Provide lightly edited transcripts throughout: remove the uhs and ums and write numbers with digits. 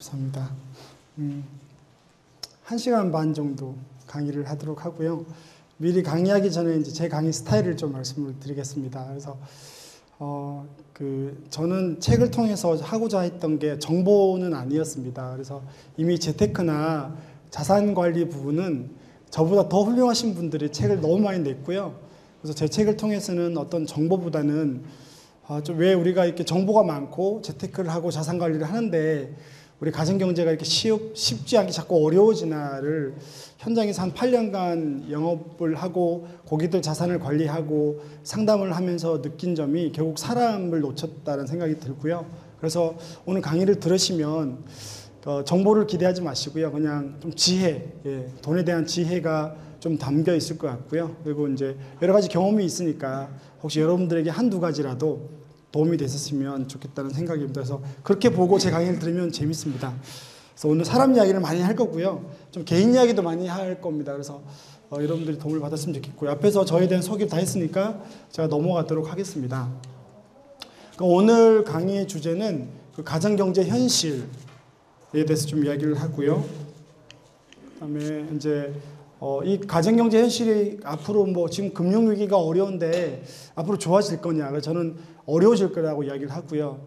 감사합니다. 1시간 반 정도 강의를 하도록 하고요. 미리 강의하기 전에 이제 제 강의 스타일을 좀 말씀을 드리겠습니다. 그래서 저는 책을 통해서 하고자 했던 게 정보는 아니었습니다. 그래서 이미 재테크나 자산 관리 부분은 저보다 더 훌륭하신 분들이 책을 너무 많이 냈고요. 그래서 제 책을 통해서는 어떤 정보보다는 좀 왜 우리가 이렇게 정보가 많고 재테크를 하고 자산 관리를 하는데 우리 가정경제가 이렇게 쉽지 않게 자꾸 어려워지나를 현장에서 한 8년간 영업을 하고 고객들 자산을 관리하고 상담을 하면서 느낀 점이 결국 사람을 놓쳤다는 생각이 들고요. 그래서 오늘 강의를 들으시면 정보를 기대하지 마시고요. 그냥 좀 지혜, 돈에 대한 지혜가 좀 담겨 있을 것 같고요. 그리고 이제 여러 가지 경험이 있으니까 혹시 여러분들에게 한두 가지라도 도움이 됐었으면 좋겠다는 생각입니다. 그래서 그렇게 보고 제 강의를 들으면 재밌습니다. 그래서 오늘 사람 이야기를 많이 할 거고요. 좀 개인 이야기도 많이 할 겁니다. 그래서 여러분들이 도움을 받았으면 좋겠고요. 앞에서 저에 대한 소개를 다 했으니까 제가 넘어가도록 하겠습니다. 오늘 강의의 주제는 그 가정경제 현실에 대해서 좀 이야기를 하고요. 그다음에 이제 이 가정경제 현실이 앞으로 지금 금융위기가 어려운데 앞으로 좋아질 거냐. 저는 어려워질 거라고 이야기를 하고요.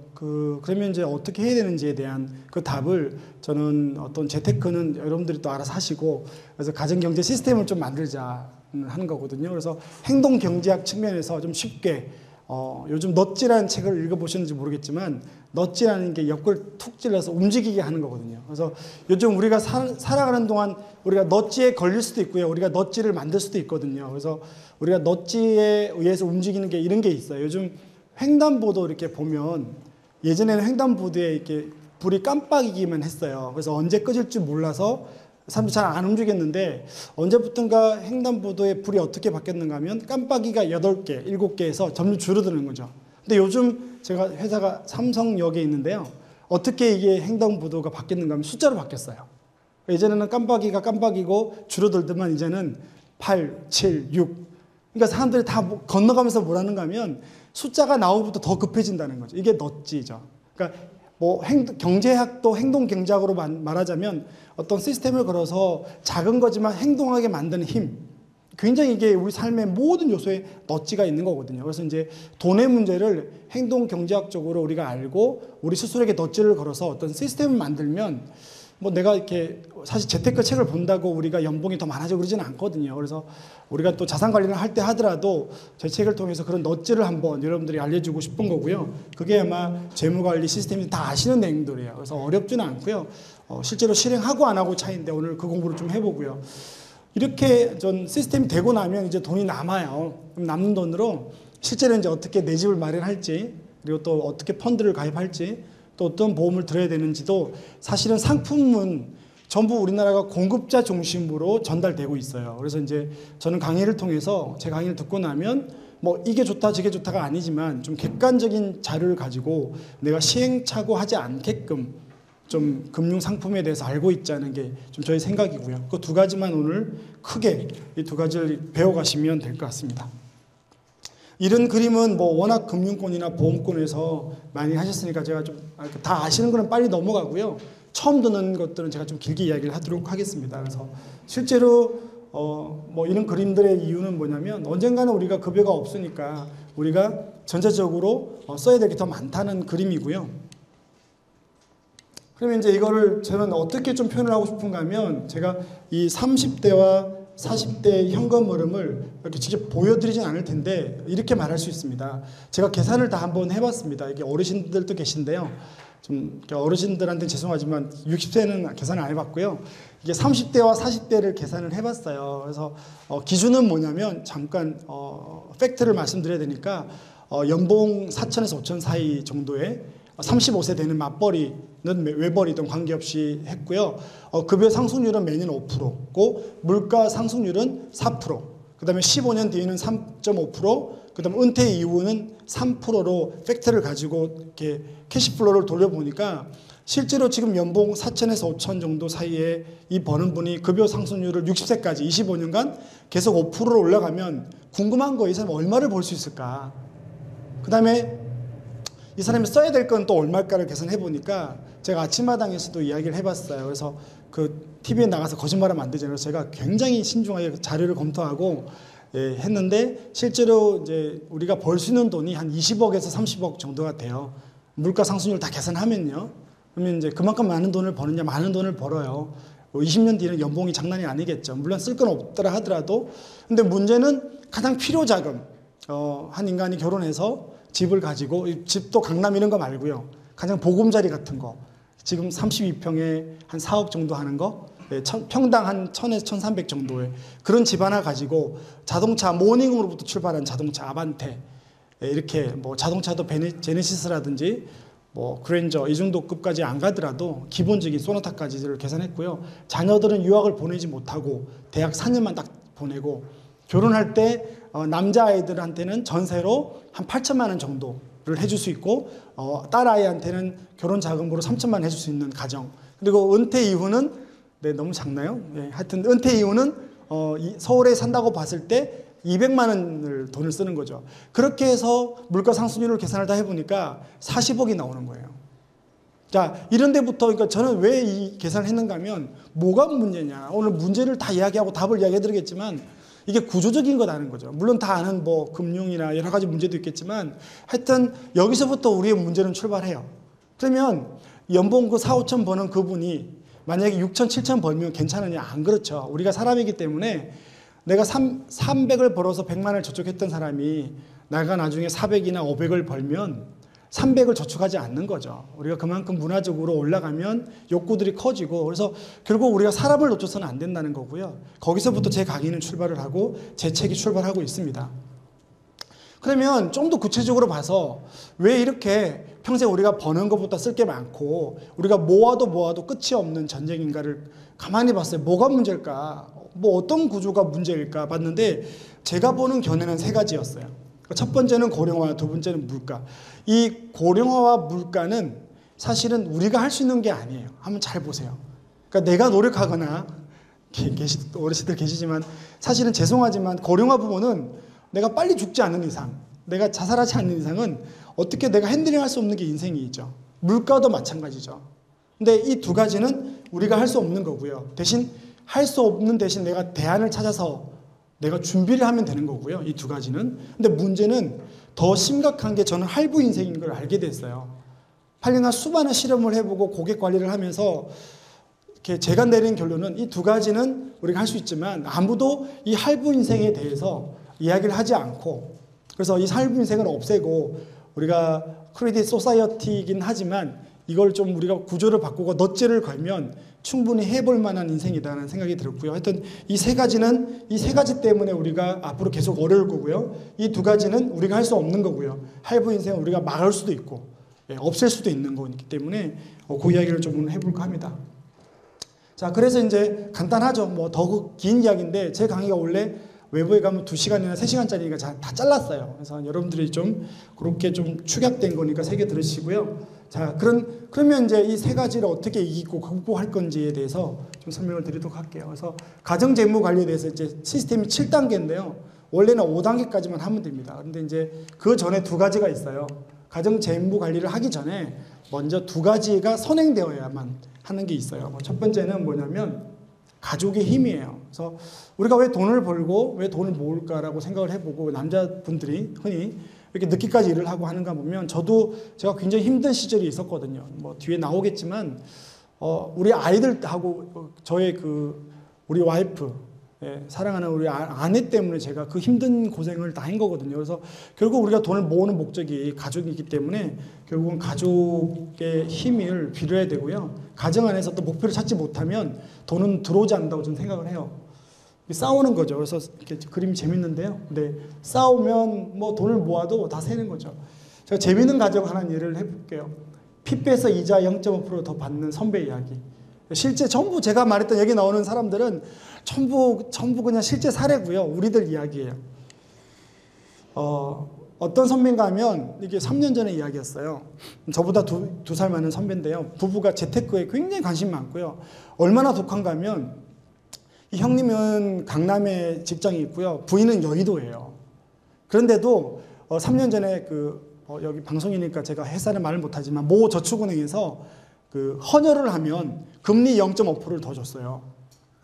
그러면 이제 어떻게 해야 되는지에 대한 그 답을 저는 어떤 재테크는 여러분들이 또 알아서 하시고 그래서 가정경제 시스템을 좀 만들자 하는 거거든요. 그래서 행동경제학 측면에서 좀 쉽게 요즘 넛지라는 책을 읽어보셨는지 모르겠지만 넛지라는 게 옆구리를 툭 찔러서 움직이게 하는 거거든요. 그래서 요즘 우리가 살아가는 동안 우리가 넛지에 걸릴 수도 있고요. 우리가 넛지를 만들 수도 있거든요. 그래서 우리가 넛지에 의해서 움직이는 게 이런 게 있어요. 요즘 횡단보도 이렇게 보면 예전에는 횡단보도에 이렇게 불이 깜빡이기만 했어요. 그래서 언제 꺼질 줄 몰라서 사람들이 잘 안 움직였는데 언제부턴가 횡단보도에 불이 어떻게 바뀌었는가 하면 깜빡이가 8개, 7개에서 점점 줄어드는 거죠. 근데 요즘 제가 회사가 삼성역에 있는데요. 어떻게 이게 횡단보도가 바뀌었는가 하면 숫자로 바뀌었어요. 예전에는 깜빡이가 깜빡이고 줄어들더만 이제는 8, 7, 6. 그러니까 사람들이 다 건너가면서 뭐라는가 하면 숫자가 나오고부터 더 급해진다는 거죠. 이게 넛지죠. 그러니까 경제학도 행동경제학으로 말하자면 어떤 시스템을 걸어서 작은 거지만 행동하게 만드는 힘. 굉장히 이게 우리 삶의 모든 요소에 넛지가 있는 거거든요. 그래서 이제 돈의 문제를 행동경제학적으로 우리가 알고 우리 스스로에게 넛지를 걸어서 어떤 시스템을 만들면 내가 이렇게 사실 재테크 책을 본다고 우리가 연봉이 더 많아지고 그러지는 않거든요. 그래서 우리가 또 자산 관리를 할 때 하더라도 제 책을 통해서 그런 넛지를 한번 여러분들이 알려주고 싶은 거고요. 그게 아마 재무관리 시스템이 다 아시는 내용들이에요. 그래서 어렵지는 않고요. 실제로 실행하고 안 하고 차이인데 오늘 그 공부를 좀 해보고요. 이렇게 전 시스템이 되고 나면 이제 돈이 남아요. 그럼 남는 돈으로 실제로 이제 어떻게 내 집을 마련할지 그리고 또 어떻게 펀드를 가입할지 또 어떤 보험을 들어야 되는지도 사실은 상품은 전부 우리나라가 공급자 중심으로 전달되고 있어요. 그래서 이제 저는 강의를 통해서 제 강의를 듣고 나면 이게 좋다 저게 좋다가 아니지만 좀 객관적인 자료를 가지고 내가 시행착오하지 않게끔 좀 금융 상품에 대해서 알고 있자는 게 좀 저희 생각이고요. 그 두 가지만 오늘 크게 이 두 가지를 배워가시면 될 것 같습니다. 이런 그림은 워낙 금융권이나 보험권에서 많이 하셨으니까 제가 좀 다 아시는 거는 빨리 넘어가고요. 처음 듣는 것들은 제가 좀 길게 이야기를 하도록 하겠습니다. 그래서 실제로 이런 그림들의 이유는 뭐냐면 언젠가는 우리가 급여가 없으니까 우리가 전체적으로 써야 될 게 더 많다는 그림이고요. 그러면 이제 이거를 저는 어떻게 좀 표현을 하고 싶은가 하면 제가 이 30대와 40대 현금 흐름을 이렇게 직접 보여드리진 않을 텐데 이렇게 말할 수 있습니다. 제가 계산을 다 한번 해봤습니다. 이게 어르신들도 계신데요. 좀 어르신들한테는 죄송하지만 60세는 계산을 안 해봤고요. 이게 30대와 40대를 계산을 해봤어요. 그래서 기준은 뭐냐면 잠깐 팩트를 말씀드려야 되니까 연봉 4천에서 5천 사이 정도의 35세 되는 맞벌이는 외벌이든 관계없이 했고요. 급여 상승률은 매년 5%고 물가 상승률은 4%. 그다음에 15년 뒤에는 3.5%. 그다음에 은퇴 이후는 3%로 팩트를 가지고 이렇게 캐시플로우를 돌려보니까 실제로 지금 연봉 4천에서 5천 정도 사이에 이 버는 분이 급여 상승률을 60세까지 25년간 계속 5%로 올라가면 궁금한 거 이 사람 얼마를 벌 수 있을까? 그다음에 이 사람이 써야 될 건 또 얼마일까를 계산해 보니까 제가 아침마당에서도 이야기를 해봤어요. 그래서 그 TV에 나가서 거짓말하면 안 되잖아요. 제가 굉장히 신중하게 자료를 검토하고 했는데 실제로 이제 우리가 벌 수 있는 돈이 한 20억에서 30억 정도가 돼요. 물가 상승률 다 계산하면요. 그러면 이제 그만큼 많은 돈을 버느냐, 많은 돈을 벌어요. 20년 뒤는 연봉이 장난이 아니겠죠. 물론 쓸 건 없더라 하더라도. 근데 문제는 가장 필요 자금. 한 인간이 결혼해서 집을 가지고, 집도 강남 이런 거 말고요. 가장 보금자리 같은 거. 지금 32평에 한 4억 정도 하는 거. 평당 한 1000에서 1300 정도의 그런 집 하나 가지고 자동차 모닝으로부터 출발한 자동차 아반떼, 이렇게 뭐 자동차도 제네시스라든지 뭐 그랜저 이 정도 급까지 안 가더라도 기본적인 소나타까지를 계산했고요. 자녀들은 유학을 보내지 못하고 대학 4년만 딱 보내고, 결혼할 때 남자아이들한테는 전세로 한 8천만 원 정도를 해줄 수 있고, 딸아이한테는 결혼 자금으로 3천만 원 해줄 수 있는 가정. 그리고 은퇴 이후는, 네, 너무 작나요? 네, 하여튼 은퇴 이후는 서울에 산다고 봤을 때 200만 원을 돈을 쓰는 거죠. 그렇게 해서 물가 상승률을 계산을 다 해보니까 40억이 나오는 거예요. 자, 이런 데부터, 그러니까 저는 왜 이 계산을 했는가 하면 뭐가 문제냐. 오늘 문제를 다 이야기하고 답을 이야기해 드리겠지만 이게 구조적인 거라는 거죠. 물론 다 아는 뭐 금융이나 여러 가지 문제도 있겠지만 하여튼 여기서부터 우리의 문제는 출발해요. 그러면 연봉 그 4, 5천 버는 그분이 만약에 6천, 7천 벌면 괜찮으냐? 안 그렇죠. 우리가 사람이기 때문에 내가 300을 벌어서 100만 원을 저축했던 사람이 내가 나중에 400이나 500을 벌면 300을 저축하지 않는 거죠. 우리가 그만큼 문화적으로 올라가면 욕구들이 커지고, 그래서 결국 우리가 사람을 놓쳐서는 안 된다는 거고요. 거기서부터 제 강의는 출발을 하고 제 책이 출발하고 있습니다. 그러면 좀 더 구체적으로 봐서 왜 이렇게 평생 우리가 버는 것보다 쓸 게 많고 우리가 모아도 끝이 없는 전쟁인가를 가만히 봤어요. 뭐가 문제일까? 뭐 어떤 구조가 문제일까 봤는데 제가 보는 견해는 세 가지였어요. 첫 번째는 고령화, 두 번째는 물가. 이 고령화와 물가는 사실은 우리가 할 수 있는 게 아니에요. 한번 잘 보세요. 그러니까 내가 노력하거나, 어르신들 계시지만 사실은 죄송하지만 고령화 부분은 내가 빨리 죽지 않는 이상, 내가 자살하지 않는 이상은 어떻게 내가 핸들링할 수 없는 게 인생이죠. 물가도 마찬가지죠. 근데 이 두 가지는 우리가 할 수 없는 거고요. 대신 할 수 없는 대신 내가 대안을 찾아서 내가 준비를 하면 되는 거고요. 이 두 가지는. 근데 문제는 더 심각한 게 저는 할부 인생인 걸 알게 됐어요. 8년간 수많은 실험을 해보고 고객 관리를 하면서 이렇게 제가 내린 결론은 이 두 가지는 우리가 할 수 있지만 아무도 이 할부 인생에 대해서 이야기를 하지 않고, 그래서 이 할부 인생을 없애고 우리가 크레딧 소사이어티이긴 하지만 이걸 좀 우리가 구조를 바꾸고 넛째를 걸면 충분히 해볼 만한 인생이라는 생각이 들었고요. 하여튼 이 세 가지 때문에 우리가 앞으로 계속 어려울 거고요. 이 두 가지는 우리가 할 수 없는 거고요. 할부 인생은 우리가 막을 수도 있고 없앨 수도 있는 거기 때문에 그 이야기를 좀 해볼까 합니다. 자, 그래서 이제 간단하죠. 뭐 더 긴 이야기인데 제 강의가 원래 외부에 가면 2시간이나 3시간짜리니까 다 잘랐어요. 그래서 여러분들이 좀 그렇게 좀 축약된 거니까 새겨 들으시고요. 자, 그러면 이제 이 세 가지를 어떻게 이기고 극복할 건지에 대해서 좀 설명을 드리도록 할게요. 그래서 가정재무 관리에 대해서 이제 시스템이 7단계인데요. 원래는 5단계까지만 하면 됩니다. 근데 이제 그 전에 두 가지가 있어요. 가정재무 관리를 하기 전에 먼저 두 가지가 선행되어야만 하는 게 있어요. 첫 번째는 뭐냐면 가족의 힘이에요. 그래서 우리가 왜 돈을 벌고 왜 돈을 모을까라고 생각을 해보고 남자분들이 흔히 이렇게 늦게까지 일을 하고 하는가 보면 제가 굉장히 힘든 시절이 있었거든요. 뭐 뒤에 나오겠지만 우리 아이들하고 저의 우리 와이프, 사랑하는 우리 아내 때문에 제가 그 힘든 고생을 다 한 거거든요. 그래서 결국 우리가 돈을 모으는 목적이 가족이기 때문에 결국은 가족의 힘을 빌어야 되고요. 가정 안에서 또 목표를 찾지 못하면 돈은 들어오지 않는다고 저는 생각을 해요. 싸우는 거죠. 그래서 이렇게 그림이 재밌는데요. 근데 싸우면 뭐 돈을 모아도 다 새는 거죠. 제가 재밌는 가정 하나 예를 해볼게요. 피 빼서 이자 0.5% 더 받는 선배 이야기. 실제 전부 제가 말했던 여기 나오는 사람들은 전부 그냥 실제 사례고요. 우리들 이야기예요. 어떤 선배인가 하면 이게 3년 전의 이야기였어요. 저보다 두 살 많은 선배인데요. 부부가 재테크에 굉장히 관심 많고요. 얼마나 독한가 하면 이 형님은 강남에 직장이 있고요. 부인은 여의도예요. 그런데도 3년 전에 여기 방송이니까 제가 회사는 말을 못하지만 모 저축은행에서 그 헌혈을 하면 금리 0.5%를 더 줬어요.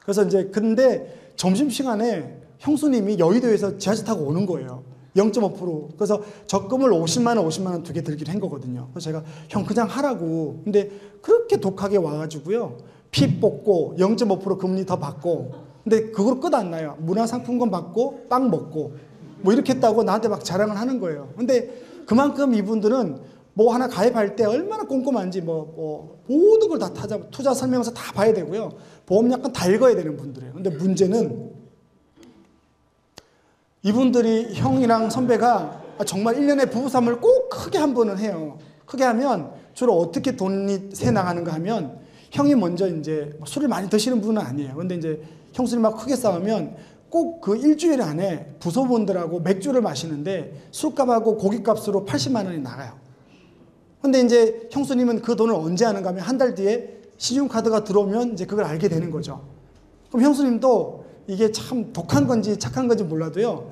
그래서 이제 근데 점심시간에 형수님이 여의도에서 지하철 타고 오는 거예요. 0.5%. 그래서 적금을 50만 원, 50만 원 두 개 들기로 한 거거든요. 그래서 제가 형 그냥 하라고. 근데 그렇게 독하게 와가지고요. 피 뽑고 0.5% 금리 더 받고. 근데 그걸 끝 안 나요. 문화상품권 받고 빵 먹고 뭐 이렇게 했다고 나한테 막 자랑을 하는 거예요. 근데 그만큼 이분들은 뭐 하나 가입할 때 얼마나 꼼꼼한지 모든 걸 다 투자 설명서 다 봐야 되고요. 보험약관 다 읽어야 되는 분들이에요. 근데 문제는 이분들이 형이랑 선배가 정말 1년에 부부싸움을 꼭 크게 한 번은 해요. 크게 하면 주로 어떻게 돈이 새 나가는가 하면 형이 먼저 이제 술을 많이 드시는 분은 아니에요. 근데 이제 형수님하고 크게 싸우면 꼭 그 일주일 안에 부서분들하고 맥주를 마시는데 술값하고 고깃값으로 80만 원이 나가요. 근데 이제 형수님은 그 돈을 언제 하는가 하면 한 달 뒤에 신용카드가 들어오면 이제 그걸 알게 되는 거죠. 그럼 형수님도 이게 참 독한 건지 착한 건지 몰라도요.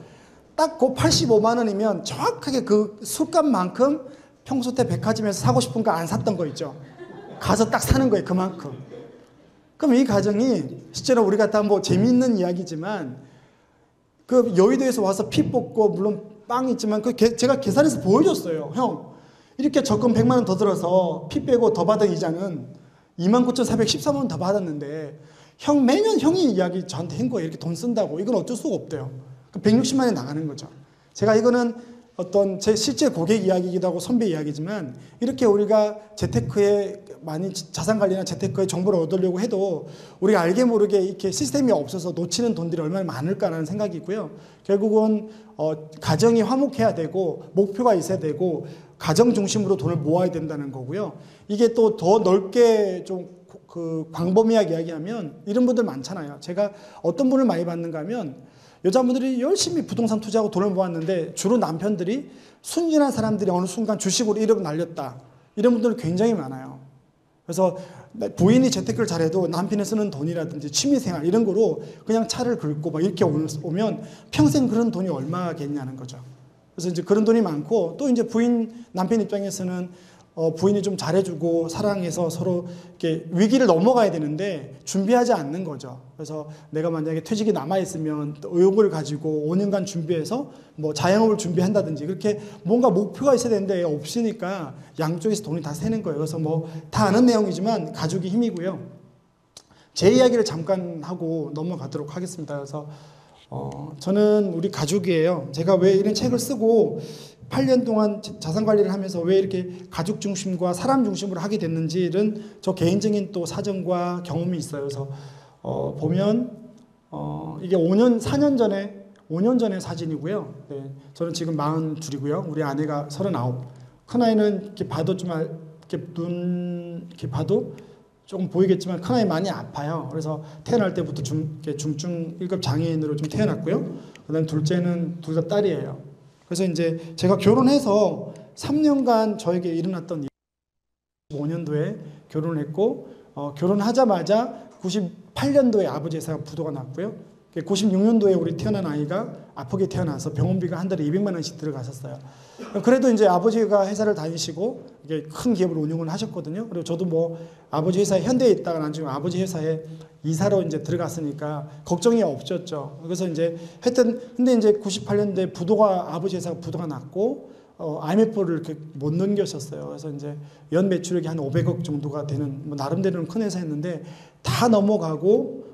딱 그 85만 원이면 정확하게 그 술값만큼 평소 때 백화점에서 사고 싶은 거 안 샀던 거 있죠. 가서 딱 사는 거예요. 그만큼. 그럼 이 가정이 실제로 우리가 다 뭐 재미있는 이야기지만 그 여의도에서 와서 피 뽑고 물론 빵 있지만 그 제가 계산해서 보여줬어요. 형 이렇게 적금 100만 원 더 들어서 피 빼고 더 받은 이자는 29,413원 원 더 받았는데 형 매년 형이 이야기 저한테 한 거예요. 이렇게 돈 쓴다고. 이건 어쩔 수가 없대요. 160만 원이 나가는 거죠. 제가 이거는 어떤 제 실제 고객 이야기이기도 하고 선배 이야기지만 이렇게 우리가 재테크에 많이 자산관리나 재테크의 정보를 얻으려고 해도 우리가 알게 모르게 이렇게 시스템이 없어서 놓치는 돈들이 얼마나 많을까라는 생각이 있고요. 결국은 가정이 화목해야 되고 목표가 있어야 되고 가정 중심으로 돈을 모아야 된다는 거고요. 이게 또 더 넓게 좀 그 광범위하게 이야기하면 이런 분들 많잖아요. 제가 어떤 분을 많이 받는가 하면 여자분들이 열심히 부동산 투자하고 돈을 모았는데 주로 남편들이 순진한 사람들이 어느 순간 주식으로 1억 날렸다. 이런 분들 굉장히 많아요. 그래서 부인이 재테크를 잘해도 남편이 쓰는 돈이라든지 취미생활 이런 거로 그냥 차를 긁고 막 이렇게 오면 평생 그런 돈이 얼마겠냐는 거죠. 그래서 이제 그런 돈이 많고 또 이제 남편 입장에서는 부인이 좀 잘해주고 사랑해서 서로 이렇게 위기를 넘어가야 되는데 준비하지 않는 거죠. 그래서 내가 만약에 퇴직이 남아있으면 의욕을 가지고 5년간 준비해서 뭐 자영업을 준비한다든지 그렇게 뭔가 목표가 있어야 되는데 없으니까 양쪽에서 돈이 다 새는 거예요. 그래서 뭐 다 아는 내용이지만 가족이 힘이고요. 제 이야기를 잠깐 하고 넘어가도록 하겠습니다. 그래서 저는 우리 가족이에요. 제가 왜 이런 책을 쓰고 8년 동안 자산관리를 하면서 왜 이렇게 가족 중심과 사람 중심으로 하게 됐는지는 저 개인적인 또 사정과 경험이 있어요. 그래서 보면 이게 4년 전의 사진이고요. 네, 저는 지금 42이고요. 우리 아내가 39. 큰아이는 이렇게 봐도 이렇게 봐도 조금 보이겠지만 큰아이 많이 아파요. 그래서 태어날 때부터 중증 1급 장애인으로 좀 태어났고요. 그다음 둘째는 둘 다 딸이에요. 그래서 이제 제가 결혼해서 3년간 저에게 일어났던 95년도에 결혼했고 결혼하자마자 98년도에 아버지 회사가 부도가 났고요. 96년도에 우리 태어난 아이가 아프게 태어나서 병원비가 한 달에 200만 원씩 들어갔었어요. 그래도 이제 아버지가 회사를 다니시고 이게 큰 기업을 운영을 하셨거든요. 그리고 저도 뭐 아버지 회사에 현대에 있다가 나중에 아버지 회사에 이사로 이제 들어갔으니까 걱정이 없었죠. 그래서 이제 하여튼 근데 이제 98년도에 아버지 회사가 부도가 났고 IMF를 이렇게 못 넘겼었어요. 그래서 이제 연 매출액이 한 500억 정도가 되는 뭐 나름대로는 큰 회사였는데 다 넘어가고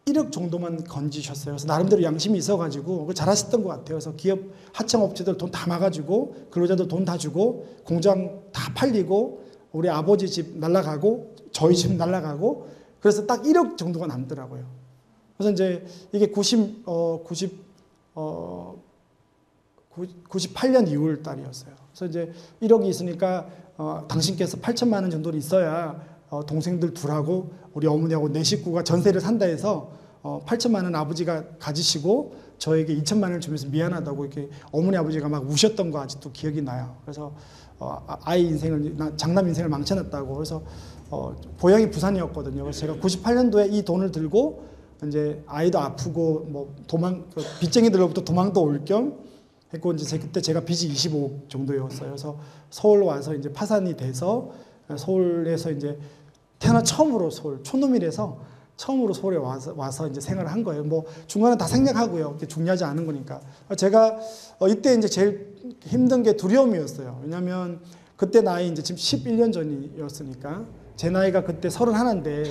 1억 정도만 건지셨어요. 그래서 나름대로 양심이 있어가지고 잘하셨던 것 같아요. 그래서 기업 하청업체들 돈 다 막아주고 근로자들 돈 다 주고 공장 다 팔리고 우리 아버지 집 날라가고 저희 집 날라가고 그래서 딱 1억 정도가 남더라고요. 그래서 이제 이게 98년 2월 달이었어요. 그래서 이제 1억이 있으니까 당신께서 8천만 원 정도는 있어야 동생들 둘하고 우리 어머니하고 내 식구가 전세를 산다 해서 8천만 원 아버지가 가지시고 저에게 2천만 원을 주면서 미안하다고 이렇게 어머니 아버지가 막 우셨던 거 아직도 기억이 나요. 그래서 아이 인생을 장남 인생을 망쳐놨다고. 그래서 고향이 부산이었거든요. 그래서 제가 98년도에 이 돈을 들고 이제 아이도 아프고 뭐 빚쟁이들로부터 도망도 올 겸 했고 이제 그때 제가 빚이 25억 정도였어요. 그래서 서울 와서 이제 파산이 돼서 서울에서 이제 태어나 처음으로 서울 촌놈이라서 처음으로 서울에 와서 이제 생활을 한 거예요. 뭐 중간에 다 생략하고요. 중요하지 않은 거니까. 제가 이때 이제 제일 힘든 게 두려움이었어요. 왜냐하면 그때 나이 이제 지금 11년 전이었으니까 제 나이가 그때 31인데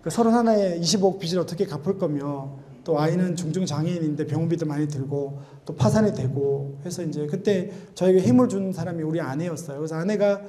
그 31에 25억 빚을 어떻게 갚을 거며 또 아이는 중증 장애인인데 병원비도 많이 들고 또 파산이 되고 해서 이제 그때 저에게 힘을 준 사람이 우리 아내였어요. 그래서 아내가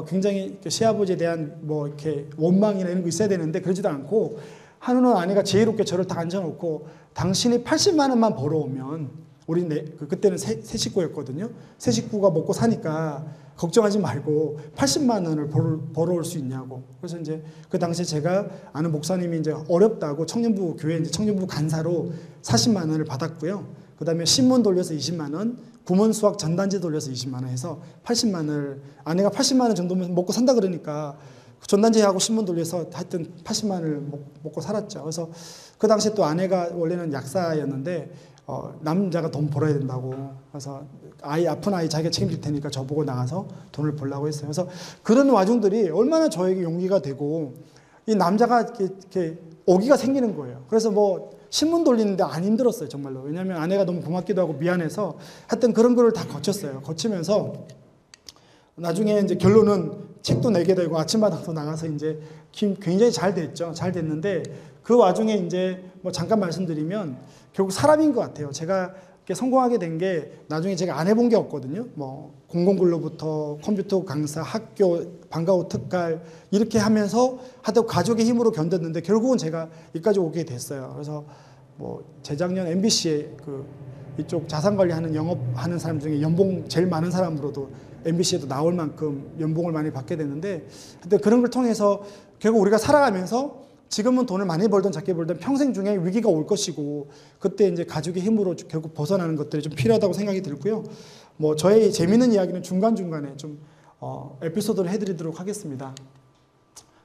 굉장히 시아버지에 대한 뭐 이렇게 원망이나 이런 거 있어야 되는데 그러지도 않고 한우는 아내가 지혜롭게 저를 딱 앉혀놓고 당신이 80만 원만 벌어오면 우리 그때는 세 식구였거든요. 세 식구가 먹고 사니까 걱정하지 말고 80만 원을 벌어올 수 있냐고. 그래서 이제 그 당시에 제가 아는 목사님이 이제 어렵다고 청년부 교회 이제 청년부 간사로 40만 원을 받았고요. 그 다음에 신문 돌려서 20만 원, 구몬 수학 전단지 돌려서 20만 원 해서 80만 원을 아내가 80만 원 정도면 먹고 산다 그러니까 전단지하고 신문 돌려서 하여튼 80만 원을 먹고 살았죠. 그래서 그 당시에 또 아내가 원래는 약사였는데 남자가 돈 벌어야 된다고. 그래서 아픈 아이 자기가 책임질 테니까 저보고 나가서 돈을 벌라고 했어요. 그래서 그런 와중들이 얼마나 저에게 용기가 되고 이 남자가 이렇게 오기가 생기는 거예요. 그래서 뭐 신문 돌리는데 안 힘들었어요, 정말로. 왜냐하면 아내가 너무 고맙기도 하고 미안해서 하여튼 그런 거를 다 거쳤어요. 거치면서 나중에 이제 결론은 책도 내게 되고 아침마당도 나가서 이제 굉장히 잘 됐죠. 잘 됐는데 그 와중에 이제 뭐 잠깐 말씀드리면 결국 사람인 것 같아요. 제가 이렇게 성공하게 된 게 나중에 제가 안 해본 게 없거든요. 뭐 공공근로부터 컴퓨터 강사, 학교, 방과후 특갈 이렇게 하면서 하여튼 가족의 힘으로 견뎠는데 결국은 제가 여기까지 오게 됐어요. 그래서 뭐 재작년 MBC에 그 이쪽 자산관리하는 영업하는 사람 중에 연봉 제일 많은 사람으로도 MBC에도 나올 만큼 연봉을 많이 받게 됐는데 하여튼 그런 걸 통해서 결국 우리가 살아가면서 지금은 돈을 많이 벌든 작게 벌든 평생 중에 위기가 올 것이고 그때 이제 가족의 힘으로 결국 벗어나는 것들이 좀 필요하다고 생각이 들고요. 뭐 저의 재미있는 이야기는 중간중간에 좀 에피소드를 해드리도록 하겠습니다.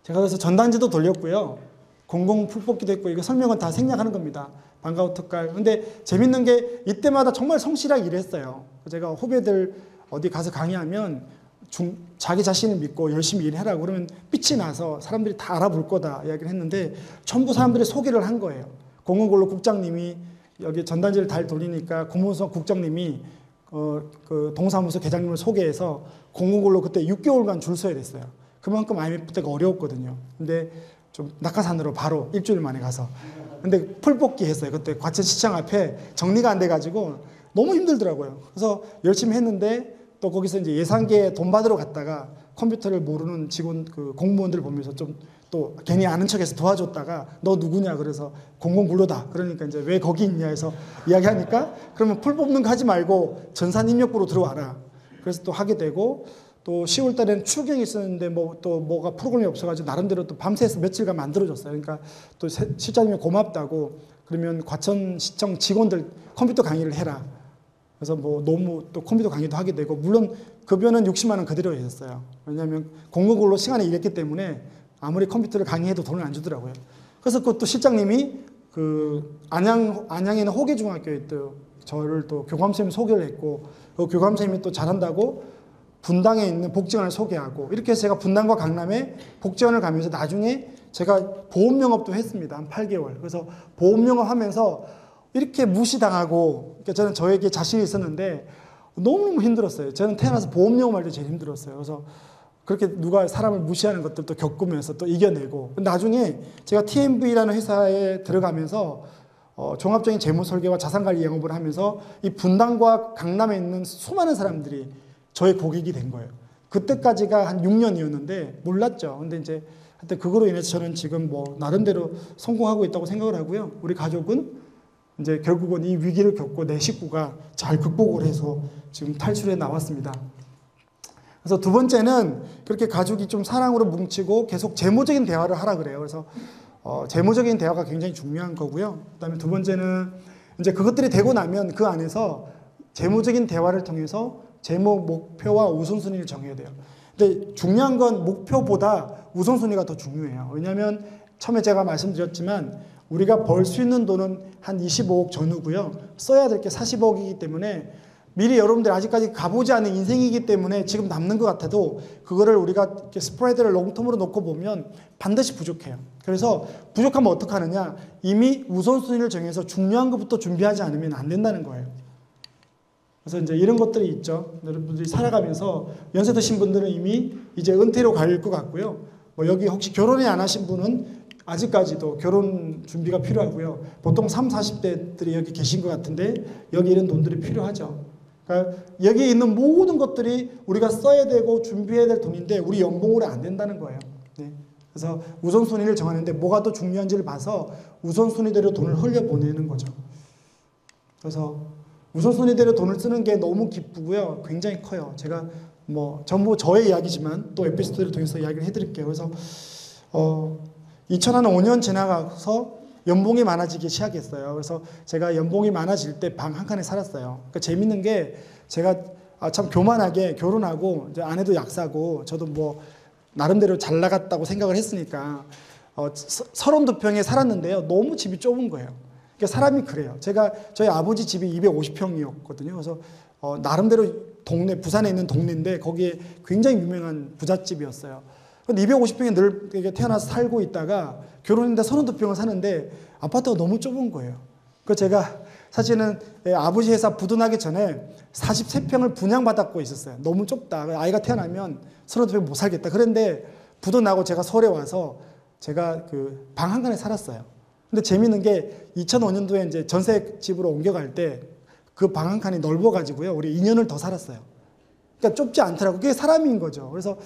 제가 그래서 전단지도 돌렸고요. 공공 풀뽑기도 했고 이거 설명은 다 생략하는 겁니다. 방과후 특갈. 근데 재밌는 게 이때마다 정말 성실하게 일했어요. 제가 후배들 어디 가서 강의하면 자기 자신을 믿고 열심히 일해라 그러면 빛이 나서 사람들이 다 알아볼 거다 이야기를 했는데 전부 사람들이 소개를 한 거예요. 공공근로 국장님이 여기 전단지를 달 돌리니까 공무원수석 국장님이 그 동사무소 계장님을 소개해서 공공근로 그때 6개월간 줄 서야 됐어요. 그만큼 IMF 때가 어려웠거든요. 근데 좀 낙하산으로 바로 일주일 만에 가서 근데 풀뽑기 했어요. 그때 과천시청 앞에 정리가 안 돼가지고 너무 힘들더라고요. 그래서 열심히 했는데 또 거기서 이제 예산계에 돈 받으러 갔다가 컴퓨터를 모르는 직원 그 공무원들 보면서 좀 또 괜히 아는 척해서 도와줬다가 너 누구냐 그래서 공공근로다 그러니까 이제 왜 거기 있냐 해서 이야기하니까 그러면 풀 뽑는 거 하지 말고 전산입력부로 들어와라. 그래서 또 하게 되고 또 10월 달에는 추경이 있었는데 뭐 또 뭐가 프로그램이 없어가지고 나름대로 또 밤새서 며칠간 만들어줬어요. 그러니까 또 실장님이 고맙다고 그러면 과천시청 직원들 컴퓨터 강의를 해라. 그래서 뭐 너무 또 컴퓨터 강의도 하게 되고 물론 급여는 60만 원 그대로 했었어요. 왜냐하면 공공근로 시간에 일했기 때문에 아무리 컴퓨터를 강의해도 돈을 안 주더라고요. 그래서 그것도 실장님이 그 안양에 있는 호계중학교에 또 저를 또 교감쌤이 소개를 했고 그 교감쌤이 또 잘한다고 분당에 있는 복지관을 소개하고 이렇게 해서 제가 분당과 강남에 복지관을 가면서 나중에 제가 보험영업도 했습니다. 한 8개월. 그래서 보험영업 하면서 이렇게 무시당하고 그러니까 저는 저에게 자신이 있었는데 너무너무 힘들었어요. 저는 태어나서 보험영업할 때 제일 힘들었어요. 그래서 그렇게 누가 사람을 무시하는 것들도 겪으면서 또 이겨내고 나중에 제가 TMV라는 회사에 들어가면서 종합적인 재무설계와 자산관리 영업을 하면서 이 분당과 강남에 있는 수많은 사람들이 저의 고객이 된 거예요. 그때까지가 한 6년이었는데 몰랐죠. 근데 이제 하여튼 그거로 인해서 저는 지금 뭐 나름대로 성공하고 있다고 생각을 하고요. 우리 가족은 이제 결국은 이 위기를 겪고 내 식구가 잘 극복을 해서 지금 탈출해 나왔습니다. 그래서 두 번째는 그렇게 가족이 좀 사랑으로 뭉치고 계속 재무적인 대화를 하라 그래요. 그래서 재무적인 대화가 굉장히 중요한 거고요. 그다음에 두 번째는 이제 그것들이 되고 나면 그 안에서 재무적인 대화를 통해서 재무 목표와 우선순위를 정해야 돼요. 근데 중요한 건 목표보다 우선순위가 더 중요해요. 왜냐하면 처음에 제가 말씀드렸지만 우리가 벌 수 있는 돈은 한 25억 전후고요. 써야 될 게 40억이기 때문에 미리 여러분들 아직까지 가보지 않은 인생이기 때문에 지금 남는 것 같아도 그거를 우리가 이렇게 스프레드를 롱텀으로 놓고 보면 반드시 부족해요. 그래서 부족하면 어떻게 하느냐? 이미 우선순위를 정해서 중요한 것부터 준비하지 않으면 안 된다는 거예요. 그래서 이제 이런 것들이 있죠. 여러분들이 살아가면서 연세 드신 분들은 이미 이제 은퇴로 갈 것 같고요. 뭐 여기 혹시 결혼이 안 하신 분은 아직까지도 결혼 준비가 필요하고요. 보통 30, 40대들이 여기 계신 것 같은데 여기 이런 돈들이 필요하죠. 그러니까 여기 있는 모든 것들이 우리가 써야 되고 준비해야 될 돈인데 우리 연봉으로 안 된다는 거예요. 네. 그래서 우선순위를 정하는데 뭐가 더 중요한지를 봐서 우선순위대로 돈을 흘려보내는 거죠. 그래서 우선순위대로 돈을 쓰는 게 너무 기쁘고요. 굉장히 커요. 제가 뭐 전부 저의 이야기지만 또 에피소드를 통해서 이야기를 해드릴게요. 그래서 2005년 지나가서 연봉이 많아지기 시작했어요. 그래서 제가 연봉이 많아질 때 방 한 칸에 살았어요. 그러니까 재밌는 게 제가 참 교만하게 결혼하고 이제 아내도 약사고 저도 뭐 나름대로 잘 나갔다고 생각을 했으니까 32평에 살았는데요. 너무 집이 좁은 거예요. 그러니까 사람이 그래요. 저희 아버지 집이 250평이었거든요. 그래서 나름대로 동네, 부산에 있는 동네인데 거기에 굉장히 유명한 부잣집이었어요. 근데 250평에 늘 태어나서 살고 있다가 결혼했는데 32평을 사는데 아파트가 너무 좁은 거예요. 그래서 제가 사실은 아버지 회사 부도나기 전에 43평을 분양받았고 있었어요. 너무 좁다. 아이가 태어나면 32평 못 살겠다. 그런데 부도나고 제가 서울에 와서 제가 그 방 한 칸에 살았어요. 근데 재밌는 게 2005년도에 이제 전세 집으로 옮겨갈 때 그 방 한 칸이 넓어가지고요. 우리 2년을 더 살았어요. 그러니까 좁지 않더라고요. 그게 사람인 거죠. 그래서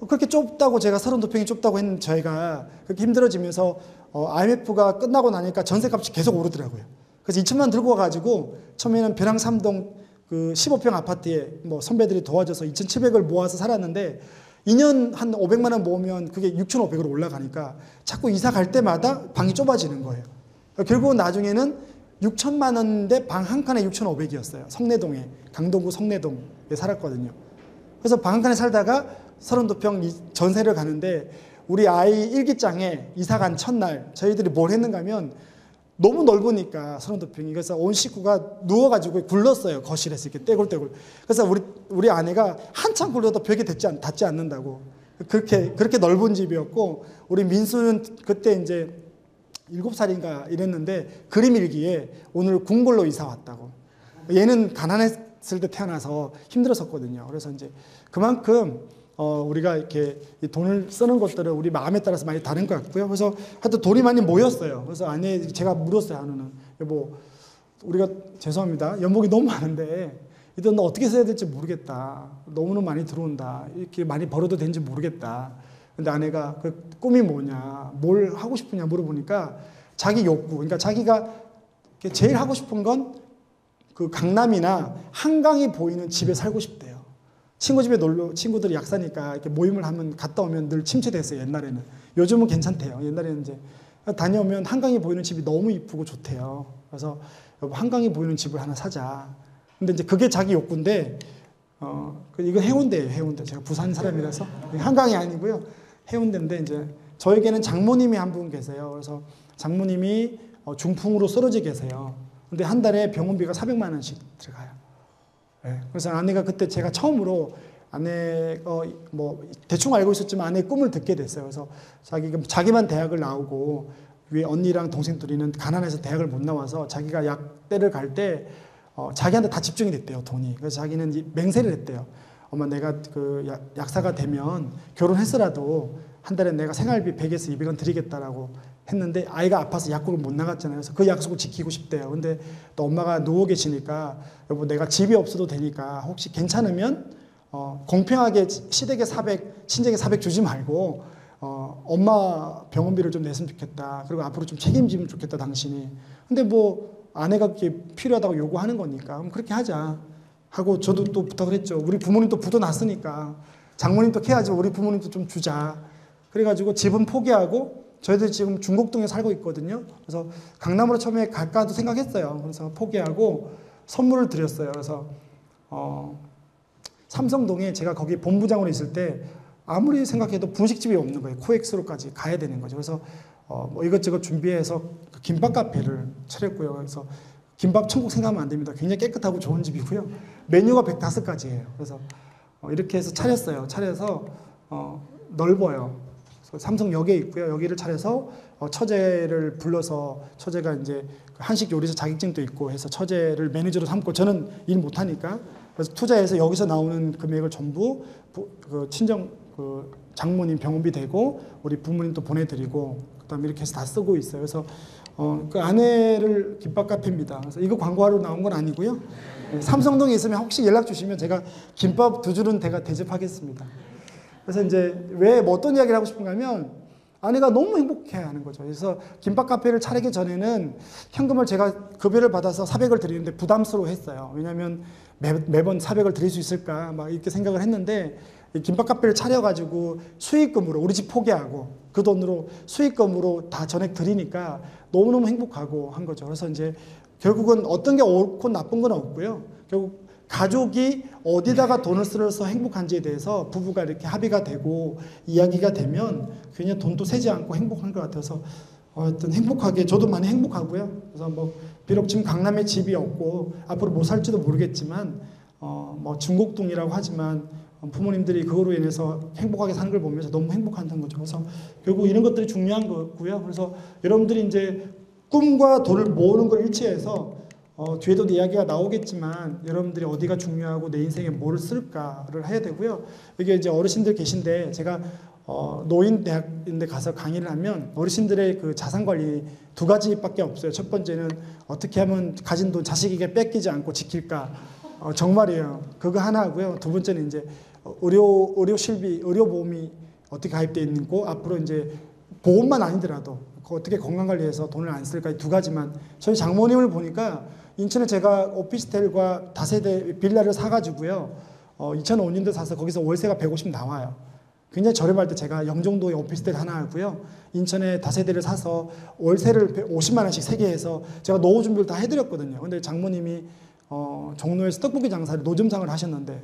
그렇게 좁다고 제가 32평이 좁다고 했는데 저희가 그렇게 힘들어지면서 IMF가 끝나고 나니까 전세값이 계속 오르더라고요. 그래서 2천만 원 들고 와가지고 처음에는 벼랑 3동 그 15평 아파트에 뭐 선배들이 도와줘서 2,700을 모아서 살았는데 2년 한 500만 원 모으면 그게 6,500으로 올라가니까 자꾸 이사 갈 때마다 방이 좁아지는 거예요. 결국은 나중에는 6천만 원인데 방 한 칸에 6,500이었어요. 성내동에, 강동구 성내동에 살았거든요. 그래서 방 한 칸에 살다가 32평 전세를 가는데 우리 아이 일기장에 이사 간 첫날 저희들이 뭘 했는가 하면 너무 넓으니까 32평이 그래서 온 식구가 누워가지고 굴렀어요. 거실에서 이렇게 떼굴떼굴. 그래서 우리 아내가 한참 굴러도 벽에 닿지 않는다고. 그렇게 넓은 집이었고 우리 민수는 그때 이제 7살인가 이랬는데 그림 일기에 오늘 궁궐로 이사 왔다고. 얘는 가난했을 때 태어나서 힘들었었거든요. 그래서 이제 그만큼 우리가 이렇게 돈을 쓰는 것들은 우리 마음에 따라서 많이 다른 것 같고요. 그래서 하여튼 돈이 많이 모였어요. 그래서 제가 물었어요. 한우는 여보, 우리가 죄송합니다. 연봉이 너무 많은데 이 돈 어떻게 써야 될지 모르겠다. 너무너무 많이 들어온다. 이렇게 많이 벌어도 되는지 모르겠다. 근데 아내가 그 꿈이 뭐냐, 뭘 하고 싶으냐 물어보니까 자기 욕구, 그러니까 자기가 제일 하고 싶은 건 그 강남이나 한강이 보이는 집에 살고 싶대요. 친구 집에 친구들이 약사니까 이렇게 모임을 하면 갔다 오면 늘 침체됐어요, 옛날에는. 요즘은 괜찮대요. 옛날에는 이제 다녀오면 한강이 보이는 집이 너무 이쁘고 좋대요. 그래서 여보, 한강이 보이는 집을 하나 사자. 근데 이제 그게 자기 욕구인데, 이거 해운대예요, 해운대. 제가 부산 사람이라서. 한강이 아니고요. 해운대인데 이제 저에게는 장모님이 한 분 계세요. 그래서 장모님이 중풍으로 쓰러져 계세요. 근데 한 달에 병원비가 400만 원씩 들어가요. 네. 그래서 아내가 그때 제가 처음으로 아내가 뭐 대충 알고 있었지만 아내의 꿈을 듣게 됐어요. 그래서 자기만 대학을 나오고 위에 언니랑 동생 둘이는 가난해서 대학을 못 나와서 자기가 약대를 갈 때 자기한테 다 집중이 됐대요, 돈이. 그래서 자기는 맹세를 했대요. 엄마, 내가 그 약사가 되면 결혼했어라도 한 달에 내가 생활비 100에서 200원 드리겠다라고 했는데 아이가 아파서 약국을 못 나갔잖아요. 그래서 그 약속을 지키고 싶대요. 근데 또 엄마가 누워 계시니까 여보, 내가 집이 없어도 되니까 혹시 괜찮으면 공평하게 시댁에 400, 친정에 400 주지 말고 엄마 병원비를 좀 냈으면 좋겠다. 그리고 앞으로 좀 책임지면 좋겠다, 당신이. 근데 뭐 아내가 그게 필요하다고 요구하는 거니까 그럼 그렇게 하자 하고 저도 또 부탁을 했죠. 우리 부모님도 부도 났으니까 장모님도 케어하지 우리 부모님도 좀 주자. 그래가지고 집은 포기하고 저희들 지금 중곡동에 살고 있거든요. 그래서 강남으로 처음에 갈까도 생각했어요. 그래서 포기하고 선물을 드렸어요. 그래서 삼성동에 제가 거기 본부장으로 있을 때 아무리 생각해도 분식집이 없는 거예요. 코엑스로까지 가야 되는 거죠. 그래서 뭐 이것저것 준비해서 김밥 카페를 차렸고요. 그래서 김밥 천국 생각하면 안 됩니다. 굉장히 깨끗하고 좋은 집이고요. 메뉴가 105가지예요. 그래서 이렇게 해서 차렸어요. 차려서 넓어요. 삼성역에 있고요. 여기를 차려서 처제를 불러서 처제가 이제 한식 요리사 자격증도 있고 해서 처제를 매니저로 삼고 저는 일 못하니까 그래서 투자해서 여기서 나오는 금액을 전부 그 친정 그 장모님 병원비 대고 우리 부모님 또 보내드리고 그다음에 이렇게 해서 다 쓰고 있어요. 그래서 그 아내를 김밥 카페입니다. 그래서 이거 광고하러 나온 건 아니고요. 삼성동에 있으면 혹시 연락 주시면 제가 김밥 2줄은 대접하겠습니다. 그래서 이제 왜 어떤 이야기를 하고 싶은가 하면 아내가 너무 행복해하는 거죠. 그래서 김밥 카페를 차리기 전에는 현금을 제가 급여를 받아서 400을 드리는데 부담스러워했어요. 왜냐하면 매번 400을 드릴 수 있을까 막 이렇게 생각을 했는데 이 김밥 카페를 차려가지고 수익금으로 우리 집 포기하고 그 돈으로 수익금으로 다 전액 드리니까 너무너무 행복하고 한 거죠. 그래서 이제 결국은 어떤 게 옳고 나쁜 건 없고요. 결국 가족이 어디다가 돈을 쓰러서 행복한지에 대해서 부부가 이렇게 합의가 되고 이야기가 되면 그냥 돈도 세지 않고 행복한 것 같아서 어떤 행복하게 저도 많이 행복하고요. 그래서 뭐 비록 지금 강남에 집이 없고 앞으로 뭐 살지도 모르겠지만 뭐 중곡동이라고 하지만 부모님들이 그거로 인해서 행복하게 사는 걸 보면서 너무 행복한다는 거죠. 그래서 결국 이런 것들이 중요한 거고요. 그래서 여러분들이 이제 꿈과 돈을 모으는 걸 일치해서 뒤에도 이야기가 나오겠지만 여러분들이 어디가 중요하고 내 인생에 뭘 쓸까를 해야 되고요. 이게 이제 어르신들 계신데 제가 노인대학인데 가서 강의를 하면 어르신들의 그 자산관리 2가지밖에 없어요. 첫 번째는 어떻게 하면 가진 돈 자식에게 뺏기지 않고 지킬까. 정말이에요. 그거 하나 하고요. 두 번째는 이제 의료실비, 의료보험이 어떻게 가입되어 있는고 앞으로 이제 보험만 아니더라도 어떻게 건강관리해서 돈을 안 쓸까 이 2가지만 저희 장모님을 보니까 인천에 제가 오피스텔과 다세대 빌라를 사가지고요. 2005년도에 사서 거기서 월세가 150 나와요. 굉장히 저렴할 때 제가 영종도에 오피스텔 하나 하고요. 인천에 다세대를 사서 월세를 50만 원씩 3개 해서 제가 노후 준비를 다 해드렸거든요. 근데 장모님이 종로에서 떡볶이 장사를 노점상을 하셨는데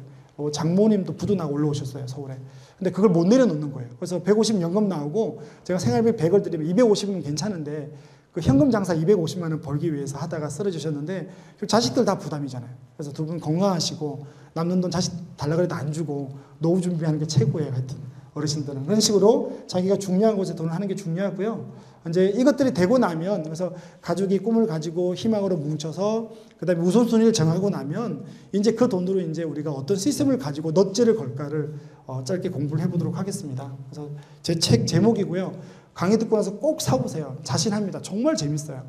장모님도 부도 나고 올라오셨어요. 서울에. 근데 그걸 못 내려놓는 거예요. 그래서 150 연금 나오고 제가 생활비 100을 드리면 250이면 괜찮은데 그 현금 장사 250만 원 벌기 위해서 하다가 쓰러지셨는데 자식들 다 부담이잖아요. 그래서 두 분 건강하시고 남는 돈 자식 달라 그래도 안 주고 노후 준비하는 게 최고예요. 하여튼 어르신들은 그런 식으로 자기가 중요한 곳에 돈을 하는 게 중요하고요. 이제 이것들이 되고 나면 그래서 가족이 꿈을 가지고 희망으로 뭉쳐서 그다음에 우선순위를 정하고 나면 이제 그 돈으로 이제 우리가 어떤 시스템을 가지고 넛제를 걸까를 짧게 공부를 해보도록 하겠습니다. 그래서 제 책 제목이고요. 강의 듣고 나서 꼭 사보세요. 자신합니다. 정말 재밌어요.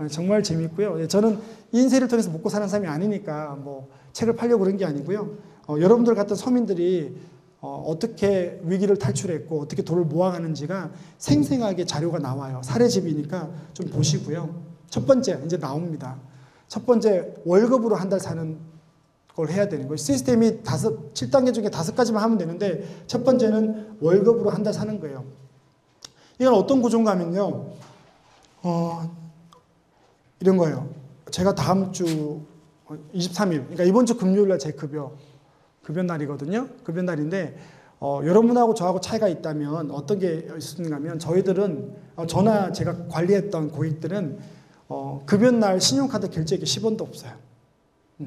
정말 재밌고요. 저는 인쇄를 통해서 먹고 사는 사람이 아니니까 뭐 책을 팔려고 그런 게 아니고요. 여러분들 같은 서민들이 어떻게 위기를 탈출했고 어떻게 돈을 모아가는지가 생생하게 자료가 나와요. 사례집이니까 좀 보시고요. 첫 번째 이제 나옵니다. 첫 번째 월급으로 한 달 사는 걸 해야 되는 거예요. 시스템이 7단계 중에 5가지만 하면 되는데 첫 번째는 월급으로 한 달 사는 거예요. 이건 어떤 구조인가 하면요. 이런 거예요. 제가 다음 주 23일, 그러니까 이번 주 금요일 날 제 급여 날이거든요. 급여 날인데 여러분하고 저하고 차이가 있다면 어떤 게 있는가 하면 저희들은 저나 제가 관리했던 고객들은 급여 날 신용카드 결제액이 10원도 없어요.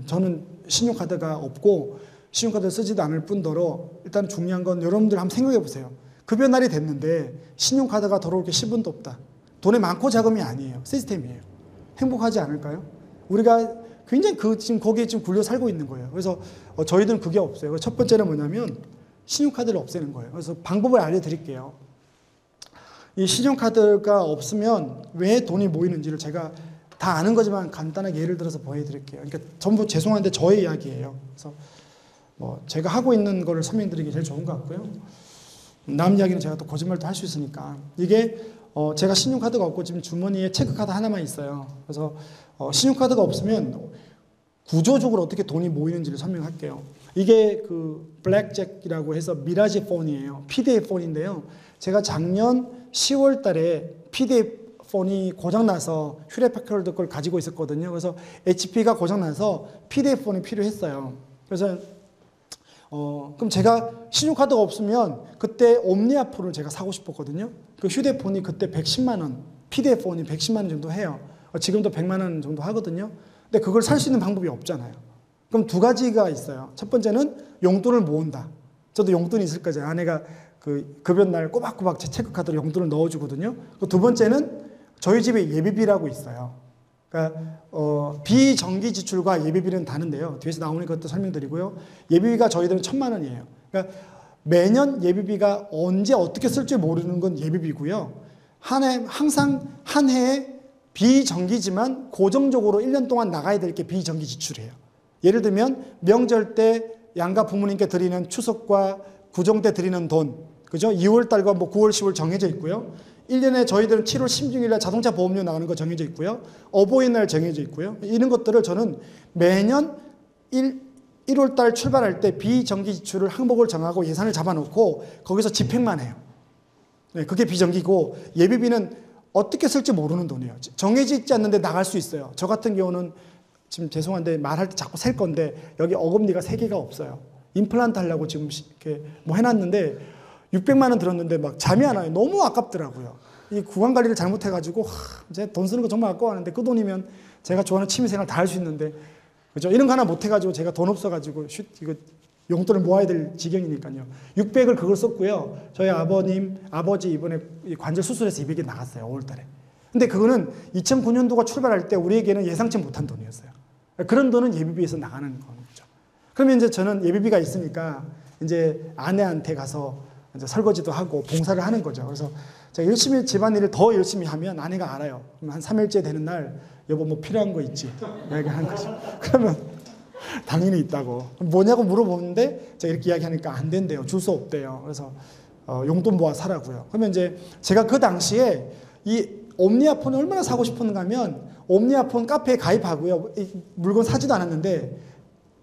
저는 신용카드가 없고 신용카드를 쓰지도 않을 뿐더러 일단 중요한 건 여러분들 한번 생각해 보세요. 급여 날이 됐는데 신용카드가 들어올 게 10원도 없다. 돈이 많고 자금이 아니에요. 시스템이에요. 행복하지 않을까요? 우리가 굉장히 지금 거기에 지금 굴려 살고 있는 거예요. 그래서 저희들은 그게 없어요. 첫 번째는 뭐냐면 신용카드를 없애는 거예요. 그래서 방법을 알려드릴게요. 이 신용카드가 없으면 왜 돈이 모이는지를 제가 다 아는 거지만 간단하게 예를 들어서 보여드릴게요. 그러니까 전부 죄송한데 저의 이야기예요. 그래서 뭐 제가 하고 있는 거를 설명드리기 제일 좋은 것 같고요. 남 이야기는 제가 또 거짓말도 할 수 있으니까 이게 제가 신용카드가 없고 지금 주머니에 체크카드 하나만 있어요. 그래서 신용카드가 없으면 구조적으로 어떻게 돈이 모이는지를 설명할게요. 이게 그 블랙잭이라고 해서 미라지 폰이에요. PDF 폰인데요. 제가 작년 10월 달에 PDF 폰이 고장나서 휴대패커드 걸 가지고 있었거든요. 그래서 HP가 고장나서 PDF 폰이 필요했어요. 그래서 그럼 제가 신용카드가 없으면 그때 옴니아 폰을 제가 사고 싶었거든요. 그 휴대폰이 그때 110만 원, PDF 폰이 110만 원 정도 해요. 지금도 100만 원 정도 하거든요. 근데 그걸 살 수 있는 방법이 없잖아요. 그럼 두 가지가 있어요. 첫 번째는 용돈을 모은다. 저도 용돈이 있을 거죠. 아내가 그 급여 날 꼬박꼬박 제 체크카드로 용돈을 넣어주거든요. 두 번째는 저희 집에 예비비라고 있어요. 그러니까 비정기 지출과 예비비는 다른데요. 뒤에서 나오는 것도 설명드리고요. 예비비가 저희들은 1,000만 원이에요. 그러니까 매년 예비비가 언제 어떻게 쓸지 모르는 건 예비비고요. 항상 한 해에 비정기지만 고정적으로 1년 동안 나가야 될 게 비정기 지출이에요. 예를 들면 명절 때 양가 부모님께 드리는 추석과 구정 때 드리는 돈, 그죠? 2월 달과 뭐 9월, 10월 정해져 있고요. 1년에 저희들은 7월 16일 날 자동차 보험료 나가는 거 정해져 있고요. 어버이날 정해져 있고요. 이런 것들을 저는 매년 1월 달 출발할 때 비정기 지출을 항목을 정하고 예산을 잡아놓고 거기서 집행만 해요. 네, 그게 비정기고 예비비는 어떻게 쓸지 모르는 돈이에요. 정해져 있지 않는데 나갈 수 있어요. 저 같은 경우는 지금 죄송한데 말할 때 자꾸 셀 건데 여기 어금니가 3개가 없어요. 임플란트 하려고 지금 이렇게 뭐 해놨는데 600만 원 들었는데 막 잠이 안 와요. 너무 아깝더라고요. 이 구강 관리를 잘못해가지고 이제 돈 쓰는 거 정말 아까워하는데 그 돈이면 제가 좋아하는 취미생활 다 할 수 있는데 그죠? 이런 거 하나 못해가지고 제가 돈 없어가지고 이거 용돈을 모아야 될 지경이니까요. 600을 그걸 썼고요. 저희 아버지 이번에 관절 수술해서 200이 나갔어요. 5월달에. 근데 그거는 2009년도가 출발할 때 우리에게는 예상치 못한 돈이었어요. 그런 돈은 예비비에서 나가는 거죠. 그러면 이제 저는 예비비가 있으니까 이제 아내한테 가서 이제 설거지도 하고 봉사를 하는 거죠. 그래서 제가 열심히 집안일을 더 열심히 하면 아내가 알아요. 한 3일째 되는 날 여보 뭐 필요한 거 있지? 이야기하는 거죠. 그러면 당연히 있다고. 뭐냐고 물어보는데 제가 이렇게 이야기하니까 안 된대요. 줄 수 없대요. 그래서 용돈 모아 사라고요. 그러면 이제 제가 그 당시에 이 옴니아폰을 얼마나 사고 싶었는가 하면 옴니아폰 카페에 가입하고요. 물건 사지도 않았는데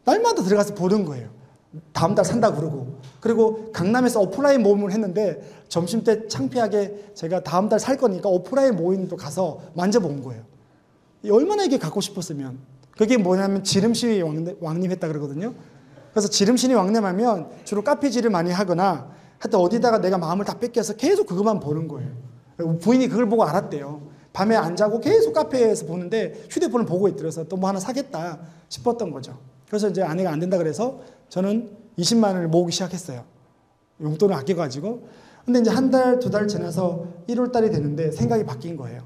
날마다 들어가서 보는 거예요. 다음 달 산다 그러고. 그리고 강남에서 오프라인 모임을 했는데 점심때 창피하게 제가 다음 달 살 거니까 오프라인 모임도 가서 만져본 거예요. 얼마나 이게 갖고 싶었으면. 그게 뭐냐면 지름신이 왕림했다 그러거든요. 그래서 지름신이 왕림하면 주로 카페질을 많이 하거나 하여튼 어디다가 내가 마음을 다 뺏겨서 계속 그것만 보는 거예요. 부인이 그걸 보고 알았대요. 밤에 안 자고 계속 카페에서 보는데 휴대폰을 보고 있더라서 또 뭐 하나 사겠다 싶었던 거죠. 그래서 이제 아내가 안 된다 그래서 저는 20만 원을 모으기 시작했어요. 용돈을 아껴가지고. 근데 이제 한 달, 2달 지나서 1월 달이 되는데 생각이 바뀐 거예요.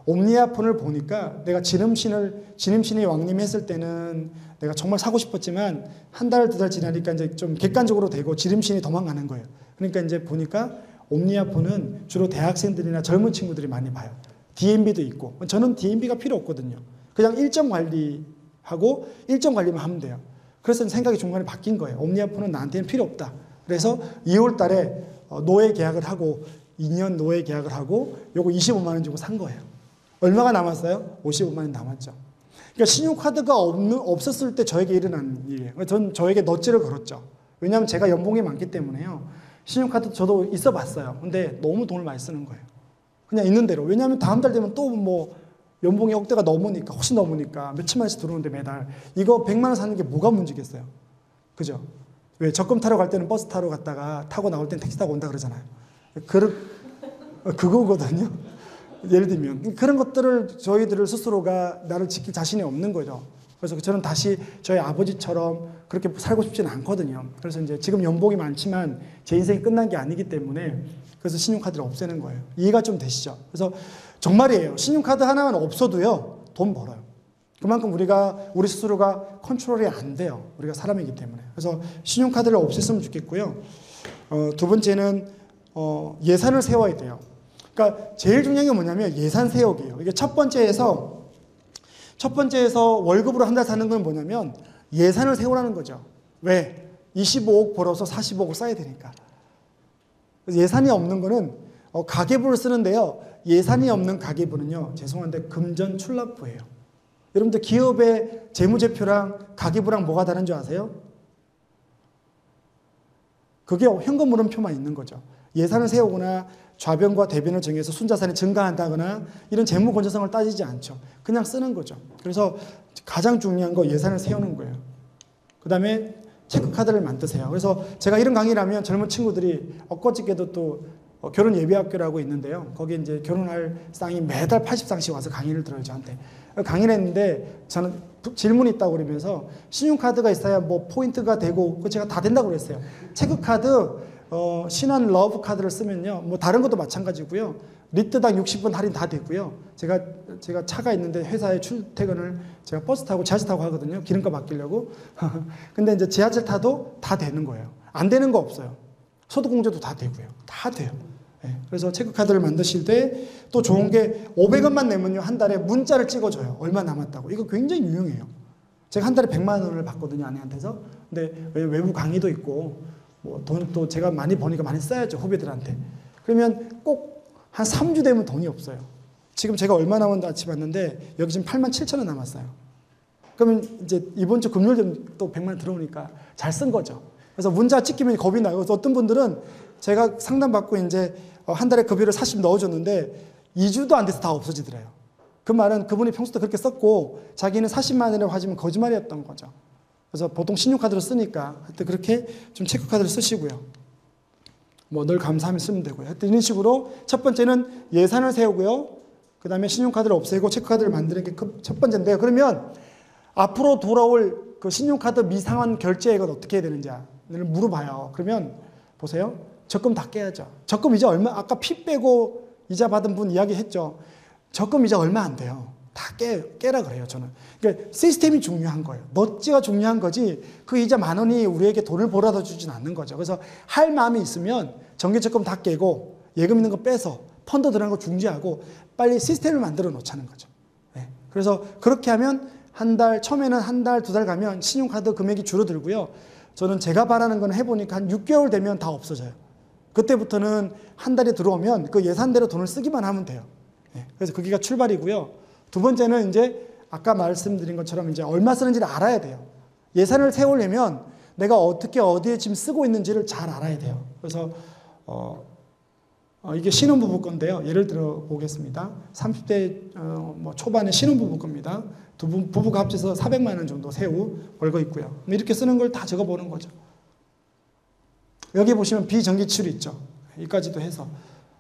옴니아폰을 보니까 내가 지름신이 왕림했을 때는 내가 정말 사고 싶었지만 한 달, 2달 지나니까 이제 좀 객관적으로 되고 지름신이 도망가는 거예요. 그러니까 이제 보니까 옴니아폰은 주로 대학생들이나 젊은 친구들이 많이 봐요. DMB도 있고. 저는 DMB가 필요 없거든요. 그냥 일정 관리하고 일정 관리만 하면 돼요. 그래서 생각이 중간에 바뀐 거예요. 옴니아폰은 나한테는 필요 없다. 그래서 2월 달에 노예 계약을 하고 2년 노예 계약을 하고 요거 25만 원 주고 산 거예요. 얼마가 남았어요? 55만 원 남았죠. 그러니까 신용카드가 없었을 때 저에게 일어난 일이에요. 전 저에게 넛지를 걸었죠. 왜냐하면 제가 연봉이 많기 때문에요. 신용카드 저도 있어 봤어요. 근데 너무 돈을 많이 쓰는 거예요. 그냥 있는 대로. 왜냐하면 다음 달 되면 또 뭐 연봉이 억대가 넘으니까, 훨씬 넘으니까 몇천만 원씩 들어오는데 매달. 이거 100만 원 사는 게 뭐가 문제겠어요. 그죠? 왜 적금 타러 갈 때는 버스 타러 갔다가 타고 나올 때는 택시 타고 온다 그러잖아요. 그거거든요. 예를 들면 그런 것들을 저희들 스스로가 나를 지킬 자신이 없는 거죠. 그래서 저는 다시 저희 아버지처럼 그렇게 살고 싶지는 않거든요. 그래서 이제 지금 연봉이 많지만 제 인생이 끝난 게 아니기 때문에 그래서 신용카드를 없애는 거예요. 이해가 좀 되시죠? 그래서 정말이에요. 신용카드 하나만 없어도요 돈 벌어요. 그만큼 우리 스스로가 컨트롤이 안 돼요. 우리가 사람이기 때문에. 그래서 신용카드를 없앴으면 좋겠고요. 두 번째는 예산을 세워야 돼요. 그러니까 제일 중요한 게 뭐냐면 예산 세우기예요. 이게 첫 번째에서 월급으로 한 달 사는 건 뭐냐면 예산을 세우라는 거죠. 왜? 25억 벌어서 40억을 써야 되니까. 예산이 없는 거는 가계부를 쓰는데요. 예산이 없는 가계부는요. 죄송한데 금전출납부예요. 여러분들 기업의 재무제표랑 가계부랑 뭐가 다른 줄 아세요? 그게 현금 물음표만 있는 거죠. 예산을 세우거나 좌변과 대변을 정해서 순자산이 증가한다거나 이런 재무 건전성을 따지지 않죠. 그냥 쓰는 거죠. 그래서 가장 중요한 거 예산을 세우는 거예요. 그 다음에 체크카드를 만드세요. 그래서 제가 이런 강의를 하면 젊은 친구들이 엊그저께도 또 결혼 예비학교라고 있는데요. 거기 이제 결혼할 쌍이 매달 80쌍씩 와서 강의를 들어요, 저한테. 강의를 했는데 저는 질문이 있다고 그러면서 신용카드가 있어야 뭐 포인트가 되고, 그 제가 다 된다고 그랬어요. 체크카드, 신한 러브 카드를 쓰면요. 뭐 다른 것도 마찬가지고요. 리터당 60분 할인 다 되고요. 제가 차가 있는데 회사에 출퇴근을 제가 버스 타고 지하철 타고 하거든요. 기름값 아끼려고. 근데 이제 지하철 타도 다 되는 거예요. 안 되는 거 없어요. 소득공제도 다 되고요. 다 돼요. 네. 그래서 체크카드를 만드실 때 또 좋은 게 500원만 내면요. 한 달에 문자를 찍어줘요. 얼마 남았다고. 이거 굉장히 유용해요. 제가 한 달에 100만 원을 받거든요. 아내한테서. 근데 외부 강의도 있고 뭐 돈도 제가 많이 버니까 많이 써야죠. 후배들한테. 그러면 꼭 한 3주 되면 돈이 없어요. 지금 제가 얼마 남았는지 봤는데 여기 지금 87,000원 남았어요. 그러면 이제 이번 주 금요일 되면 또 100만 원 들어오니까 잘 쓴 거죠. 그래서 문자 찍히면 겁이 나요. 그래서 어떤 분들은 제가 상담받고 이제 한 달에 급여를 40 넣어줬는데 2주도 안 돼서 다 없어지더래요. 그 말은 그분이 평소때 그렇게 썼고 자기는 40만 원이라고 하지만 거짓말이었던 거죠. 그래서 보통 신용카드로 쓰니까 하여튼 그렇게 좀 체크카드를 쓰시고요. 뭐 늘 감사하면 쓰면 되고요. 하여튼 이런 식으로 첫 번째는 예산을 세우고요. 그 다음에 신용카드를 없애고 체크카드를 만드는 게 첫 번째인데요. 그러면 앞으로 돌아올 그 신용카드 미상환 결제액은 어떻게 해야 되는지를 물어봐요. 그러면 보세요. 적금 다 깨야죠. 적금 이자 얼마, 아까 피 빼고 이자 받은 분 이야기했죠. 적금 이자 얼마 안 돼요. 다 깨라 그래요, 저는. 그러니까 시스템이 중요한 거예요. 너찌가 중요한 거지 그 이자 10,000원이 우리에게 돈을 벌어다 주진 않는 거죠. 그래서 할 마음이 있으면 정기적금 다 깨고 예금 있는 거 빼서 펀드 들어간 거 중지하고 빨리 시스템을 만들어 놓자는 거죠. 네. 그래서 그렇게 하면 처음에는 한 달, 2달 가면 신용카드 금액이 줄어들고요. 저는 제가 바라는 건 해보니까 한 6개월 되면 다 없어져요. 그때부터는 한 달에 들어오면 그 예산대로 돈을 쓰기만 하면 돼요. 네. 그래서 그게가 출발이고요. 두 번째는 이제 아까 말씀드린 것처럼 이제 얼마 쓰는지를 알아야 돼요. 예산을 세우려면 내가 어떻게 어디에 지금 쓰고 있는지를 잘 알아야 돼요. 그래서 이게 신혼부부 건데요. 예를 들어 보겠습니다. 30대 뭐 초반의 신혼부부 겁니다. 부부가 합쳐서 400만 원 정도 세후 벌고 있고요. 이렇게 쓰는 걸 다 적어보는 거죠. 여기 보시면 비정기출이 있죠. 여기까지도 해서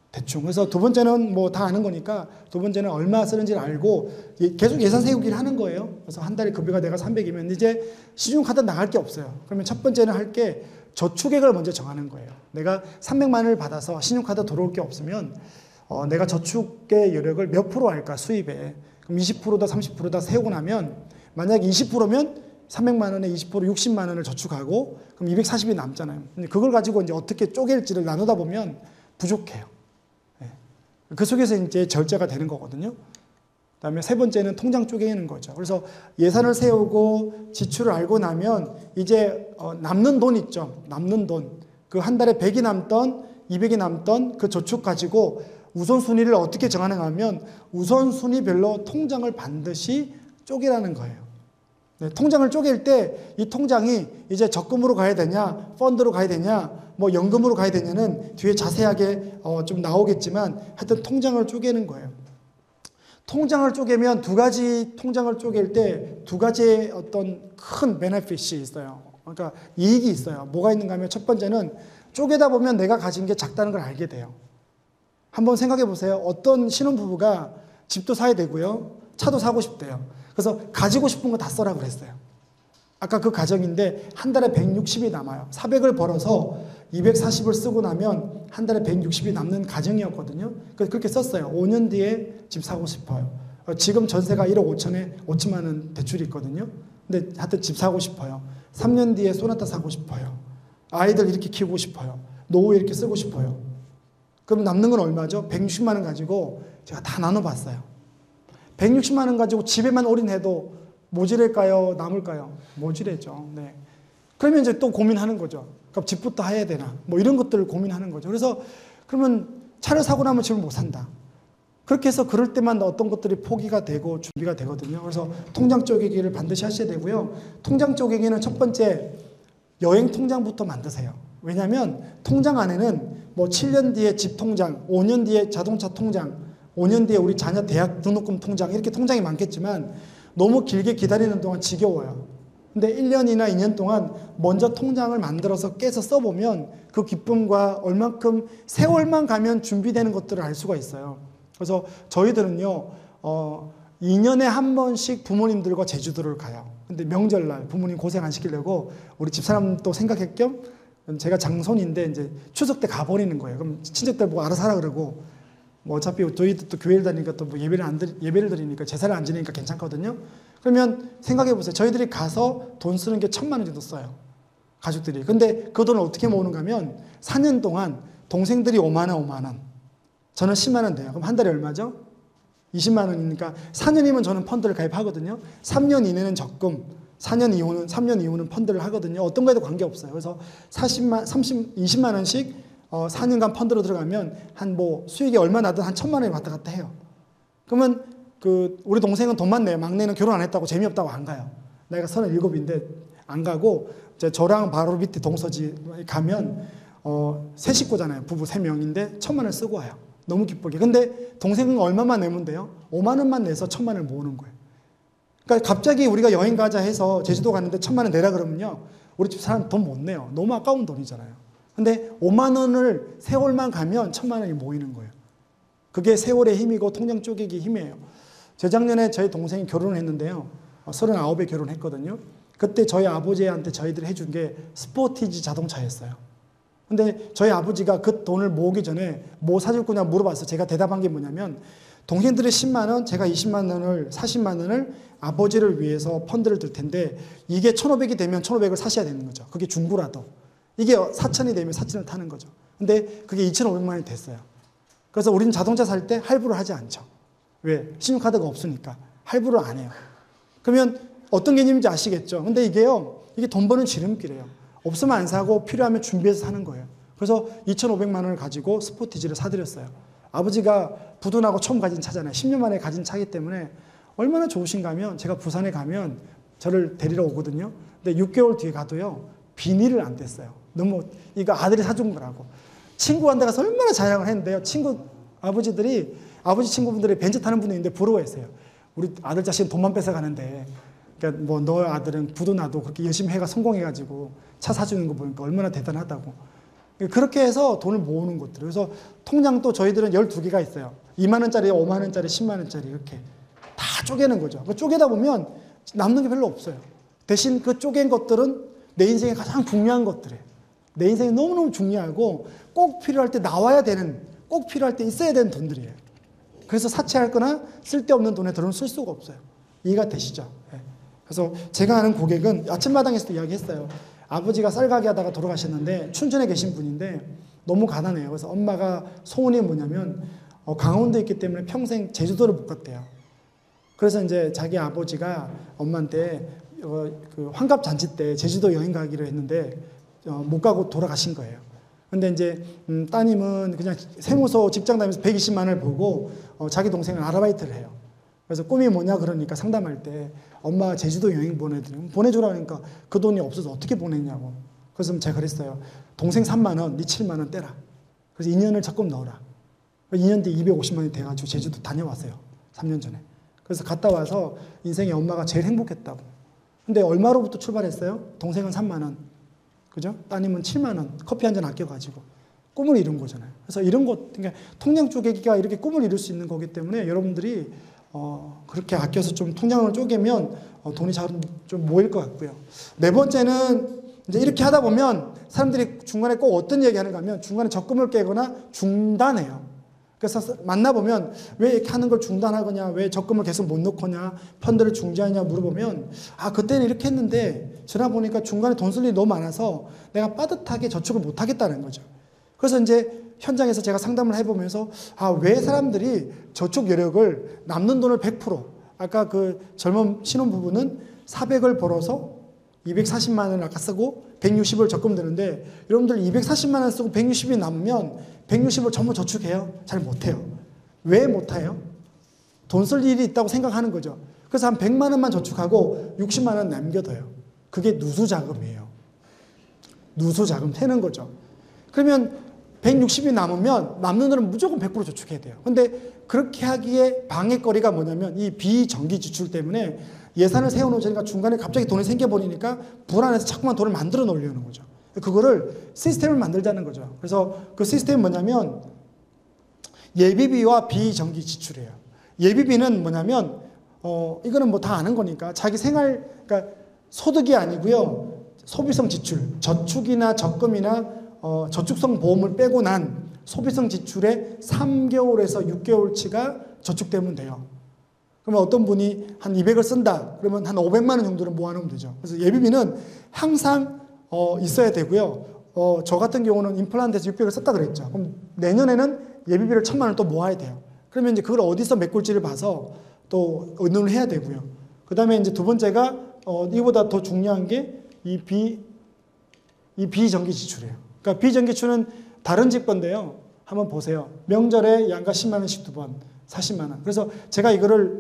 대충. 그래서 두 번째는 뭐 다 아는 거니까 두 번째는 얼마 쓰는지를 알고 계속 예산 세우기를 하는 거예요. 그래서 한 달에 급여가 내가 300이면 이제 신용카드 나갈 게 없어요. 그러면 첫 번째는 할 게 저축액을 먼저 정하는 거예요. 내가 300만 원을 받아서 신용카드 들어올 게 없으면 내가 저축의 여력을 몇 프로 할까 수입에. 그럼 20%다 30%다 세우고 나면 만약에 20%면 300만 원에 20% 60만 원을 저축하고 그럼 240이 남잖아요. 근데 그걸 가지고 이제 어떻게 쪼갤지를 나누다 보면 부족해요. 그 속에서 이제 절제가 되는 거거든요. 그다음에 세 번째는 통장 쪼개는 거죠. 그래서 예산을 세우고 지출을 알고 나면 이제 남는 돈 있죠. 남는 돈. 그 한 달에 100이 남던 200이 남던 그 저축 가지고 우선순위를 어떻게 정하는가 하면 우선순위별로 통장을 반드시 쪼개라는 거예요. 네, 통장을 쪼갤 때 이 통장이 이제 적금으로 가야 되냐, 펀드로 가야 되냐, 뭐 연금으로 가야 되냐는 뒤에 자세하게 좀 나오겠지만 하여튼 통장을 쪼개는 거예요. 통장을 쪼개면 통장을 쪼갤 때 두 가지의 어떤 큰 베네핏이 있어요. 그러니까 이익이 있어요. 뭐가 있는가 하면 첫 번째는 쪼개다 보면 내가 가진 게 작다는 걸 알게 돼요. 한번 생각해 보세요. 어떤 신혼부부가 집도 사야 되고요. 차도 사고 싶대요. 그래서 가지고 싶은 거 다 써라 그랬어요. 아까 그 가정인데 한 달에 160이 남아요. 400을 벌어서 240을 쓰고 나면 한 달에 160이 남는 가정이었거든요. 그래서 그렇게 썼어요. 5년 뒤에 집 사고 싶어요. 지금 전세가 1억 5천에 5천만 원 대출이 있거든요. 근데 하여튼 집 사고 싶어요. 3년 뒤에 소나타 사고 싶어요. 아이들 이렇게 키우고 싶어요. 노후에 이렇게 쓰고 싶어요. 그럼 남는 건 얼마죠? 160만 원 가지고 제가 다 나눠봤어요. 160만 원 가지고 집에만 올인해도 모자랄까요? 남을까요? 모자라죠. 네. 그러면 이제 또 고민하는 거죠. 그럼 집부터 해야 되나? 뭐 이런 것들을 고민하는 거죠. 그래서 그러면 차를 사고 나면 집을 못 산다. 그렇게 해서 그럴 때만 어떤 것들이 포기가 되고 준비가 되거든요. 그래서 통장 쪼개기를 반드시 하셔야 되고요. 통장 쪼개기는 첫 번째 여행 통장부터 만드세요. 왜냐하면 통장 안에는 뭐 7년 뒤에 집 통장, 5년 뒤에 자동차 통장, 5년 뒤에 우리 자녀 대학 등록금 통장 이렇게 통장이 많겠지만 너무 길게 기다리는 동안 지겨워요. 근데 1년이나 2년 동안 먼저 통장을 만들어서 깨서 써보면 그 기쁨과 얼만큼 세월만 가면 준비되는 것들을 알 수가 있어요. 그래서 저희들은요, 2년에 한 번씩 부모님들과 제주도를 가요. 근데 명절날 부모님 고생 안 시키려고 우리 집사람도 생각할 겸 제가 장손인데 이제 추석 때 가버리는 거예요. 그럼 친척들 보고 알아서 하라 그러고, 뭐 어차피 저희도 또 교회를 다니니까 또 뭐 예배를 드리니까 제사를 안 지내니까 괜찮거든요. 그러면 생각해 보세요. 저희들이 가서 돈 쓰는 게 1,000만 원 정도 써요. 가족들이. 근데 그 돈을 어떻게 모으는가 하면 4년 동안 동생들이 5만 원, 5만 원. 저는 10만 원 돼요. 그럼 한 달에 얼마죠? 20만 원이니까 4년이면 저는 펀드를 가입하거든요. 3년 이내는 적금, 3년 이후는 펀드를 하거든요. 어떤 거에도 관계없어요. 그래서 20만 원씩 4년간 펀드로 들어가면 한 뭐 수익이 얼마 나든 한 1,000만 원이 왔다 갔다 해요. 그러면 우리 동생은 돈만 내요. 막내는 결혼 안 했다고 재미없다고 안 가요. 내가 37인데 안 가고 저랑 바로 밑에 동서지 가면 세 식구잖아요. 부부 3명인데 1,000만 원 쓰고 와요. 너무 기쁘게. 근데 동생은 얼마만 내면 돼요? 5만 원만 내서 1,000만 원을 모으는 거예요. 그러니까 갑자기 우리가 여행 가자 해서 제주도 가는데 1,000만 원 내라 그러면요, 우리 집 사람 돈 못 내요. 너무 아까운 돈이잖아요. 근데 5만 원을 세월만 가면 1,000만 원이 모이는 거예요. 그게 세월의 힘이고 통장 쪼개기 힘이에요. 재작년에 저희 동생이 결혼을 했는데요. 39에 결혼했거든요. 그때 저희 아버지한테 저희들이 해준 게 스포티지 자동차였어요. 근데 저희 아버지가 그 돈을 모으기 전에 뭐 사줄 거냐 물어봐서 제가 대답한 게 뭐냐면, 동생들이 10만 원, 제가 20만 원을, 40만 원을 아버지를 위해서 펀드를 들 텐데, 이게 1,500이 되면 1,500을 사셔야 되는 거죠. 그게 중고라도. 이게 4,000이 되면 4,000을 타는 거죠. 근데 그게 2,500만 원이 됐어요. 그래서 우리는 자동차 살 때 할부를 하지 않죠. 왜? 신용카드가 없으니까. 할부를 안 해요. 그러면 어떤 개념인지 아시겠죠? 근데 이게 돈 버는 지름길이에요. 없으면 안 사고 필요하면 준비해서 사는 거예요. 그래서 2,500만 원을 가지고 스포티지를 사드렸어요. 아버지가 부둔하고 처음 가진 차잖아요. 10년 만에 가진 차이기 때문에 얼마나 좋으신가 하면, 제가 부산에 가면 저를 데리러 오거든요. 근데 6개월 뒤에 가도요, 비닐을 안 뗐어요. 너무 이거 아들이 사준 거라고. 친구한테 가서 얼마나 자랑을 했는데요. 아버지 친구분들이 벤츠 타는 분이 있는데 부러워했어요. 우리 아들 자신 돈만 뺏어가는데, 그러니까 뭐 너 아들은 부도나도 그렇게 열심히 해가 성공해가지고 차 사주는 거 보니까 얼마나 대단하다고. 그렇게 해서 돈을 모으는 것들. 그래서 통장도 저희들은 12개가 있어요. 2만 원짜리, 5만 원짜리, 10만 원짜리 이렇게 다 쪼개는 거죠. 쪼개다 보면 남는 게 별로 없어요. 대신 그 쪼갠 것들은 내 인생에 가장 중요한 것들이에요. 내 인생에 너무너무 중요하고 꼭 필요할 때 나와야 되는, 꼭 필요할 때 있어야 되는 돈들이에요. 그래서 사치할 거나 쓸데없는 돈에 돈을 쓸 수가 없어요. 이해가 되시죠? 네. 그래서 제가 아는 고객은 아침마당에서도 이야기했어요. 아버지가 쌀가게 하다가 돌아가셨는데 춘천에 계신 분인데 너무 가난해요. 그래서 엄마가 소원이 뭐냐면 강원도에 있기 때문에 평생 제주도를 못 갔대요. 그래서 이제 자기 아버지가 엄마한테 그 환갑잔치 때 제주도 여행 가기로 했는데 못 가고 돌아가신 거예요. 근데 이제 따님은 그냥 세무서 직장 다니면서 120만 원을 벌고 자기 동생은 아르바이트를 해요. 그래서 꿈이 뭐냐 그러니까 상담할 때 엄마 제주도 여행 보내주라 하니까 그 돈이 없어서 어떻게 보냈냐고. 그래서 제가 그랬어요. 동생 3만 원, 네 7만 원 떼라. 그래서 2년을 적금 넣어라. 2년 뒤에 250만 원이 돼가지고 제주도 다녀왔어요. 3년 전에. 그래서 갔다 와서 인생에 엄마가 제일 행복했다고. 근데 얼마로부터 출발했어요? 동생은 3만 원. 그죠? 따님은 7만 원. 커피 한 잔 아껴가지고. 꿈을 이룬 거잖아요. 그래서 이런 것, 그러니까 통장 쪼개기가 이렇게 꿈을 이룰 수 있는 거기 때문에 여러분들이 그렇게 아껴서 좀 통장을 쪼개면 돈이 좀 모일 것 같고요. 네 번째는 이제 이렇게 하다 보면 사람들이 중간에 꼭 어떤 얘기 하는가 하면 중간에 적금을 깨거나 중단해요. 그래서 만나보면 왜 이렇게 하는 걸 중단하거냐, 왜 적금을 계속 못 넣거냐, 펀드를 중지하냐 물어보면 그때는 이렇게 했는데 지나 보니까 중간에 돈 쓸 일이 너무 많아서 내가 빠듯하게 저축을 못 하겠다는 거죠. 그래서 이제 현장에서 제가 상담을 해보면서 왜 사람들이 저축 여력을 남는 돈을 100% 아까 그 젊은 신혼부부는 400을 벌어서 240만 원을 아까 쓰고 160을 적금 드는데 여러분들 240만 원 쓰고 160이 남으면 160을 전부 저축해요? 잘 못해요. 왜 못해요? 돈 쓸 일이 있다고 생각하는 거죠. 그래서 한 100만 원만 저축하고 60만 원 남겨둬요. 그게 누수자금이에요. 누수자금 되는 거죠. 그러면 160이 남으면 남는 돈은 무조건 100% 저축해야 돼요. 근데 그렇게 하기에 방해거리가 뭐냐면 이 비정기 지출 때문에 예산을 세워놓으니까 중간에 갑자기 돈이 생겨버리니까 불안해서 자꾸만 돈을 만들어 놓으려는 거죠. 그거를 시스템을 만들자는 거죠. 그래서 그 시스템이 뭐냐면 예비비와 비정기 지출이에요. 예비비는 뭐냐면 이거는 뭐 다 아는 거니까 자기 생활, 그러니까 소득이 아니고요. 소비성 지출, 저축이나 적금이나 저축성 보험을 빼고 난 소비성 지출의 3개월에서 6개월치가 저축되면 돼요. 그러면 어떤 분이 한 200을 쓴다. 그러면 한 500만 원 정도는 모아놓으면 되죠. 그래서 예비비는 항상 있어야 되고요. 저 같은 경우는 임플란트에서 600을 썼다 그랬죠. 그럼 내년에는 예비비를 1000만 원을 또 모아야 돼요. 그러면 이제 그걸 어디서 메꿀지를 봐서 또 의논을 해야 되고요. 그 다음에 이제 두 번째가 이보다 더 중요한 게 이 비정기 지출이에요. 그러니까 비정기 지출은 다른 집 건데요. 한번 보세요. 명절에 양가 10만 원씩 2번, 40만 원. 그래서 제가 이거를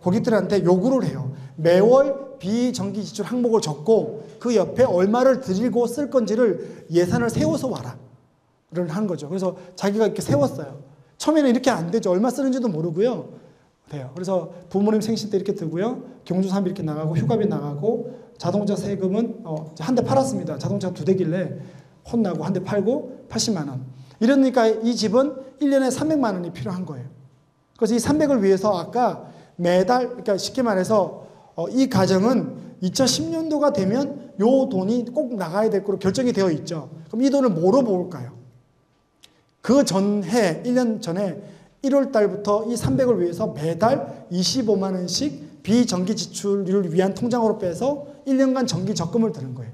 고객들한테 요구를 해요. 매월 비정기 지출 항목을 적고 그 옆에 얼마를 드리고 쓸 건지를 예산을 세워서 와라. 를 한 거죠. 그래서 자기가 이렇게 세웠어요. 처음에는 이렇게 안 되죠. 얼마 쓰는지도 모르고요. 돼요. 그래서 부모님 생신 때 이렇게 들고요. 경조사비 이렇게 나가고 휴가비 나가고 자동차 세금은 한 대 팔았습니다. 자동차가 2대길래 혼나고 한 대 팔고 80만 원. 이러니까 이 집은 1년에 300만 원이 필요한 거예요. 그래서 이 300을 위해서 아까 매달, 그러니까 쉽게 말해서 이 가정은 2010년도가 되면 요 돈이 꼭 나가야 될 거로 결정이 되어 있죠. 그럼 이 돈을 뭐로 모을까요? 그 전해, 1년 전에 1월 달부터 이 300을 위해서 매달 25만 원씩 비정기 지출을 위한 통장으로 빼서 1년간 정기 적금을 드는 거예요.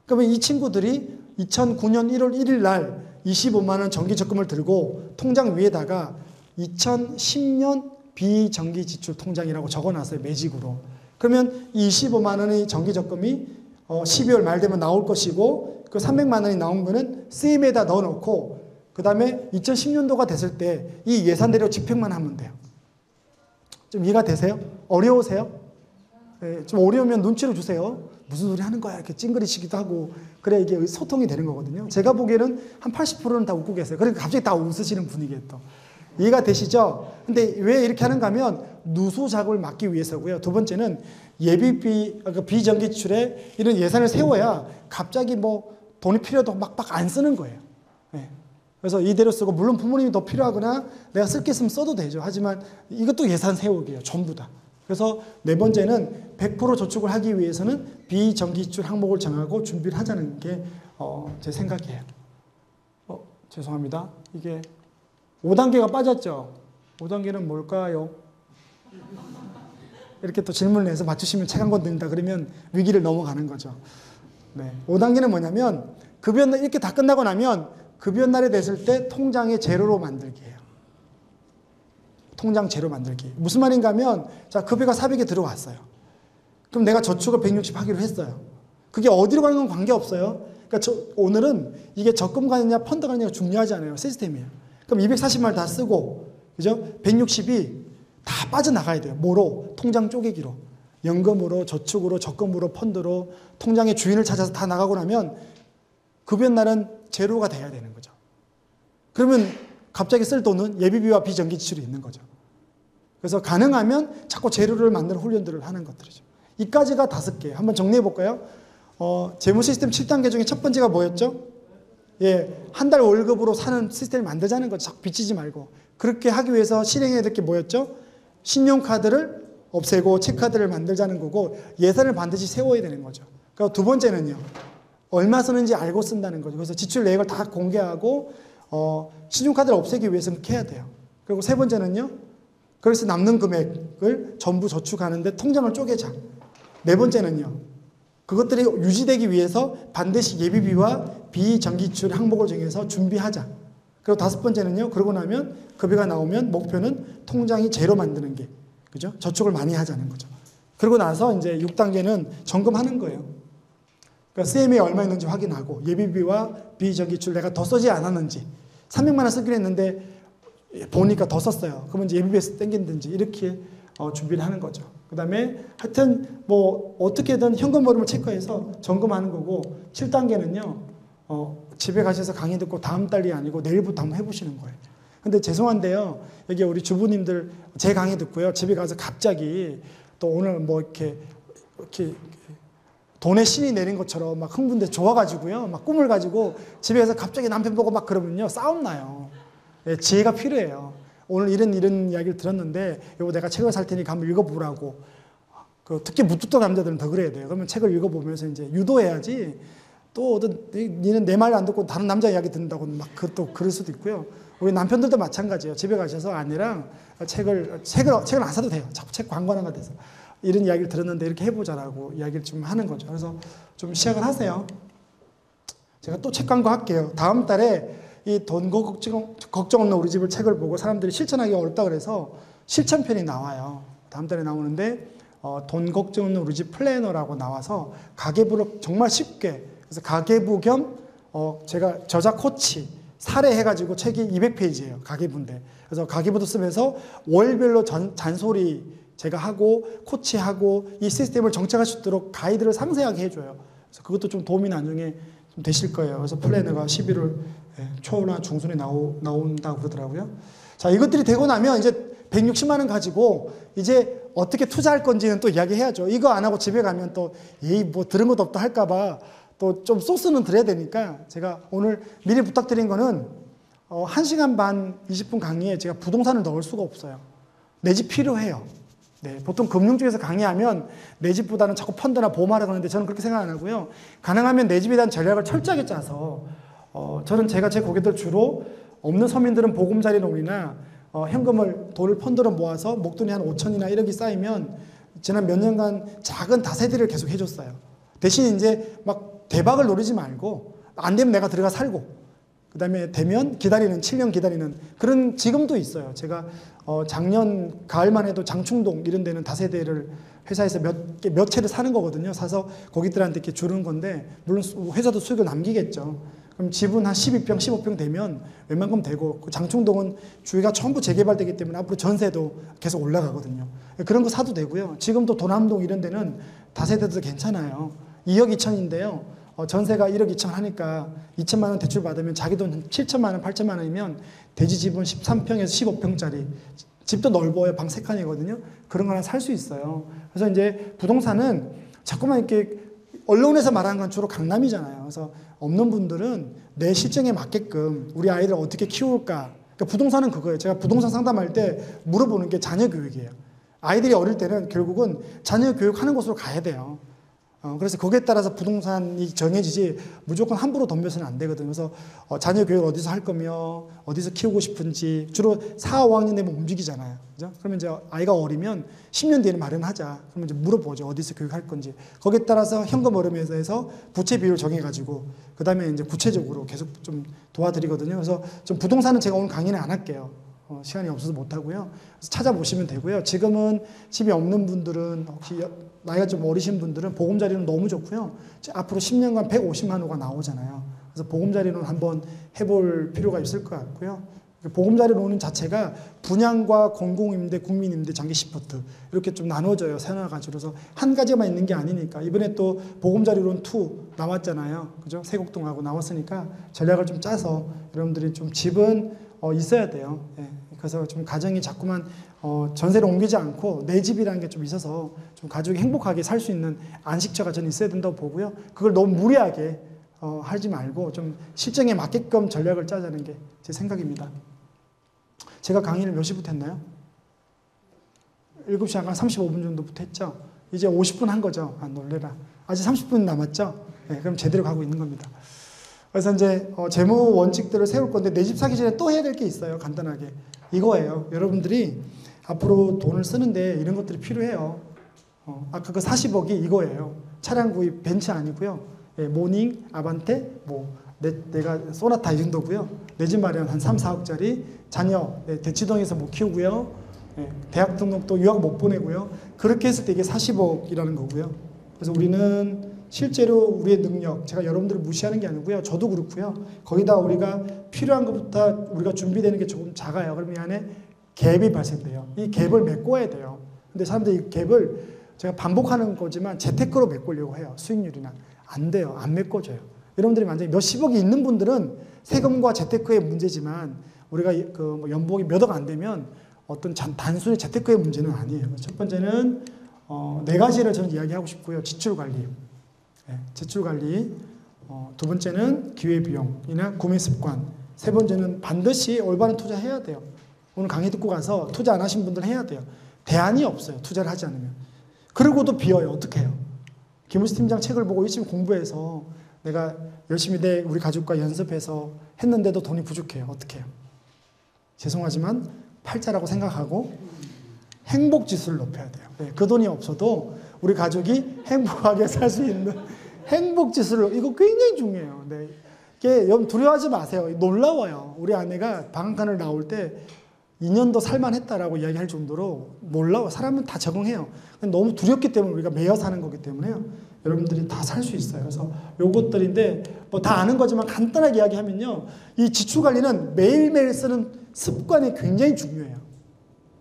그러면 이 친구들이 2009년 1월 1일 날 25만 원 정기 적금을 들고 통장 위에다가 2010년 비정기 지출 통장이라고 적어놨어요. 매직으로. 그러면 이 25만 원의 정기 적금이 12월 말 되면 나올 것이고 그 300만 원이 나온 거는 쓰임에다 넣어놓고 그 다음에 2010년도가 됐을 때 이 예산대로 집행만 하면 돼요. 좀 이해가 되세요? 어려우세요? 네, 좀 어려우면 눈치를 주세요. 무슨 소리 하는 거야? 이렇게 찡그리시기도 하고 그래 이게 소통이 되는 거거든요. 제가 보기에는 한 80%는 다 웃고 계세요. 그러니까 갑자기 다 웃으시는 분위기에 또. 이해가 되시죠? 근데 왜 이렇게 하는가 하면 누수 작업을 막기 위해서고요. 두 번째는 예비비, 그러니까 비정기 지출에 이런 예산을 세워야 갑자기 뭐 돈이 필요해도 막 안 쓰는 거예요. 네. 그래서 이대로 쓰고 물론 부모님이 더 필요하거나 내가 쓸 게 있으면 써도 되죠. 하지만 이것도 예산 세우기예요. 전부 다. 그래서 네 번째는 100% 저축을 하기 위해서는 비정기 지출 항목을 정하고 준비를 하자는 게 제 생각이에요. 죄송합니다. 이게 5단계가 빠졌죠. 5단계는 뭘까요? 이렇게 또 질문을 내서 맞추시면 책 한 권 드린다 그러면 위기를 넘어가는 거죠. 네. 5단계는 뭐냐면 급여날 이렇게 다 끝나고 나면 급여날이 됐을 때 통장에 제로로 만들기예요. 통장 제로 만들기. 무슨 말인가 하면 자 급여가 400에 들어왔어요. 그럼 내가 저축을 160 하기로 했어요. 그게 어디로 가는 건 관계없어요. 그러니까 오늘은 이게 적금 가느냐 펀드 가느냐가 중요하지 않아요. 시스템이에요. 그럼 240만 원 다 쓰고 그죠? 160이 다 빠져나가야 돼요. 뭐로? 통장 쪼개기로. 연금으로, 저축으로, 적금으로, 펀드로 통장의 주인을 찾아서 다 나가고 나면 급여날은 제로가 돼야 되는 거죠. 그러면 갑자기 쓸 돈은 예비비와 비정기 지출이 있는 거죠. 그래서 가능하면 자꾸 제로를 만드는 훈련들을 하는 것들이죠. 이까지가 5개. 한번 정리해 볼까요? 재무 시스템 7단계 중에 첫 번째가 뭐였죠? 예, 한 달 월급으로 사는 시스템을 만들자는 거죠. 자꾸 빚지지 말고. 그렇게 하기 위해서 실행해야 될 게 뭐였죠? 신용카드를 없애고 체크카드를 만들자는 거고 예산을 반드시 세워야 되는 거죠. 그리고 두 번째는요. 얼마 쓰는지 알고 쓴다는 거죠. 그래서 지출 내역을 다 공개하고 신용카드를 없애기 위해서는 해야 돼요. 그리고 세 번째는요. 그래서 남는 금액을 전부 저축하는데 통장을 쪼개자. 네 번째는요. 그것들이 유지되기 위해서 반드시 예비비와 비정기지출 항목을 정해서 준비하자. 그리고 다섯 번째는요. 그러고 나면 급여가 나오면 목표는 통장이 제로 만드는 게 그죠? 저축을 많이 하자는 거죠. 그러고 나서 이제 6단계는 점검하는 거예요. 그러니까 CM이 얼마 있는지 확인하고 예비비와 비정기지출 내가 더 쓰지 않았는지 300만 원 쓰기로 했는데 보니까 더 썼어요. 그러면 이제 예비비에서 땡긴든지 이렇게 준비를 하는 거죠. 그 다음에 하여튼 뭐 어떻게든 현금 흐름을 체크해서 점검하는 거고 7단계는요. 집에 가셔서 강의 듣고 다음 달이 아니고 내일부터 한번 해보시는 거예요. 근데 죄송한데요. 여기 우리 주부님들 제 강의 듣고요. 집에 가서 갑자기 또 오늘 뭐 이렇게 돈의 신이 내린 것처럼 막 흥분돼 좋아가지고요. 막 꿈을 가지고 집에 가서 갑자기 남편 보고 막 그러면요. 싸움 나요. 예, 지혜가 필요해요. 오늘 이런 이야기를 들었는데 여보 내가 책을 살 테니까 한번 읽어보라고. 특히 무뚝뚝한 남자들은 더 그래야 돼요. 그러면 책을 읽어보면서 이제 유도해야지 또 니는 내 말 안 듣고 다른 남자 이야기 듣는다고 막 또 그럴 수도 있고요. 우리 남편들도 마찬가지예요. 집에 가셔서 아내랑 책을 안 사도 돼요. 자꾸 책 광고하는 것 같아서. 이런 이야기를 들었는데 이렇게 해보자라고 이야기를 좀 하는 거죠. 그래서 좀 시작을 하세요. 제가 또 책 광고 할게요. 다음 달에 이 돈 걱정 없는 우리 집을 책을 보고 사람들이 실천하기 어렵다 그래서 실천편이 나와요. 다음 달에 나오는데 돈 걱정 없는 우리 집 플래너라고 나와서 가계부를 정말 쉽게 그래서 가계부 겸 제가 저자 코치 사례해가지고 책이 200페이지예요. 가계부인데 그래서 가계부도 쓰면서 월별로 잔소리 제가 하고 코치하고 이 시스템을 정착할 수 있도록 가이드를 상세하게 해줘요. 그래서 그것도 좀 도움이 나중에 좀 되실 거예요. 그래서 플래너가 11월 초나 중순에 나온다고 그러더라고요. 자, 이것들이 되고 나면 이제 160만 원 가지고 이제 어떻게 투자할 건지는 또 이야기해야죠. 이거 안 하고 집에 가면 또 뭐 들은 것도 없다 할까봐 또 좀 소스는 드려야 되니까 제가 오늘 미리 부탁드린 거는 1시간 반 20분 강의에 제가 부동산을 넣을 수가 없어요. 내 집 필요해요. 네, 보통 금융 쪽에서 강의하면 내 집보다는 자꾸 펀드나 보험하라고 하는데 저는 그렇게 생각 안 하고요. 가능하면 내 집에 대한 전략을 철저하게 짜서 저는 제가 제 고객들 주로 없는 서민들은 보금자리론이나 돈을 펀드로 모아서 목돈이 한 5천이나 1억이 쌓이면 지난 몇 년간 작은 다세대를 계속 해줬어요. 대신 이제 막 대박을 노리지 말고 안 되면 내가 들어가 살고 그 다음에 되면 기다리는 7년 기다리는 그런 지금도 있어요. 제가 작년 가을만 해도 장충동 이런 데는 다세대를 회사에서 몇 채를 사는 거거든요. 사서 고객들한테 이렇게 주는 건데 물론 회사도 수익을 남기겠죠. 그럼 집은 한 12평, 15평 되면 웬만큼 되고 그 장충동은 주위가 전부 재개발되기 때문에 앞으로 전세도 계속 올라가거든요. 그런 거 사도 되고요. 지금도 도남동 이런 데는 다세대도 괜찮아요. 2억 2천인데요. 전세가 1억 2천 하니까 2천만 원 대출 받으면 자기 돈 7천만 원, 8천만 원이면 대지 집은 13평에서 15평짜리 집도 넓어요. 방 3칸이거든요. 그런 거 하나 살 수 있어요. 그래서 이제 부동산은 자꾸만 이렇게 언론에서 말하는 건 주로 강남이잖아요. 그래서 없는 분들은 내 실정에 맞게끔 우리 아이들 어떻게 키울까. 그러니까 부동산은 그거예요. 제가 부동산 상담할 때 물어보는 게 자녀 교육이에요. 아이들이 어릴 때는 결국은 자녀 교육하는 곳으로 가야 돼요. 그래서 거기에 따라서 부동산이 정해지지 무조건 함부로 덤벼서는 안 되거든요. 그래서 자녀 교육을 어디서 할 거며 어디서 키우고 싶은지 주로 4, 5학년 되면 움직이잖아요. 그죠? 그러면 이제 아이가 어리면 10년 뒤에는 마련하자. 그러면 이제 물어보죠. 어디서 교육할 건지. 거기에 따라서 현금 흐름에서 해서 부채 비율을 정해가지고 그 다음에 이제 구체적으로 계속 좀 도와드리거든요. 그래서 좀 부동산은 제가 오늘 강의는 안 할게요. 시간이 없어서 못하고요. 그래서 찾아보시면 되고요. 지금은 집이 없는 분들은 혹시 나이가 좀 어리신 분들은 보금자리론 너무 좋고요. 앞으로 10년간 150만 호가 나오잖아요. 그래서 보금자리론 한번 해볼 필요가 있을 것 같고요. 보금자리론은 자체가 분양과 공공임대, 국민임대, 장기시프트 이렇게 좀 나눠져요. 세나가지고. 그래서 한 가지만 있는 게 아니니까 이번에 또 보금자리론 2 나왔잖아요. 그죠? 세곡동하고 나왔으니까 전략을 좀 짜서 여러분들이 좀 집은 있어야 돼요. 예. 그래서 좀 가정이 자꾸만 전세를 옮기지 않고 내 집이라는 게 좀 있어서 좀 가족이 행복하게 살 수 있는 안식처가 저는 있어야 된다고 보고요. 그걸 너무 무리하게 하지 말고 좀 실정에 맞게끔 전략을 짜자는 게 제 생각입니다. 제가 강의를 몇 시부터 했나요? 7시 약간 35분 정도부터 했죠. 이제 50분 한 거죠. 아, 놀래라. 아직 30분 남았죠. 네, 그럼 제대로 가고 있는 겁니다. 그래서 이제 재무 원칙들을 세울 건데 내 집 사기 전에 또 해야 될 게 있어요. 간단하게. 이거예요. 여러분들이 앞으로 돈을 쓰는데 이런 것들이 필요해요. 아까 그 40억이 이거예요. 차량 구입 벤츠 아니고요. 예, 모닝, 아반떼, 내가 소나타 이 정도고요. 내 집 마련 한 3, 4억짜리 자녀 대치동에서 못 키우고요. 예, 대학 등록도 유학 못 보내고요. 그렇게 했을 때 이게 40억이라는 거고요. 그래서 우리는 실제로 우리의 능력, 제가 여러분들을 무시하는 게 아니고요. 저도 그렇고요. 거기다 우리가 필요한 것부터 우리가 준비되는 게 조금 작아요. 그러면 이 안에 갭이 발생돼요. 이 갭을 메꿔야 돼요. 근데 사람들이 이 갭을 제가 반복하는 거지만 재테크로 메꾸려고 해요. 수익률이나. 안 돼요. 안 메꿔져요. 여러분들이 만약에 몇십억이 있는 분들은 세금과 재테크의 문제지만 우리가 연봉이 몇 억 안 되면 어떤 단순히 재테크의 문제는 아니에요. 첫 번째는 네 가지를 저는 이야기하고 싶고요. 지출 관리. 네, 지출 관리. 두 번째는 기회비용이나 구매 습관. 세 번째는 반드시 올바른 투자해야 돼요. 오늘 강의 듣고 가서 투자 안 하신 분들은 해야 돼요. 대안이 없어요. 투자를 하지 않으면. 그러고도 비어요. 어떻게 해요? 김우수 팀장 책을 보고 열심히 공부해서 내가 열심히 우리 가족과 연습해서 했는데도 돈이 부족해요. 어떻게 해요? 죄송하지만 팔자라고 생각하고 행복 지수를 높여야 돼요. 네, 그 돈이 없어도 우리 가족이 행복하게 살 수 있는 행복 지수를, 이거 굉장히 중요해요. 네. 이게 여러분 두려워하지 마세요. 놀라워요. 우리 아내가 방앗간을 나올 때 2년 더 살만했다라고 이야기할 정도로 놀라워. 사람은 다 적응해요. 너무 두렵기 때문에 우리가 매여 사는 거기 때문에요. 여러분들이 다 살 수 있어요. 그래서 요것들인데 뭐 다 아는 거지만 간단하게 이야기하면요. 이 지출 관리는 매일매일 쓰는 습관이 굉장히 중요해요.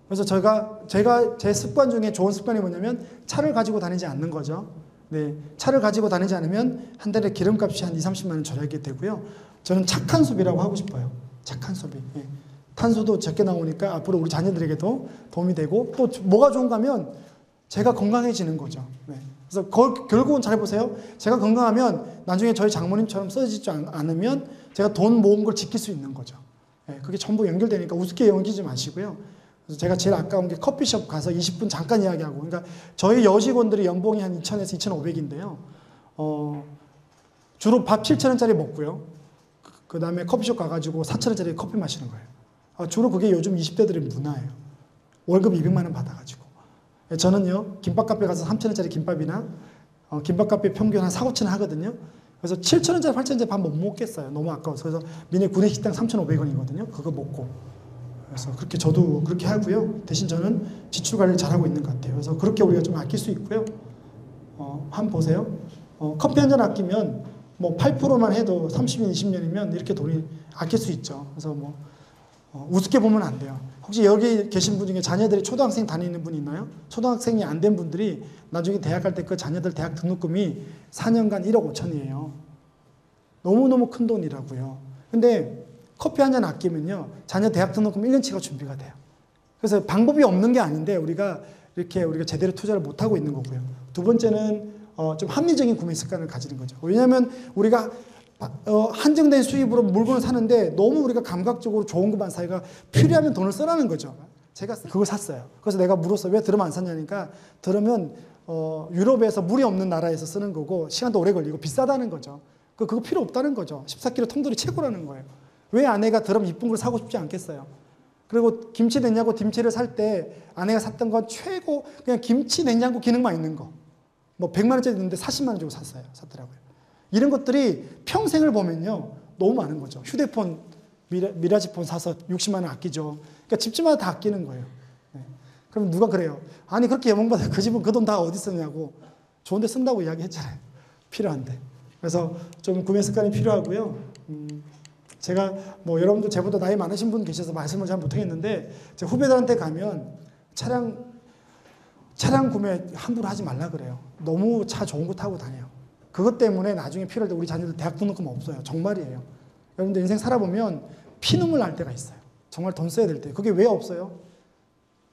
그래서 제가 제 습관 중에 좋은 습관이 뭐냐면 차를 가지고 다니지 않는 거죠. 네, 차를 가지고 다니지 않으면 한 달에 기름값이 한 2~30만 원 절약이 되고요. 저는 착한 소비라고 하고 싶어요. 착한 소비. 예. 탄소도 적게 나오니까 앞으로 우리 자녀들에게도 도움이 되고 또 뭐가 좋은가 하면 제가 건강해지는 거죠. 네. 그래서 결국은 잘 보세요. 제가 건강하면 나중에 저희 장모님처럼 쓰러지지 않으면 제가 돈 모은 걸 지킬 수 있는 거죠. 네. 그게 전부 연결되니까 우습게 여기지 마시고요. 그래서 제가 제일 아까운 게 커피숍 가서 20분 잠깐 이야기하고, 그러니까 저희 여직원들이 연봉이 한 2,000에서 2,500인데요. 주로 밥 7,000원짜리 먹고요. 그 다음에 커피숍 가가지고 4,000원짜리 커피 마시는 거예요. 주로 그게 요즘 20대들의 문화예요. 월급 200만 원 받아가지고. 저는요, 김밥 카페 가서 3,000원짜리 김밥이나, 김밥 카페 평균 한 4~5,000원 하거든요. 그래서 7,000원짜리, 8,000원짜리 밥 못 먹겠어요. 너무 아까워서. 그래서 미네 구내식당 3,500원이거든요. 그거 먹고. 그래서 그렇게 저도 그렇게 하고요. 대신 저는 지출 관리를 잘하고 있는 것 같아요. 그래서 그렇게 우리가 좀 아낄 수 있고요. 한번 보세요. 커피 한 잔 아끼면 뭐 8%만 해도 30년, 20년이면 이렇게 돈이 아낄 수 있죠. 그래서 뭐 우습게 보면 안 돼요. 혹시 여기 계신 분 중에 자녀들이 초등학생 다니는 분 있나요? 초등학생이 안 된 분들이 나중에 대학 갈 때 그 자녀들 대학 등록금이 4년간 1억 5천이에요. 너무너무 큰 돈이라고요. 근데 커피 한 잔 아끼면요, 자녀 대학 등록금 1년치가 준비가 돼요. 그래서 방법이 없는 게 아닌데 우리가 제대로 투자를 못 하고 있는 거고요. 두 번째는 좀 합리적인 구매 습관을 가지는 거죠. 왜냐하면 우리가 한정된 수입으로 물건을 사는데 너무 우리가 감각적으로 좋은 것만 사기가 필요하면 돈을 쓰라는 거죠. 제가 그걸 샀어요. 그래서 내가 물었어요. 왜 드럼 안 샀냐니까, 드럼은 유럽에서 물이 없는 나라에서 쓰는 거고 시간도 오래 걸리고 비싸다는 거죠. 그거 필요 없다는 거죠. 14kg 통돌이 최고라는 거예요. 왜 아내가 드럼 이쁜 걸 사고 싶지 않겠어요? 그리고 김치 냉장고 김치를 살 때 아내가 샀던 건 최고 그냥 김치 냉장고 기능만 있는 거. 뭐 100만 원짜리 있는데 40만 원 주고 샀더라고요. 이런 것들이 평생을 보면요, 너무 많은 거죠. 휴대폰 미라지폰 사서 60만 원 아끼죠. 그러니까 집집마다 다 아끼는 거예요. 네. 그럼 누가 그래요? 아니 그렇게 연봉받아 그 집은 그 돈 다 어디 쓰냐고. 좋은 데 쓴다고 이야기했잖아요. 필요한데. 그래서 좀 구매 습관이 필요하고요. 제가 뭐 여러분들 제보다 나이 많으신 분 계셔서 말씀을 잘 못하겠는데, 제 후배들한테 가면 차량 구매 함부로 하지 말라 그래요. 너무 차 좋은 거 타고 다녀요. 그것 때문에 나중에 필요할 때 우리 자녀들 대학 등록금 없어요. 정말이에요. 여러분들 인생 살아보면 피눈물 날 때가 있어요. 정말 돈 써야 될 때. 그게 왜 없어요?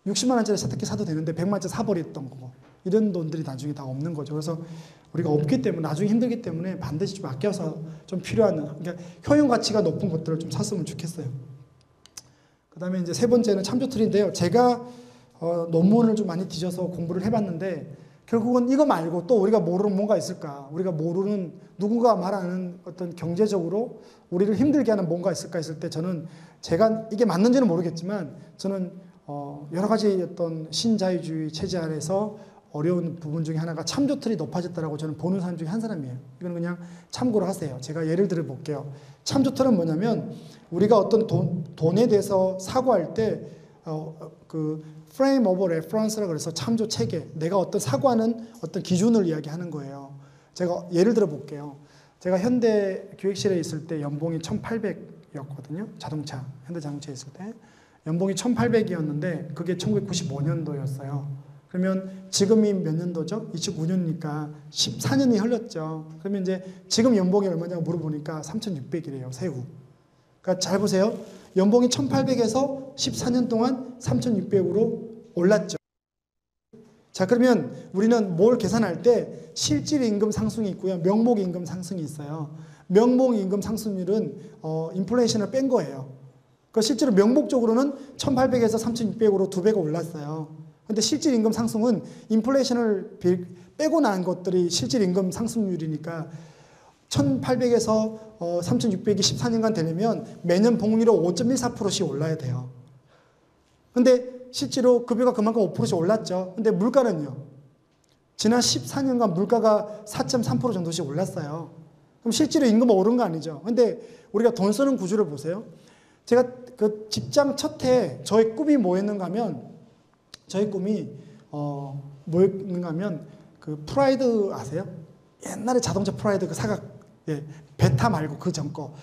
60만 원짜리 세탁기 사도 되는데 100만 원짜리 사버렸던 거고, 이런 돈들이 나중에 다 없는 거죠. 그래서 우리가 없기 때문에, 나중에 힘들기 때문에 반드시 좀 아껴서 좀 필요한, 그러니까 효용 가치가 높은 것들을 좀 샀으면 좋겠어요. 그 다음에 이제 세 번째는 참조틀인데요. 제가 논문을 좀 많이 뒤져서 공부를 해봤는데, 결국은 이거 말고 또 우리가 모르는 뭔가 있을까? 우리가 모르는, 누군가 말하는 어떤 경제적으로 우리를 힘들게 하는 뭔가 있을까 했을 때, 저는 제가 이게 맞는지는 모르겠지만 저는 여러 가지 어떤 신자유주의 체제 아래서 어려운 부분 중에 하나가 참조틀이 높아졌다라고 저는 보는 사람 중에 한 사람이에요. 이건 그냥 참고로 하세요. 제가 예를 들어 볼게요. 참조틀은 뭐냐면, 우리가 어떤 돈에 대해서 사고할 때 그 frame of reference라고 그래서 참조 체계, 내가 어떤 사고하는 어떤 기준을 이야기하는 거예요. 제가 예를 들어 볼게요. 제가 현대 기획실에 있을 때 연봉이 1,800이었거든요. 현대 자동차에 있을 때 연봉이 1,800이었는데 그게 1995년도였어요. 그러면 지금이 몇 년도죠? 2009년이니까 14년이 흘렀죠. 그러면 이제 지금 연봉이 얼마냐고 물어보니까 3,600이래요. 세후. 그러니까 잘 보세요. 연봉이 1,800에서 14년 동안 3,600으로 올랐죠. 자, 그러면 우리는 뭘 계산할 때 실질 임금 상승이 있고요. 명목 임금 상승이 있어요. 명목 임금 상승률은 인플레이션을 뺀 거예요. 그 실제로 명목적으로는 1,800에서 3,600으로 2배가 올랐어요. 근데 실질 임금 상승은 인플레이션을 빼고 난 것들이 실질 임금 상승률이니까 1,800에서 3,600이 14년간 되려면 매년 복리로 5.14%씩 올라야 돼요. 근데 실제로 급여가 그만큼 5%씩 올랐죠. 근데 물가는요. 지난 14년간 물가가 4.3% 정도씩 올랐어요. 그럼 실제로 임금 오른 거 아니죠. 근데 우리가 돈 쓰는 구조를 보세요. 제가 그 직장 첫 해 저의 꿈이 뭐였는가 하면 저의 꿈이 뭐였는가 하면 그 프라이드 아세요? 옛날에 자동차 프라이드 그 사각 베타 말고 그 전 거.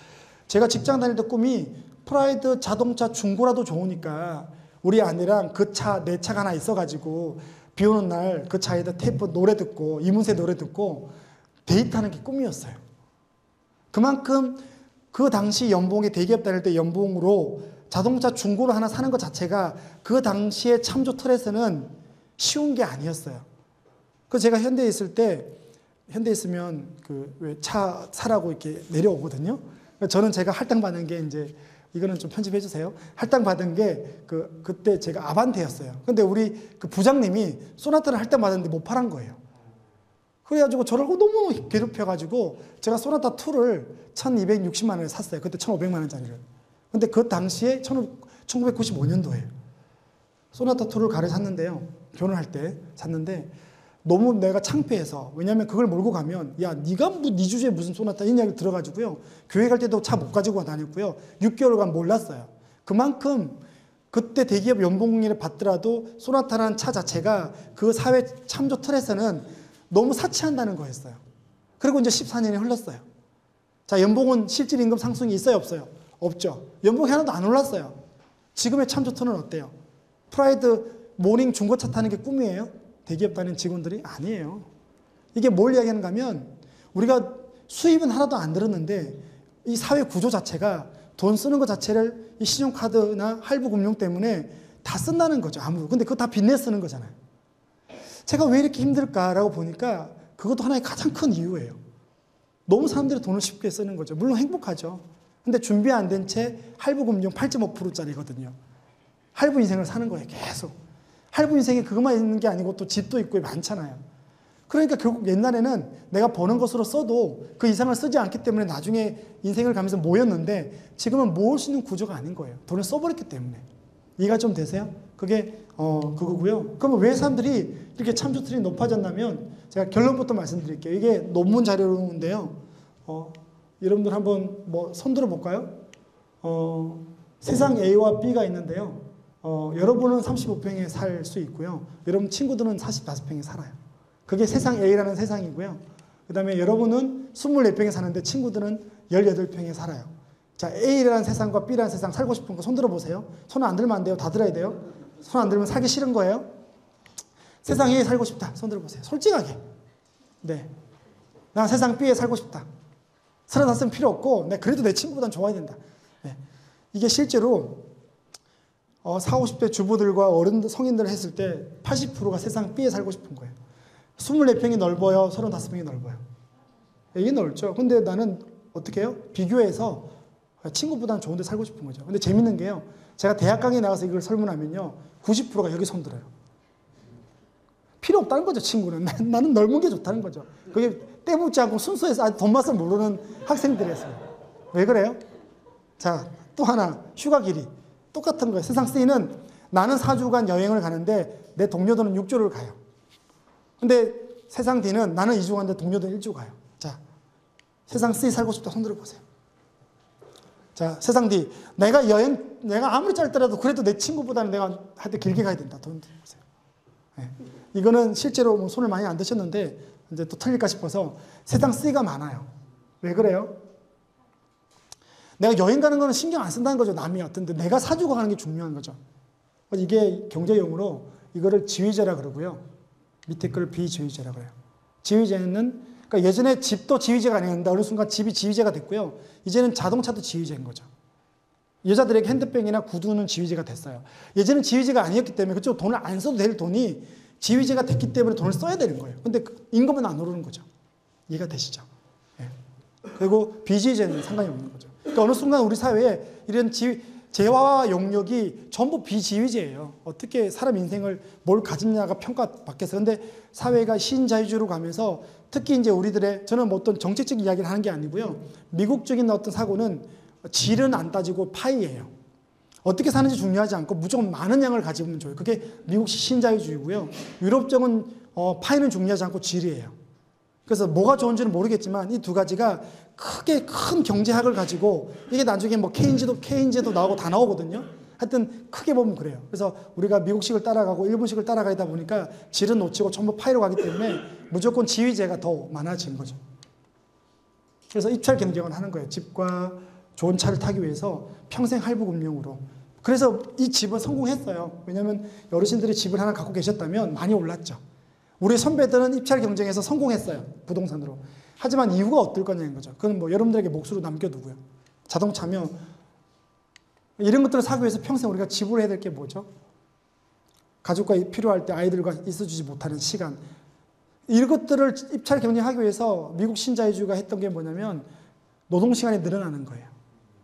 제가 직장 다닐 때 꿈이 프라이드 자동차 중고라도 좋으니까 우리 아내랑 그 차, 내 차가 하나 있어가지고 비 오는 날 그 차에다 테이프 노래 듣고 이문세 노래 듣고 데이트하는 게 꿈이었어요. 그만큼 그 당시 연봉에 대기업 다닐 때 연봉으로 자동차 중고를 하나 사는 것 자체가 그 당시에 참조 틀에서는 쉬운 게 아니었어요. 그래서 제가 현대에 있을 때 현대에 있으면 그 왜 차 사라고 이렇게 내려오거든요. 저는 제가 할당받은 게 이제 이거는 좀 편집해 주세요. 할당받은 게 그때 제가 아반떼였어요. 근데 우리 그 부장님이 소나타를 할당받았는데 못 팔은 거예요. 그래가지고 저를 너무 괴롭혀가지고 제가 소나타 2를 1,260만 원에 샀어요. 그때 1,500만 원짜리를. 근데 그 당시에 1995년도에 소나타 2를 가려 샀는데요. 결혼할 때 샀는데 너무 내가 창피해서, 왜냐면 그걸 몰고 가면 야 네가 네 주제에 무슨 소나타 이 이야기 들어가지고요. 교회 갈 때도 차 못 가지고 다녔고요. 6개월간 몰랐어요. 그만큼 그때 대기업 연봉을 받더라도 소나타라는 차 자체가 그 사회 참조 틀에서는 너무 사치한다는 거였어요. 그리고 이제 14년이 흘렀어요. 자, 연봉은 실질 임금 상승이 있어요, 없어요? 없죠. 연봉이 하나도 안 올랐어요. 지금의 참조 틀은 어때요? 프라이드 모닝 중고차 타는 게 꿈이에요? 대기업 다니는 직원들이 아니에요. 이게 뭘 이야기하는가 하면 우리가 수입은 하나도 안 들었는데 이 사회 구조 자체가 돈 쓰는 것 자체를 이 신용카드나 할부금융 때문에 다 쓴다는 거죠. 근데 그거 다 빚내 쓰는 거잖아요. 제가 왜 이렇게 힘들까라고 보니까 그것도 하나의 가장 큰 이유예요. 너무 사람들이 돈을 쉽게 쓰는 거죠. 물론 행복하죠. 근데 준비 안 된 채 할부금융 8.5%짜리거든요. 할부 인생을 사는 거예요. 계속. 할부 인생에 그것만 있는 게 아니고 또 집도 있고 많잖아요. 그러니까 결국 옛날에는 내가 버는 것으로 써도 그 이상을 쓰지 않기 때문에 나중에 인생을 가면서 모였는데 지금은 모을 수 있는 구조가 아닌 거예요. 돈을 써버렸기 때문에. 이해가 좀 되세요? 그게 그거고요. 그러면 왜 사람들이 이렇게 참조 틀이 높아졌냐면 제가 결론부터 말씀드릴게요. 이게 논문 자료인데요. 여러분들 한번 손들어 볼까요? 세상 A와 B가 있는데요. 여러분은 35평에 살 수 있고요. 여러분 친구들은 45평에 살아요. 그게 세상 A라는 세상이고요. 그 다음에 여러분은 24평에 사는데 친구들은 18평에 살아요. 자, A라는 세상과 B라는 세상 살고 싶은 거 손 들어보세요. 손 안 들면 안 돼요. 다 들어야 돼요. 손 안 들면 살기 싫은 거예요. 세상 A에 살고 싶다. 손 들어보세요. 솔직하게. 네. 난 세상 B에 살고 싶다. 35은 필요 없고, 그래도 내 친구보단 좋아야 된다. 네. 이게 실제로 40, 50대 주부들과 성인들 했을 때 80%가 세상 B에 살고 싶은 거예요. 24평이 넓어요? 35평이 넓어요? 이게 넓죠. 근데 나는 어떻게 해요? 비교해서 친구보다는 좋은 데 살고 싶은 거죠. 근데 재밌는 게요. 제가 대학 강의 나가서 이걸 설문하면요. 90%가 여기 손들어요. 필요 없다는 거죠, 친구는. 나는 넓은 게 좋다는 거죠. 그게 때묻지 않고 순수해서 돈 맛을 모르는 학생들이었어요. 왜 그래요? 자, 또 하나. 휴가 길이. 똑같은 거예요. 세상 C는 나는 4주간 여행을 가는데 내 동료들은 6주를 가요. 근데 세상 D는 나는 2주 가는데 동료들은 1주 가요. 자, 세상 C 살고 싶다. 손 들어보세요. 자, 세상 D. 내가 아무리 짧더라도 그래도 내 친구보다는 내가 할 때 길게 가야 된다. 돈 들어보세요. 네. 이거는 실제로 손을 많이 안 드셨는데 이제 또 틀릴까 싶어서 세상 C가 많아요. 왜 그래요? 내가 여행 가는 거는 신경 안 쓴다는 거죠. 남이 어떤데 내가 사주고 가는 게 중요한 거죠. 이게 경제용어로 이거를 지위제라 그러고요. 밑에 걸 비지위제라 그래요. 지위제는 그러니까 예전에 집도 지위제가 아니었는데 어느 순간 집이 지위제가 됐고요. 이제는 자동차도 지위제인 거죠. 여자들에게 핸드백이나 구두는 지위제가 됐어요. 예전엔 지위제가 아니었기 때문에 그쪽 돈을 안 써도 될 돈이 지위제가 됐기 때문에 돈을 써야 되는 거예요. 근데 임금은 안 오르는 거죠. 이해가 되시죠? 예. 그리고 비지위제는 상관이 없는 거죠. 그러니까 어느 순간 우리 사회에 이런 재화와 용력이 전부 비지위제예요. 어떻게 사람 인생을 뭘 가졌냐가 평가받겠어요. 근데 사회가 신자유주의로 가면서 특히 이제 우리들의, 저는 뭐 어떤 정책적인 이야기를 하는 게 아니고요. 미국적인 어떤 사고는 질은 안 따지고 파이예요. 어떻게 사는지 중요하지 않고 무조건 많은 양을 가지면 좋아요. 그게 미국식 신자유주의고요. 유럽적은 파이는 중요하지 않고 질이에요. 그래서 뭐가 좋은지는 모르겠지만 이 두 가지가 크게 큰 경제학을 가지고, 이게 나중에 뭐 케인즈도 나오고 다 나오거든요. 하여튼 크게 보면 그래요. 그래서 우리가 미국식을 따라가고 일본식을 따라가다 보니까 질은 놓치고 전부 파이로 가기 때문에 무조건 지위제가 더 많아진 거죠. 그래서 입찰 경쟁을 하는 거예요. 집과 좋은 차를 타기 위해서 평생 할부금융으로. 그래서 이 집은 성공했어요. 왜냐하면 어르신들이 집을 하나 갖고 계셨다면 많이 올랐죠. 우리 선배들은 입찰 경쟁에서 성공했어요. 부동산으로. 하지만 이유가 어떨 거냐는 거죠. 그건 뭐 여러분들에게 몫으로 남겨두고요. 자동차며 이런 것들을 사기 위해서 평생 우리가 지불해야 될 게 뭐죠? 가족과 필요할 때 아이들과 있어주지 못하는 시간. 이런 것들을 입찰 경쟁하기 위해서 미국 신자유주의가 했던 게 뭐냐면 노동시간이 늘어나는 거예요.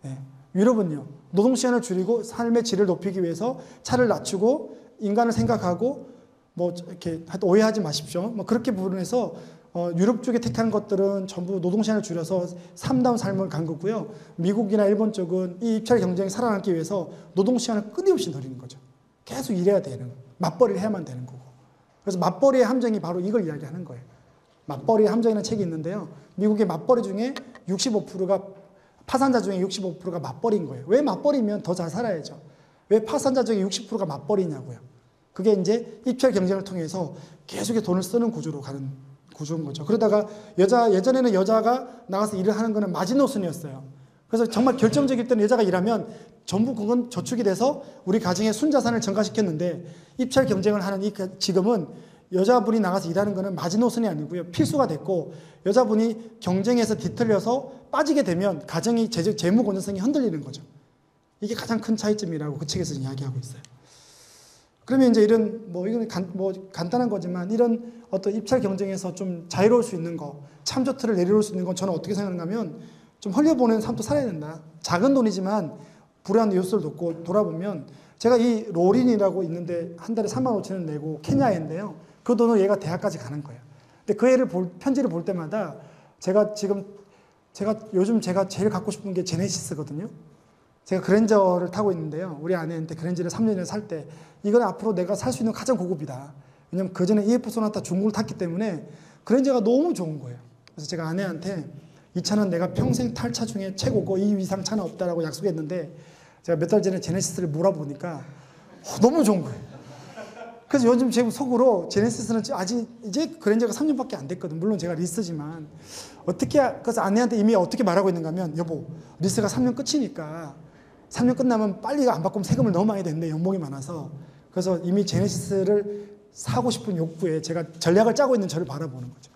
네. 유럽은요. 노동시간을 줄이고 삶의 질을 높이기 위해서 차를 낮추고 인간을 생각하고 뭐 이렇게 오해하지 마십시오. 뭐 그렇게 부분에서 유럽 쪽에 택한 것들은 전부 노동시간을 줄여서 삶다운 삶을 간 거고요. 미국이나 일본 쪽은 이 입찰 경쟁이 살아남기 위해서 노동시간을 끊임없이 늘리는 거죠. 계속 일해야 되는, 맞벌이를 해야만 되는 거고. 그래서 맞벌이의 함정이 바로 이걸 이야기하는 거예요. 맞벌이의 함정이라는 책이 있는데요. 미국의 맞벌이 중에 65%가 파산자 중에 65%가 맞벌이인 거예요. 왜 맞벌이면 더 잘 살아야죠. 왜 파산자 중에 60%가 맞벌이냐고요. 그게 이제 입찰 경쟁을 통해서 계속해서 돈을 쓰는 구조로 가는 구조인 거죠. 그러다가 예전에는 여자가 나가서 일을 하는 거는 마지노선이었어요. 그래서 정말 결정적일 때는 여자가 일하면 전부 그건 저축이 돼서 우리 가정의 순자산을 증가시켰는데, 입찰 경쟁을 하는 지금은 여자분이 나가서 일하는 거는 마지노선이 아니고요. 필수가 됐고, 여자분이 경쟁에서 뒤틀려서 빠지게 되면 가정이 재무 건전성이 흔들리는 거죠. 이게 가장 큰 차이점이라고 그 책에서 이야기하고 있어요. 그러면 이제 이런 이건 간단한 거지만 이런 어떤 입찰 경쟁에서 좀 자유로울 수 있는 거, 참조틀을 내려놓을 수 있는 건 저는 어떻게 생각하냐면 좀 흘려보내는 삶도 살아야 된다. 작은 돈이지만 불안한 요소를 놓고 돌아보면, 제가 이 로린이라고 있는데 한 달에 35,000원 내고 케냐애인데요. 그 돈은 얘가 대학까지 가는 거예요. 근데 그 애를 편지를 볼 때마다 요즘 제가 제일 갖고 싶은 게 제네시스거든요. 제가 그랜저를 타고 있는데요. 우리 아내한테 그랜저를 3년 전에 살 때 이건 앞으로 내가 살 수 있는 가장 고급이다. 왜냐면 그 전에 EF 소나타 중고를 탔기 때문에 그랜저가 너무 좋은 거예요. 그래서 제가 아내한테 이 차는 내가 평생 탈 차 중에 최고고 이 이상 차는 없다라고 약속했는데, 제가 몇 달 전에 제네시스를 몰아보니까 너무 좋은 거예요. 그래서 요즘 제 속으로 제네시스는 아직 이제 그랜저가 3년밖에 안 됐거든. 물론 제가 리스지만 그래서 아내한테 이미 어떻게 말하고 있는가 하면, 여보 리스가 3년 끝이니까 3년 끝나면 빨리 안 바꾸면 세금을 너무 많이 냈는데 연봉이 많아서, 그래서 이미 제네시스를 사고 싶은 욕구에 제가 전략을 짜고 있는 저를 바라보는 거죠.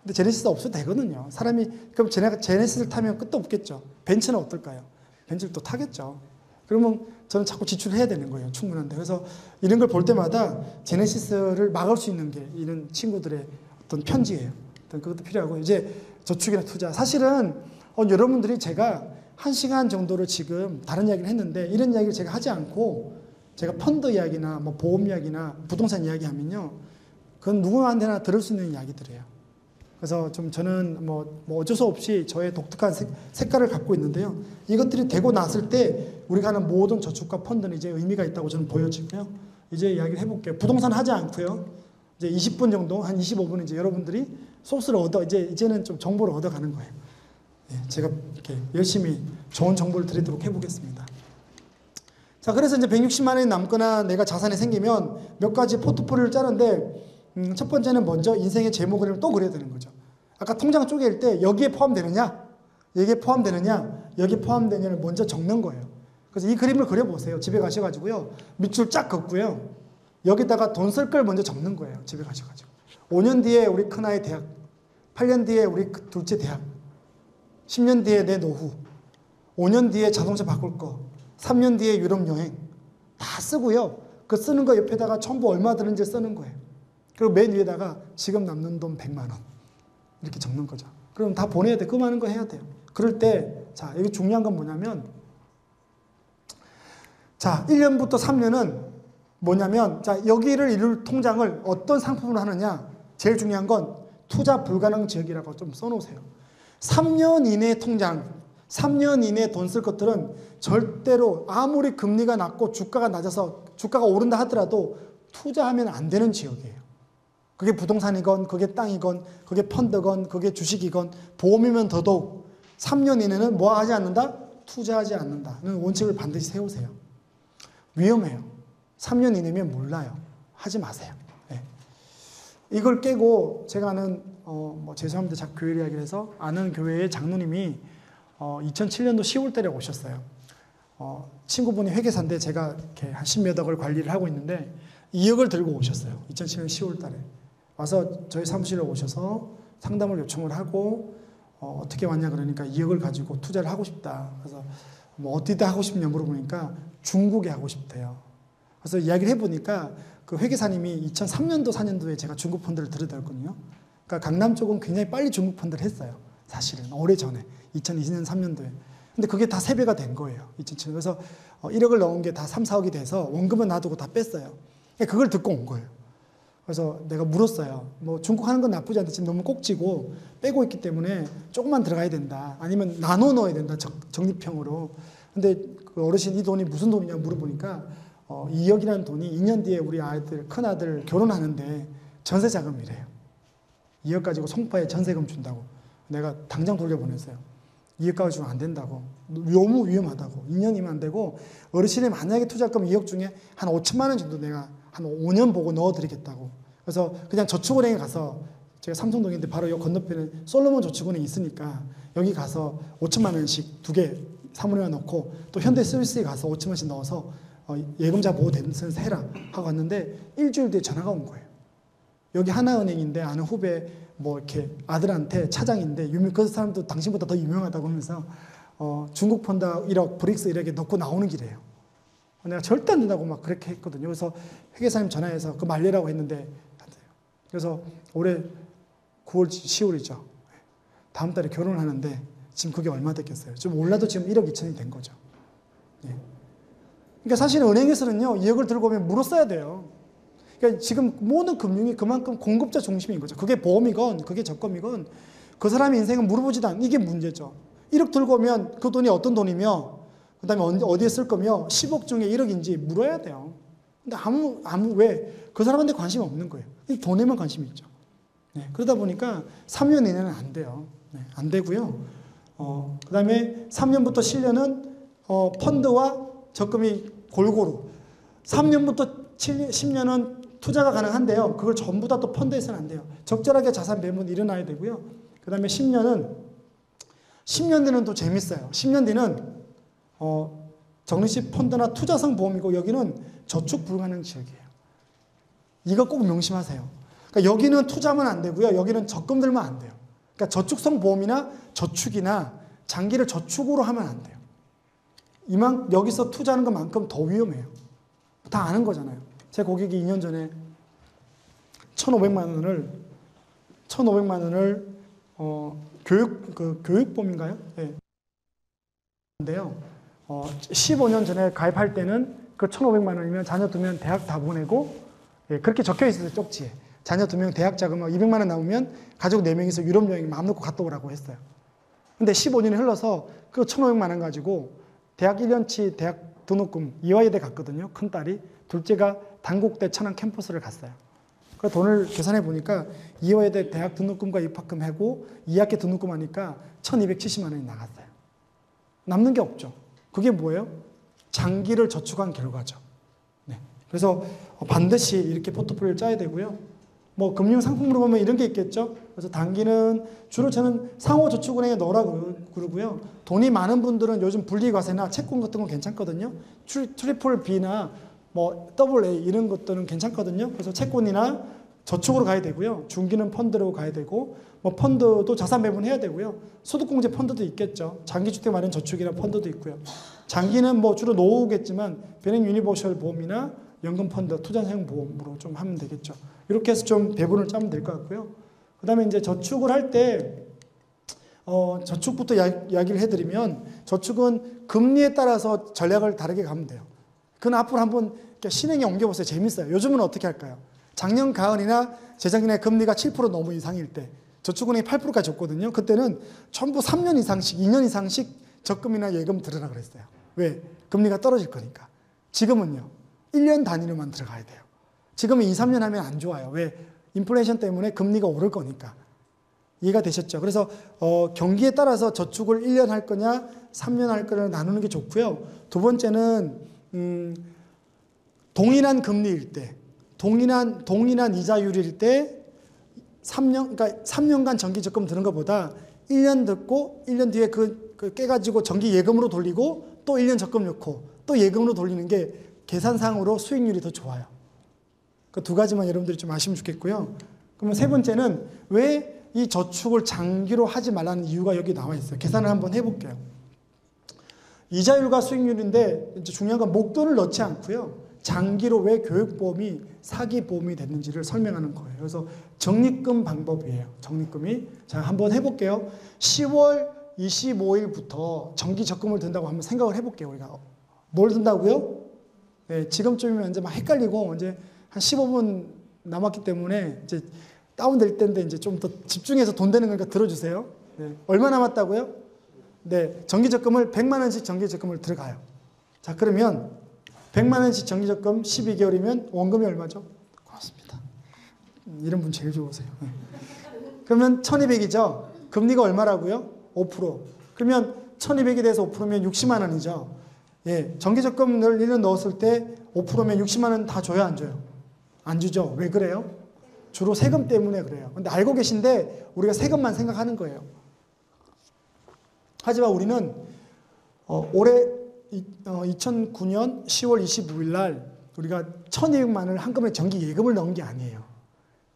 근데 제네시스 없어도 되거든요. 사람이 그럼 제네시스를 타면 끝도 없겠죠. 벤츠는 어떨까요? 벤츠를 또 타겠죠. 그러면 저는 자꾸 지출을 해야 되는 거예요. 충분한데. 그래서 이런 걸 볼 때마다 제네시스를 막을 수 있는 게 이런 친구들의 어떤 편지예요. 어떤 그것도 필요하고, 이제 저축이나 투자. 사실은 여러분들이 제가 1시간 정도를 지금 다른 이야기를 했는데, 이런 이야기를 제가 하지 않고 제가 펀드 이야기나 뭐 보험 이야기나 부동산 이야기 하면요, 그건 누구한테나 들을 수 있는 이야기들이에요. 그래서 좀 저는 뭐 어쩔 수 없이 저의 독특한 색깔을 갖고 있는데요. 이것들이 되고 났을 때 우리가 하는 모든 저축과 펀드는 이제 의미가 있다고 저는 보여지고요. 이제 이야기를 해볼게요. 부동산 하지 않고요. 이제 20분 정도, 한 25분 이제 여러분들이 소스를 이제는 좀 정보를 얻어가는 거예요. 제가 이렇게 열심히 좋은 정보를 드리도록 해보겠습니다. 자, 그래서 이제 160만 원이 남거나 내가 자산이 생기면 몇 가지 포트폴리오를 짜는데, 첫 번째는 먼저 인생의 제목 그림을 또 그려야 되는 거죠. 아까 통장 쪼갤 때 여기에 포함되느냐, 여기에 포함되느냐, 여기에 포함되느냐를 먼저 적는 거예요. 그래서 이 그림을 그려보세요. 집에 가셔가지고요. 밑줄 쫙 긋고요. 여기다가 돈 쓸 걸 먼저 적는 거예요. 집에 가셔가지고. 5년 뒤에 우리 큰아이 대학, 8년 뒤에 우리 둘째 대학, 10년 뒤에 내 노후, 5년 뒤에 자동차 바꿀 거, 3년 뒤에 유럽 여행 다 쓰고요. 그 쓰는 거 옆에다가 전부 얼마 드는지 쓰는 거예요. 그리고 맨 위에다가 지금 남는 돈 100만 원 이렇게 적는 거죠. 그럼 다 보내야 돼. 그 많은 거 해야 돼요. 그럴 때 자, 여기 중요한 건 뭐냐면 자, 1년부터 3년은 뭐냐면 자, 여기를 이룰 통장을 어떤 상품으로 하느냐. 제일 중요한 건 투자 불가능 지역이라고 좀 써놓으세요. 3년 이내 통장, 3년 이내 돈 쓸 것들은 절대로 아무리 금리가 낮고 주가가 낮아서 주가가 오른다 하더라도 투자하면 안 되는 지역이에요. 그게 부동산이건 그게 땅이건 그게 펀드건 그게 주식이건 보험이면 더더욱 3년 이내는 뭐 하지 않는다? 투자하지 않는다는 원칙을 반드시 세우세요. 위험해요. 3년 이내면 몰라요. 하지 마세요. 네. 이걸 깨고 제가 아는 죄송합니다. 자꾸 교회 이야기를 해서 아는 교회의 장로님이 2007년도 10월 달에 오셨어요. 친구분이 회계사인데 제가 이렇게 한 10몇 억을 관리를 하고 있는데 2억을 들고 오셨어요. 2007년 10월 달에. 와서 저희 사무실에 오셔서 상담을 요청을 하고 어떻게 왔냐 그러니까 2억을 가지고 투자를 하고 싶다. 그래서 뭐 어디다 하고 싶냐 물어보니까 중국에 하고 싶대요. 그래서 이야기를 해보니까 그 회계사님이 2003년도 4년도에 제가 중국 펀드를 들여다봤거든요. 그러니까 강남 쪽은 굉장히 빨리 중국 펀드를 했어요. 사실은 오래전에 2020년 3년도에. 근데 그게 다 3배가 된 거예요. 2007년. 그래서 1억을 넣은 게 다 3, 4억이 돼서 원금은 놔두고 다 뺐어요. 그걸 듣고 온 거예요. 그래서 내가 물었어요. 뭐 중국 하는 건 나쁘지 않는데 지금 너무 꼭지고 빼고 있기 때문에 조금만 들어가야 된다. 아니면 나눠 넣어야 된다. 적립형으로. 근데 그 어르신 이 돈이 무슨 돈이냐 물어보니까 2억이라는 돈이 2년 뒤에 우리 아이들, 큰아들 결혼하는데 전세 자금이래요. 2억 가지고 송파에 전세금 준다고. 내가 당장 돌려보냈어요. 2억 가지고 안 된다고. 너무 위험하다고. 2년이면 안 되고 어르신이 만약에 투자금 2억 중에 한 5천만 원 정도 내가 한 5년 보고 넣어드리겠다고. 그래서 그냥 저축은행에 가서 제가 삼성동인데 바로 여 건너편에 솔로몬 저축은행이 있으니까 여기 가서 5천만 원씩 2개 사무엘에 넣고 또 현대 서비스에 가서 5천만 원씩 넣어서 예금자 보호 대행을 해라 하고 왔는데 일주일 뒤에 전화가 온 거예요. 여기 하나은행인데 아는 후배 뭐 이렇게 아들한테 차장인데 그 사람도 당신보다 더 유명하다고 하면서 중국 펀드 1억 브릭스 1억에 넣고 나오는 길이에요. 내가 절대 안 된다고 막 그렇게 했거든요. 그래서 회계사님 전화해서 그 말리라고 했는데 안 돼요. 그래서 올해 9월 10월이죠. 다음 달에 결혼을 하는데 지금 그게 얼마 됐겠어요? 좀 올라도 지금 1억 2천이 된 거죠. 예. 그러니까 사실 은행에서는요 2억을 들고 오면 물어 써야 돼요. 그러니까 지금 모든 금융이 그만큼 공급자 중심인 거죠. 그게 보험이건 그게 적금이건 그 사람의 인생은 물어보지도 않는 이게 문제죠. 1억 들고 오면 그 돈이 어떤 돈이며 그 다음에 어디에 쓸 거며 10억 중에 1억인지 물어야 돼요. 근데 왜? 그 사람한테 관심이 없는 거예요. 돈에만 관심이 있죠. 네, 그러다 보니까 3년 이내는 안 돼요. 네, 안 되고요. 그 다음에 3년부터 7년은 펀드와 적금이 골고루. 3년부터 10년은 투자가 가능한데요. 그걸 전부 다 또 펀드에서는 안 돼요. 적절하게 자산 배분 일어나야 되고요. 그 다음에 10년 뒤는 또 재밌어요. 10년 뒤는 적립식 펀드나 투자성 보험이고 여기는 저축 불가능 지역이에요. 이거 꼭 명심하세요. 그러니까 여기는 투자하면 안 되고요. 여기는 적금 들면 안 돼요. 그러니까 저축성 보험이나 저축이나 장기를 저축으로 하면 안 돼요. 여기서 투자하는 것만큼 더 위험해요. 다 아는 거잖아요. 제 고객이 2년 전에 1,500만 원을 교육보험인가요? 네. 인데요. 15년 전에 가입할 때는 그 1,500만 원이면 자녀 2명 대학 다 보내고 예, 그렇게 적혀 있어요. 쪽지에. 자녀 2명 대학 자금 200만 원 나오면 가족 4명이서 유럽 여행 마음 놓고 갔다 오라고 했어요. 근데 15년이 흘러서 그 1,500만 원 가지고 대학 1년치 대학 등록금 이화여대 갔거든요. 큰딸이. 둘째가 단국대 천안 캠퍼스를 갔어요. 그 돈을 계산해 보니까 이화여대 대학 등록금과 입학금 하고 2학기 등록금 하니까 1,270만 원이 나갔어요. 남는 게 없죠. 그게 뭐예요? 장기를 저축한 결과죠. 네. 그래서 반드시 이렇게 포트폴리오를 짜야 되고요. 뭐 금융 상품으로 보면 이런 게 있겠죠. 그래서 단기는 주로 저는 상호저축은행에 넣으라 그러고요. 돈이 많은 분들은 요즘 분리과세나 채권 같은 건 괜찮거든요. 트리플 B나 뭐 더블 A 이런 것들은 괜찮거든요. 그래서 채권이나 저축으로 가야 되고요. 중기는 펀드로 가야 되고 뭐 펀드도 자산 배분해야 되고요. 소득공제 펀드도 있겠죠. 장기주택 마련 저축이나 펀드도 있고요. 장기는 뭐 주로 노후겠지만 베넥 유니버셜 보험이나 연금 펀드, 투자 사용 보험으로 좀 하면 되겠죠. 이렇게 해서 좀 배분을 짜면 될 것 같고요. 그 다음에 이제 저축을 할 때, 저축부터 이야기를 해드리면, 저축은 금리에 따라서 전략을 다르게 가면 돼요. 그건 앞으로 한번 실행에 옮겨보세요. 재밌어요. 요즘은 어떻게 할까요? 작년 가을이나 재작년에 금리가 7% 넘은 이상일 때, 저축은행이 8%까지 줬거든요. 그때는 전부 3년 이상씩, 2년 이상씩 적금이나 예금 들으라 그랬어요. 왜? 금리가 떨어질 거니까. 지금은요, 1년 단위로만 들어가야 돼요. 지금은 2, 3년 하면 안 좋아요. 왜? 인플레이션 때문에 금리가 오를 거니까. 이해가 되셨죠? 그래서 경기에 따라서 저축을 1년 할 거냐 3년 할 거냐 나누는 게 좋고요. 두 번째는 동일한 금리일 때, 동일한 이자율일 때 3년, 그러니까 3년간 정기 적금 드는 것보다 1년 듣고 1년 뒤에 그 깨가지고 정기 예금으로 돌리고 또 1년 적금 넣고 또 예금으로 돌리는 게 계산상으로 수익률이 더 좋아요. 그 두 가지만 여러분들이 좀 아시면 좋겠고요. 그러면 세 번째는 왜 이 저축을 장기로 하지 말라는 이유가 여기 나와 있어요. 계산을 한번 해볼게요. 이자율과 수익률인데 이제 중요한 건 목돈을 넣지 않고요. 장기로 왜 교육보험이 사기보험이 됐는지를 설명하는 거예요. 그래서 적립금 방법이에요. 적립금이. 자, 한번 해볼게요. 10월 25일부터 정기 적금을 든다고 한번 생각을 해볼게요. 우리가 뭘 든다고요? 네, 지금쯤이면 이제 막 헷갈리고 이제 한 15분 남았기 때문에 이제 다운될 때인데 이제 좀 더 집중해서 돈 되는 거니까 들어주세요. 네, 얼마 남았다고요? 네, 정기적금을 100만 원씩 정기적금을 들어가요. 자, 그러면 100만 원씩 정기적금 12개월이면 원금이 얼마죠? 고맙습니다. 이런 분 제일 좋으세요. 네. 그러면 1200이죠? 금리가 얼마라고요? 5%. 그러면 1200이 돼서 5%면 60만 원이죠. 예, 정기적금을 1년 넣었을 때 5%면 60만 원 다 줘요, 안 줘요? 안 주죠. 왜 그래요? 주로 세금 때문에 그래요. 근데 알고 계신데 우리가 세금만 생각하는 거예요. 하지만 우리는 올해 2009년 10월 25일 날 우리가 1200만 원을 한꺼번에 정기 예금을 넣은 게 아니에요.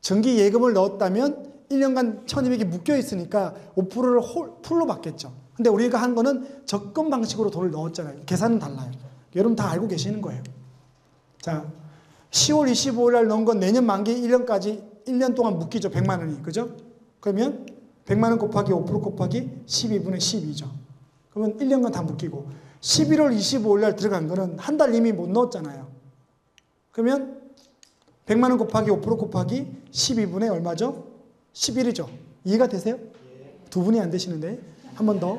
정기 예금을 넣었다면 1년간 1200이 묶여 있으니까 5%를 풀로 받겠죠. 근데 우리가 한 거는 적금 방식으로 돈을 넣었잖아요. 계산은 달라요. 여러분 다 알고 계시는 거예요. 자, 10월 25일 날 넣은 건 내년 만기 1년까지 1년 동안 묶이죠. 100만 원이. 그죠? 그러면 100만 원 곱하기 5% 곱하기 12분의 12죠. 그러면 1년간 다 묶이고 11월 25일 날 들어간 거는 한 달 이미 못 넣었잖아요. 그러면 100만 원 곱하기 5% 곱하기 12분의 얼마죠? 11이죠. 이해가 되세요? 두 분이 안 되시는데 한 번 더.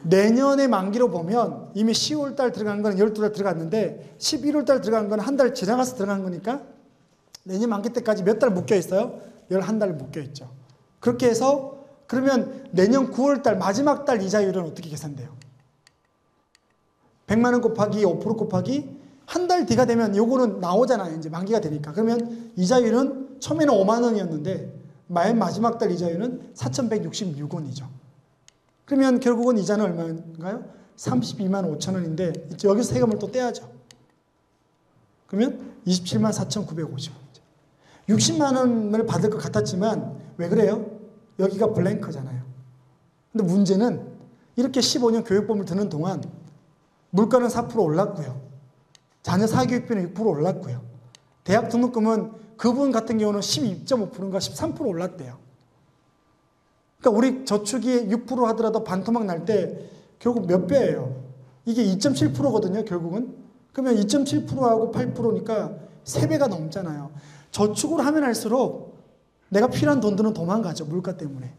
내년의 만기로 보면 이미 10월 달 들어간 거는 12달 들어갔는데 11월 달 들어간 거는 한 달 지나가서 들어간 거니까 내년 만기 때까지 몇 달 묶여 있어요? 11달 묶여 있죠. 그렇게 해서 그러면 내년 9월 달 마지막 달 이자율은 어떻게 계산돼요? 100만 원 곱하기 5% 곱하기 한 달 뒤가 되면 요거는 나오잖아요. 이제 만기가 되니까. 그러면 이자율은 처음에는 5만 원이었는데 맨 마지막 달 이자율은 4,166원이죠. 그러면 결국은 이자는 얼마인가요? 32만 5천 원인데 여기서 세금을 또 떼야죠. 그러면 27만 4,950원이죠. 60만 원을 받을 것 같았지만 왜 그래요? 여기가 블랭크잖아요. 근데 문제는 이렇게 15년 교육보험을 드는 동안 물가는 4% 올랐고요. 자녀 사교육비는 6% 올랐고요. 대학 등록금은 그분 같은 경우는 12.5%인가 13% 올랐대요. 그러니까 우리 저축이 6% 하더라도 반토막 날 때 결국 몇 배예요? 이게 2.7%거든요, 결국은. 그러면 2.7%하고 8%니까 3배가 넘잖아요. 저축을 하면 할수록 내가 필요한 돈들은 도망가죠, 물가 때문에.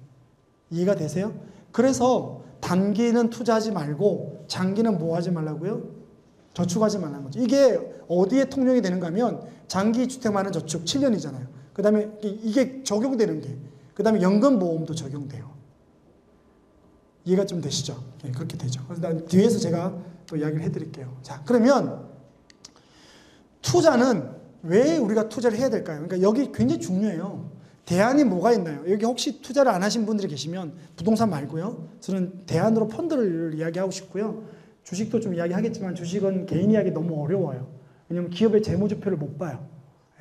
이해가 되세요? 그래서 단기는 투자하지 말고 장기는 뭐 하지 말라고요? 저축하지 말라는 거죠. 이게 어디에 통용이 되는가 하면 장기 주택만은 저축 7년이잖아요. 그 다음에 이게 적용되는 게 그 다음에 연금보험도 적용돼요. 이해가 좀 되시죠? 네, 그렇게 되죠. 그래서 뒤에서 제가 또 이야기를 해드릴게요. 자, 그러면 투자는 왜 우리가 투자를 해야 될까요? 그러니까 여기 굉장히 중요해요. 대안이 뭐가 있나요? 여기 혹시 투자를 안 하신 분들이 계시면 부동산 말고요. 저는 대안으로 펀드를 이야기하고 싶고요. 주식도 좀 이야기하겠지만 주식은 개인 이야기 너무 어려워요. 왜냐하면 기업의 재무제표를 못 봐요.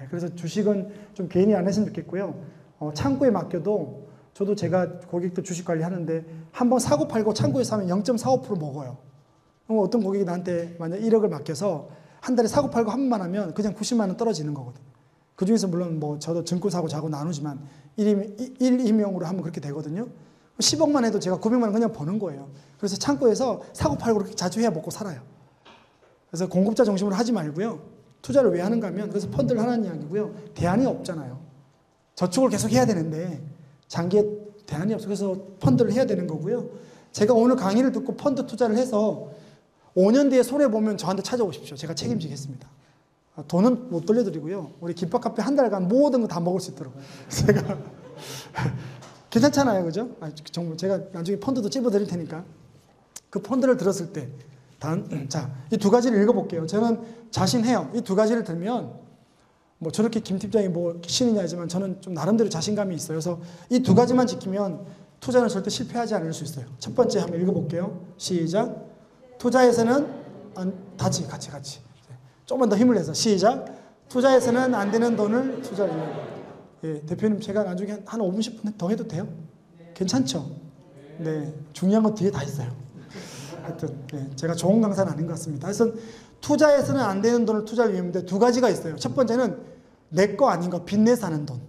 그래서 주식은 좀 개인이 안 했으면 좋겠고요. 창구에 맡겨도 저도 제가 고객도 주식 관리하는데 한번 사고 팔고 창구에 사면 0.45% 먹어요. 그럼 어떤 고객이 나한테 만약 1억을 맡겨서 한 달에 사고 팔고 한 번만 하면 그냥 90만 원 떨어지는 거거든요. 그 중에서 물론 뭐 저도 증권 사고 자고 나누지만 1임용으로 하면 그렇게 되거든요. 10억만 해도 제가 900만 원 그냥 버는 거예요. 그래서 창고에서 사고 팔고 그렇게 자주 해야 먹고 살아요. 그래서 공급자 중심으로 하지 말고요. 투자를 왜 하는가 하면 그래서 펀드를 하라는 이야기고요. 대안이 없잖아요. 저축을 계속 해야 되는데 장기에 대안이 없어서 그래서 펀드를 해야 되는 거고요. 제가 오늘 강의를 듣고 펀드 투자를 해서 5년 뒤에 손해보면 저한테 찾아오십시오. 제가 책임지겠습니다. 돈은 못 돌려드리고요. 우리 김밥카페 한 달간 모든 거 다 먹을 수 있도록 제가 괜찮잖아요, 그죠? 정말 제가 나중에 펀드도 찝어드릴 테니까 그 펀드를 들었을 때 자, 이 두 가지를 읽어볼게요. 저는 자신해요. 이 두 가지를 들면 뭐 저렇게 김 팀장이 뭐 신이냐 하지만 저는 좀 나름대로 자신감이 있어요. 그래서 이 두 가지만 지키면 투자는 절대 실패하지 않을 수 있어요. 첫 번째 한번 읽어볼게요. 시작. 투자에서는 같이. 조금만 더 힘을 내서 시작. 투자에서는 안 되는 돈을 투자해요. 예, 대표님 제가 나중에 한 5분 10분 더 해도 돼요? 괜찮죠? 네, 중요한 건 뒤에 다 있어요. 하여튼 네, 제가 좋은 강사는 아닌 것 같습니다. 그래서 투자에서는 안 되는 돈을 투자할 위험인데 두 가지가 있어요. 첫 번째는 내 거 아닌 거 빚내서 하는 돈.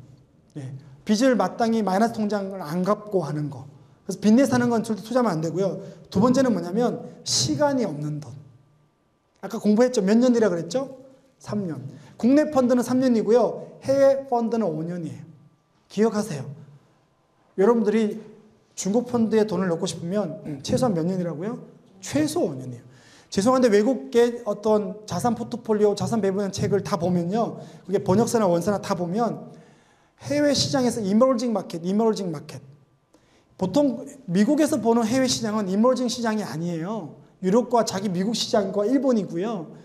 예, 빚을 마땅히 마이너스 통장을 안 갚고 하는 거. 그래서 빚내서 하는 건 절대 투자하면 안 되고요. 두 번째는 뭐냐면 시간이 없는 돈. 아까 공부했죠? 몇 년이라 그랬죠? 3년. 국내 펀드는 3년이고요. 해외 펀드는 5년이에요. 기억하세요. 여러분들이 중국 펀드에 돈을 넣고 싶으면 최소한 몇 년이라고요? 최소 5년이에요. 죄송한데 외국계 어떤 자산 포트폴리오, 자산 배분의 책을 다 보면요. 그게 번역서나 원서나 다 보면 해외 시장에서 이머징 마켓. 보통 미국에서 보는 해외 시장은 이머징 시장이 아니에요. 유럽과 자기 미국 시장과 일본이고요.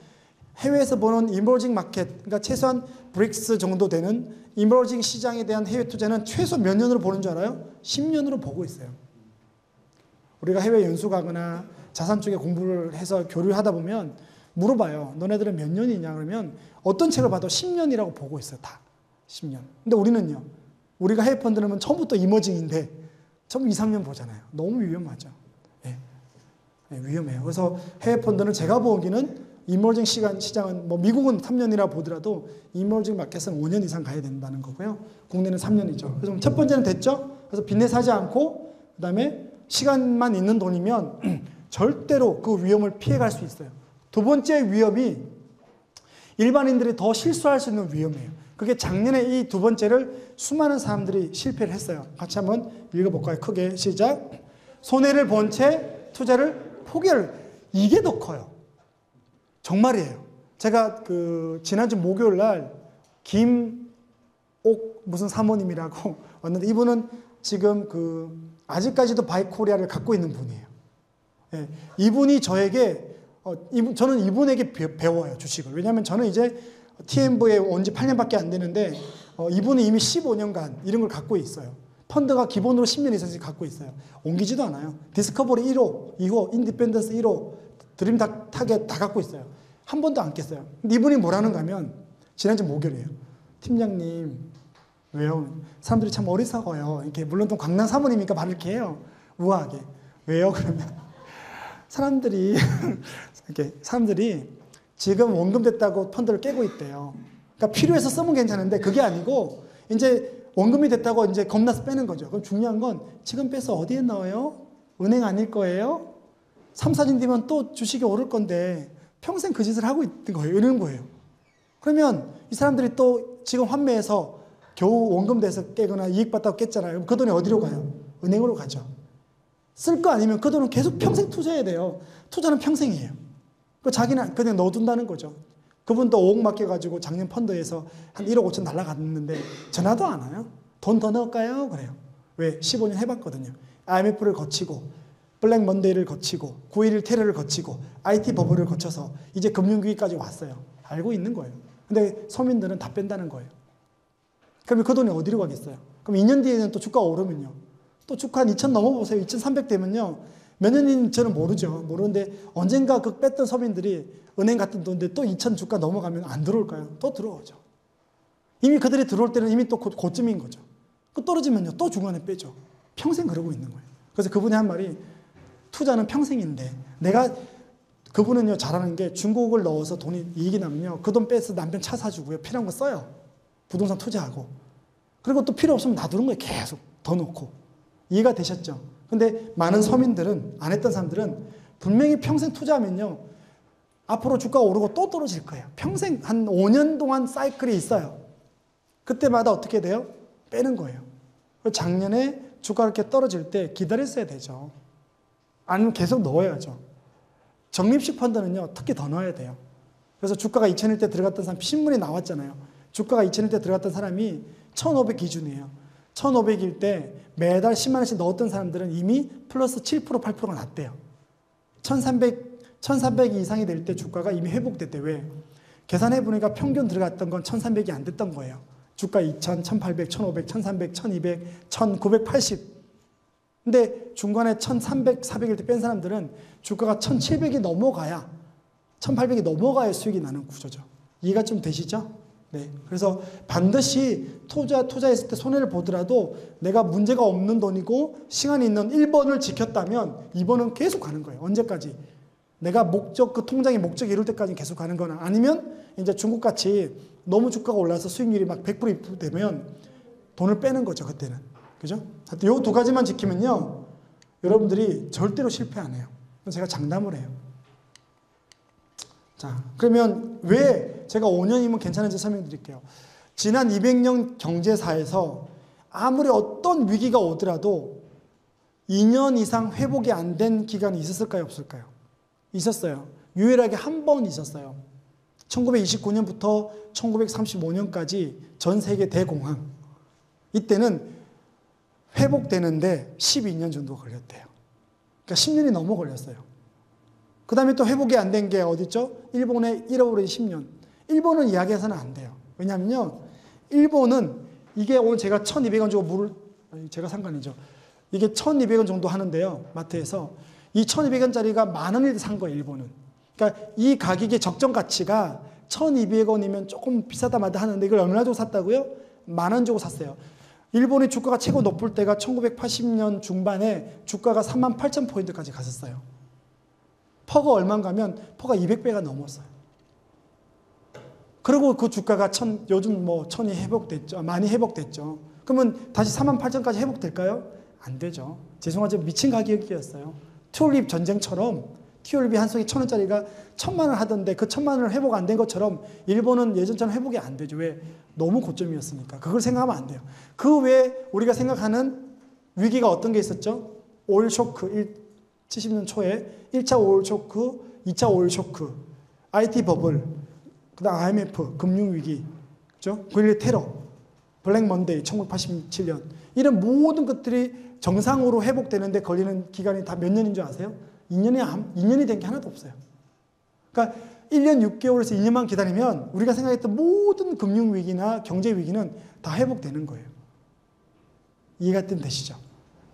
해외에서 보는 이머징 마켓, 그러니까 최소한 브릭스 정도 되는 이머징 시장에 대한 해외 투자는 최소 몇 년으로 보는 줄 알아요? 10년으로 보고 있어요. 우리가 해외 연수 가거나 자산 쪽에 공부를 해서 교류하다 보면 물어봐요. 너네들은 몇 년이냐? 그러면 어떤 책을 봐도 10년이라고 보고 있어요. 다. 10년. 근데 우리는요. 우리가 해외 펀드는 처음부터 이머징인데 처음 2, 3년 보잖아요. 너무 위험하죠. 예. 네, 위험해요. 그래서 해외 펀드는 제가 보기는 이머징 시장은 뭐 미국은 3년이라 보더라도 이머징 마켓은 5년 이상 가야 된다는 거고요. 국내는 3년이죠. 그래서 첫 번째는 됐죠. 그래서 빚내 사지 않고 그다음에 시간만 있는 돈이면 절대로 그 위험을 피해갈 수 있어요. 두 번째 위험이 일반인들이 더 실수할 수 있는 위험이에요. 그게 작년에 이 두 번째를 수많은 사람들이 실패를 했어요. 같이 한번 읽어볼까요? 크게 시작. 손해를 본 채 투자를 포기할 이게 더 커요. 정말이에요. 제가 지난주 목요일 날 김옥 무슨 사모님이라고 왔는데 이분은 지금 아직까지도 바이코리아를 갖고 있는 분이에요. 예, 이분이 저에게 저는 이분에게 배워요, 주식을. 왜냐하면 저는 이제 TMV에 온 지 8년밖에 안 되는데 이분은 이미 15년간 이런 걸 갖고 있어요. 펀드가 기본으로 10년 이상씩 갖고 있어요. 옮기지도 않아요. 디스커버리 1호, 2호, 인디펜던스 1호, 드림 타겟 다 갖고 있어요. 한 번도 안 깼어요. 근데 이분이 뭐라는가 하면 지난주 목요일이에요. 팀장님, 왜요? 사람들이 참 어리석어요. 이렇게 물론 또 강남 사모님이니까 말을 이렇게 해요. 우아하게. 왜요? 그러면 사람들이 지금 원금 됐다고 펀드를 깨고 있대요. 그러니까 필요해서 쓰면 괜찮은데 그게 아니고 이제 원금이 됐다고 이제 겁나서 빼는 거죠. 그럼 중요한 건 지금 빼서 어디에 넣어요? 은행 아닐 거예요? 3, 4년 뒤면 또 주식이 오를 건데 평생 그 짓을 하고 있는 거예요. 이러는 거예요. 그러면 이 사람들이 또 지금 환매해서 겨우 원금 돼서 깨거나 이익 받다고 깼잖아요. 그럼 그 돈이 어디로 가요? 은행으로 가죠. 쓸 거 아니면 그 돈은 계속 평생 투자해야 돼요. 투자는 평생이에요. 자기는 그냥 넣어둔다는 거죠. 그분도 5억 맡겨가지고 작년 펀드에서 한 1억 5천 날라갔는데 전화도 안 와요. 돈 더 넣을까요? 그래요. 왜? 15년 해봤거든요. IMF를 거치고 블랙 먼데이를 거치고 9.11 테러를 거치고 IT 버블을 거쳐서 이제 금융위기까지 왔어요. 알고 있는 거예요. 근데 서민들은 다 뺀다는 거예요. 그러면 그 돈이 어디로 가겠어요? 그럼 2년 뒤에는 또 주가가 오르면요. 또 주가 한 2,000 넘어보세요. 2,300 되면요. 몇 년인지 저는 모르죠. 모르는데 언젠가 그 뺐던 서민들이 은행 같은 돈인데 또 2,000 주가 넘어가면 안 들어올까요? 또 들어오죠. 이미 그들이 들어올 때는 이미 또 고쯤인 거죠. 그 떨어지면요. 또 중간에 빼죠. 평생 그러고 있는 거예요. 그래서 그분이 한 말이 투자는 평생인데 내가 그분은요 잘하는 게 중국을 넣어서 돈이 이익이 나면요 그 돈 빼서 남편 차 사주고요 필요한 거 써요. 부동산 투자하고. 그리고 또 필요 없으면 놔두는 거예요. 계속 더 놓고. 이해가 되셨죠? 근데 많은 서민들은 안 했던 사람들은 분명히 평생 투자하면요 앞으로 주가가 오르고 또 떨어질 거예요. 평생 한 5년 동안 사이클이 있어요. 그때마다 어떻게 돼요? 빼는 거예요. 작년에 주가가 이렇게 떨어질 때 기다렸어야 되죠. 아니면 계속 넣어야죠. 적립식 펀드는요 특히 더 넣어야 돼요. 그래서 주가가 2000일 때 들어갔던 사람 신문에 나왔잖아요. 주가가 2000일 때 들어갔던 사람이 1500 기준이에요. 1500일 때 매달 10만 원씩 넣었던 사람들은 이미 플러스 7% 8%가 났대요. 1300 이상이 될 때 주가가 이미 회복됐대. 왜? 계산해 보니까 평균 들어갔던 건 1300이 안 됐던 거예요. 주가 2000, 1800, 1500, 1300, 1200, 1980. 근데 중간에 1300, 400일 때 뺀 사람들은 주가가 1700이 넘어가야 1800이 넘어가야 수익이 나는 구조죠. 이해가 좀 되시죠? 네. 그래서 반드시 투자했을 때 손해를 보더라도 내가 문제가 없는 돈이고 시간이 있는 1번을 지켰다면 2번은 계속 가는 거예요. 언제까지? 내가 목적, 그 통장의 목적이 이룰 때까지 계속 가는 거나 아니면 이제 중국같이 너무 주가가 올라서 수익률이 막 100% 되면 돈을 빼는 거죠. 그때는. 그죠? 하여튼 요 두 가지만 지키면요. 여러분들이 절대로 실패 안 해요. 제가 장담을 해요. 자, 그러면 왜 제가 5년이면 괜찮은지 설명드릴게요. 지난 200년 경제사에서 아무리 어떤 위기가 오더라도 2년 이상 회복이 안 된 기간이 있었을까요? 없을까요? 있었어요. 유일하게 한 번 있었어요. 1929년부터 1935년까지 전 세계 대공황. 이때는 회복되는데 12년 정도 걸렸대요. 그러니까 10년이 넘어 걸렸어요. 그 다음에 또 회복이 안 된 게 어딨죠? 일본의 잃어버린 10년. 일본은 이야기해서는 안 돼요. 왜냐면요. 일본은 이게 오늘 제가 1200원 주고 제가 상관이죠. 이게 1200원 정도 하는데요. 마트에서. 이 1200원짜리가 만 원일 때 산 거예요. 일본은. 그러니까 이 가격의 적정 가치가 1200원이면 조금 비싸다 마다 하는데 이걸 얼마나 주고 샀다고요? 만 원 주고 샀어요. 일본의 주가가 최고 높을 때가 1980년 중반에 주가가 38,000포인트까지 갔었어요. 퍼가 얼마인가 하면 퍼가 200배가 넘었어요. 그리고 그 주가가 요즘 뭐 1000이 회복됐죠. 많이 회복됐죠. 그러면 다시 48,000까지 회복될까요? 안 되죠. 죄송하지만 미친 가격이었어요. 튤립 전쟁처럼 튤립이 한 송이 1000원짜리가 1000만 원 하던데 그 1000만 원을 회복 안 된 것처럼 일본은 예전처럼 회복이 안 되죠. 왜? 너무 고점이었으니까. 그걸 생각하면 안 돼요. 그 외에 우리가 생각하는 위기가 어떤 게 있었죠? 오일 쇼크, 70년 초에 1차 오일 쇼크, 2차 오일 쇼크, IT 버블, 그다음 IMF, 금융위기, 그죠? 9.11 테러, 블랙 먼데이, 1987년. 이런 모든 것들이 정상으로 회복되는데 걸리는 기간이 다 몇 년인 줄 아세요? 2년이 된 게 하나도 없어요. 그러니까 1년 6개월에서 2년만 기다리면 우리가 생각했던 모든 금융위기나 경제위기는 다 회복되는 거예요. 이해가 좀 되시죠?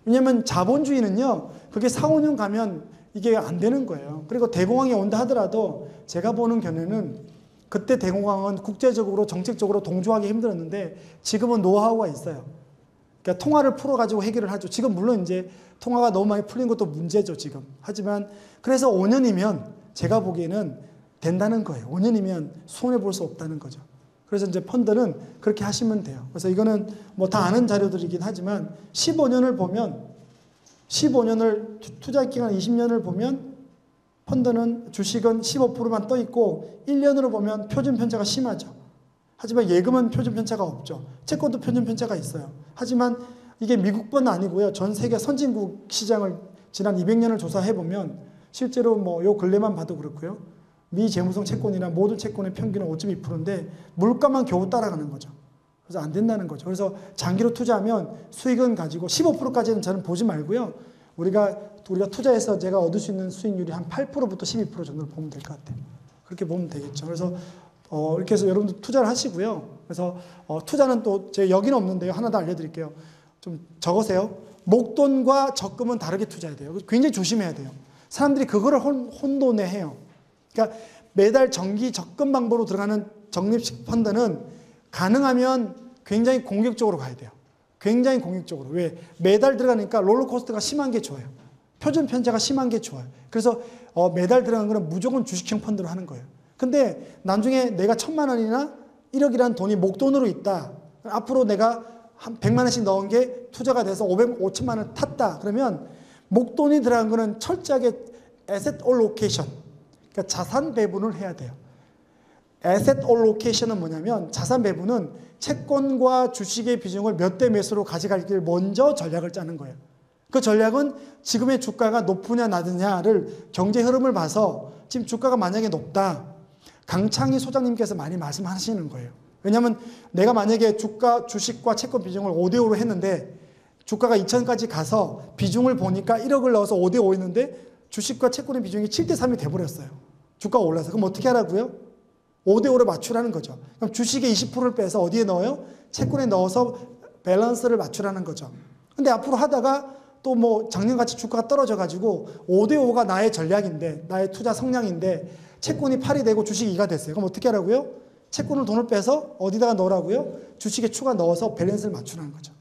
왜냐하면 자본주의는요, 그게 4, 5년 가면 이게 안 되는 거예요. 그리고 대공황이 온다 하더라도 제가 보는 견해는 그때 대공황은 국제적으로 정책적으로 동조하기 힘들었는데 지금은 노하우가 있어요. 그러니까 통화를 풀어가지고 해결을 하죠. 지금 물론 이제 통화가 너무 많이 풀린 것도 문제죠, 지금. 하지만 그래서 5년이면 제가 보기에는 된다는 거예요. 5년이면 손해볼 수 없다는 거죠. 그래서 이제 펀드는 그렇게 하시면 돼요. 그래서 이거는 뭐 다 아는 자료들이긴 하지만 15년을 보면 15년을 투자 기간 20년을 보면 펀드는 주식은 15%만 떠 있고 1년으로 보면 표준 편차가 심하죠. 하지만 예금은 표준 편차가 없죠. 채권도 표준 편차가 있어요. 하지만 이게 미국뿐 아니고요. 전 세계 선진국 시장을 지난 200년을 조사해 보면 실제로 뭐 요 근래만 봐도 그렇고요. 미 재무성 채권이나 모든 채권의 평균은 5.2%인데 물가만 겨우 따라가는 거죠. 그래서 안 된다는 거죠. 그래서 장기로 투자하면 수익은 가지고 15%까지는 저는 보지 말고요. 우리가 투자해서 제가 얻을 수 있는 수익률이 한 8%부터 12% 정도를 보면 될 것 같아요. 그렇게 보면 되겠죠. 그래서 이렇게 해서 여러분들 투자를 하시고요. 그래서 투자는 또 제가 여기는 없는데요. 하나 더 알려드릴게요. 좀 적으세요. 목돈과 적금은 다르게 투자해야 돼요. 굉장히 조심해야 돼요. 사람들이 그거를 혼돈해 해요. 그러니까 매달 정기 적금 방법으로 들어가는 적립식 펀드는 가능하면 굉장히 공격적으로 가야 돼요. 굉장히 공격적으로. 왜? 매달 들어가니까 롤러코스터가 심한 게 좋아요. 표준 편차가 심한 게 좋아요. 그래서 매달 들어간 거는 무조건 주식형 펀드로 하는 거예요. 근데 나중에 내가 1,000만 원이나 1억이라는 돈이 목돈으로 있다. 앞으로 내가 한 100만 원씩 넣은 게 투자가 돼서 5천만 원 탔다. 그러면 목돈이 들어간 거는 철저하게 asset allocation, 그러니까 자산 배분을 해야 돼요. asset allocation은 뭐냐면 자산 배분은 채권과 주식의 비중을 몇 대 몇으로 가져갈지를 먼저 전략을 짜는 거예요. 그 전략은 지금의 주가가 높으냐 낮으냐를 경제 흐름을 봐서 지금 주가가 만약에 높다. 강창희 소장님께서 많이 말씀하시는 거예요. 왜냐하면 내가 만약에 주식과 채권 비중을 5대5로 했는데 주가가 2천까지 가서 비중을 보니까 1억을 넣어서 5대5 했는데 주식과 채권의 비중이 7대3이 돼버렸어요. 주가가 올라서. 그럼 어떻게 하라고요? 5대5로 맞추라는 거죠. 그럼 주식의 20%를 빼서 어디에 넣어요? 채권에 넣어서 밸런스를 맞추라는 거죠. 근데 앞으로 하다가 또 뭐 작년같이 주가가 떨어져가지고 5대5가 나의 전략인데 나의 투자 성향인데 채권이 8이 되고 주식이 2가 됐어요. 그럼 어떻게 하라고요? 채권을 돈을 빼서 어디다가 넣으라고요? 주식에 추가 넣어서 밸런스를 맞추라는 거죠.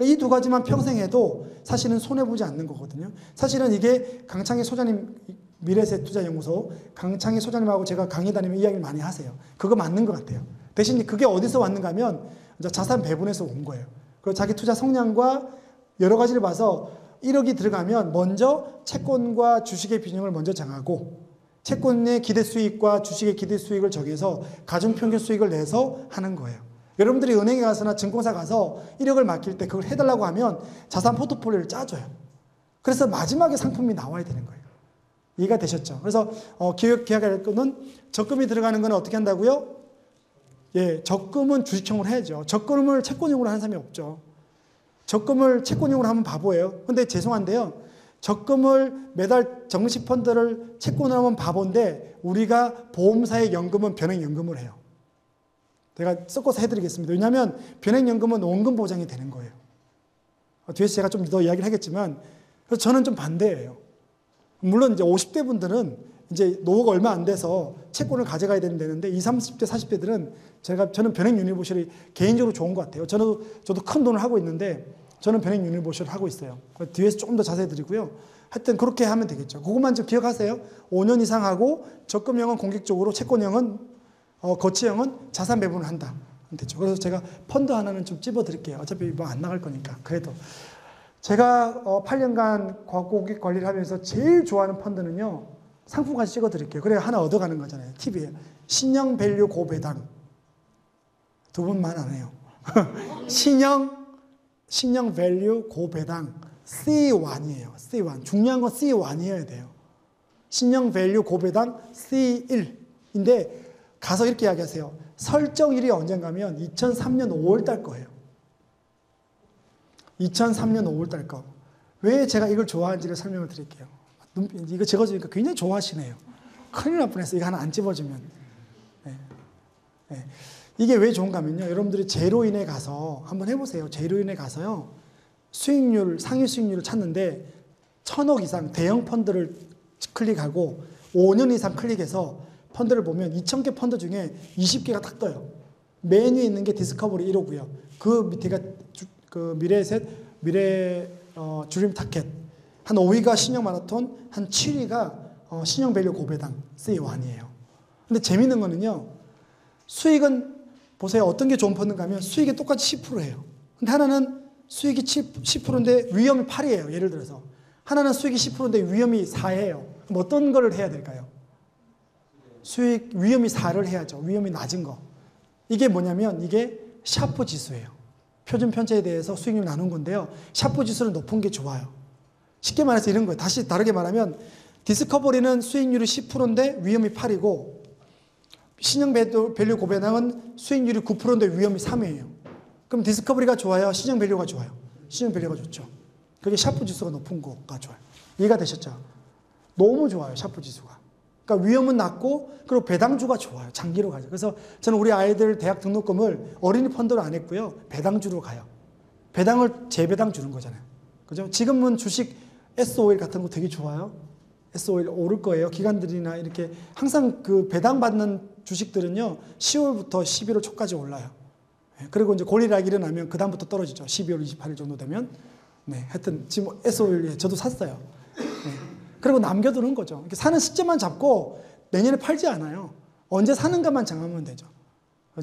이 두 가지만 평생 해도 사실은 손해보지 않는 거거든요. 사실은 이게 강창희 소장님 미래세 투자연구소 강창희 소장님하고 제가 강의 다니면 이야기를 많이 하세요. 그거 맞는 것 같아요. 대신 그게 어디서 왔는가 하면 자산 배분에서 온 거예요. 그리고 자기 투자 성향과 여러 가지를 봐서 1억이 들어가면 먼저 채권과 주식의 비중을 먼저 정하고 채권의 기대 수익과 주식의 기대 수익을 정해서 가중평균 수익을 내서 하는 거예요. 여러분들이 은행에 가서나 증권사 가서 1억을 맡길 때 그걸 해달라고 하면 자산 포트폴리오를 짜줘요. 그래서 마지막에 상품이 나와야 되는 거예요. 이해가 되셨죠? 그래서 기억해야 할 거는 적금이 들어가는 건 어떻게 한다고요? 예, 적금은 주식형으로 해야죠. 적금을 채권형으로 하는 사람이 없죠. 적금을 채권형으로 하면 바보예요. 근데 죄송한데요. 적금을 매달 정식 펀드를 채권으로 하면 바보인데 우리가 보험사의 연금은 변액연금을 해요. 제가 섞어서 해드리겠습니다. 왜냐하면 변액연금은 원금 보장이 되는 거예요. 뒤에서 제가 좀 더 이야기를 하겠지만 그래서 저는 좀 반대예요. 물론 이제 50대 분들은 이제 노후가 얼마 안 돼서 채권을 가져가야 되는데 20, 30대, 40대들은 저는 변액유니버셜이 개인적으로 좋은 것 같아요. 저도 큰 돈을 하고 있는데 저는 변액유니버셜을 하고 있어요. 뒤에서 조금 더 자세히 드리고요. 하여튼 그렇게 하면 되겠죠. 그것만 좀 기억하세요. 5년 이상 하고 적금형은 공격적으로 채권형은 거치형은 자산 배분을 한다. 됐죠. 그래서 제가 펀드 하나는 좀 찝어드릴게요. 어차피 뭐 안 나갈 거니까. 그래도 제가 8년간 고객 관리를 하면서 제일 좋아하는 펀드는요. 상품까지 찍어드릴게요. 그래야 하나 얻어가는 거잖아요. 팁이에요. 신형 밸류 고배당. 두 분만 안 해요. 신형 밸류 고배당 C1이에요. C1. 중요한 건 C1이어야 돼요. 신형 밸류 고배당 C1인데 가서 이렇게 이야기하세요. 설정일이 언젠가면 2003년 5월 달 거예요. 2003년 5월 달 거. 왜 제가 이걸 좋아하는지를 설명을 드릴게요. 이거 적어주니까 굉장히 좋아하시네요. 큰일 날 뻔했어요. 이거 하나 안 집어주면. 네. 네. 이게 왜 좋은가 하면요. 여러분들이 제로인에 가서 한번 해보세요. 제로인에 가서요. 수익률, 상위 수익률을 찾는데 1,000억 이상 대형 펀드를 클릭하고 5년 이상 클릭해서 펀드를 보면 2,000개 펀드 중에 20개가 딱 떠요. 맨 위에 있는 게 디스커버리 1호고요. 그 밑에가 미래에셋, 주림 타켓. 한 5위가 신형 마라톤, 한 7위가 신형 밸류 고배당 C1이에요. 근데 재밌는 거는요. 수익은 보세요. 어떤 게 좋은 펀드인가 하면 수익이 똑같이 10%예요. 근데 하나는 수익이 10%인데 위험이 8이에요. 예를 들어서. 하나는 수익이 10%인데 위험이 4예요. 그럼 어떤 걸 해야 될까요? 위험이 4를 해야죠. 위험이 낮은 거. 이게 뭐냐면 이게 샤프 지수예요. 표준 편차에 대해서 수익률 나눈 건데요. 샤프 지수는 높은 게 좋아요. 쉽게 말해서 이런 거예요. 다시 다르게 말하면 디스커버리는 수익률이 10%인데 위험이 8이고 신형 밸류 고배당은 수익률이 9%인데 위험이 3이에요. 그럼 디스커버리가 좋아요? 신형 밸류가 좋아요? 신형 밸류가 좋죠. 그게 샤프 지수가 높은 거가 좋아요. 이해가 되셨죠? 너무 좋아요. 샤프 지수가. 그러니까 위험은 낮고 그리고 배당주가 좋아요. 장기로 가죠. 그래서 저는 우리 아이들 대학 등록금을 어린이 펀드로 안 했고요. 배당주로 가요. 배당을 재배당 주는 거잖아요. 그죠? 지금은 주식 S-오일 같은 거 되게 좋아요. S-오일 오를 거예요. 기관들이나 이렇게 항상 그 배당받는 주식들은요. 10월부터 11월 초까지 올라요. 그리고 이제 고리락이 일어나면 그다음부터 떨어지죠. 12월 28일 정도 되면. 네, 하여튼 지금 S-오일 저도 샀어요. 그리고 남겨두는 거죠. 이렇게 사는 시점만 잡고 내년에 팔지 않아요. 언제 사는가만 정하면 되죠.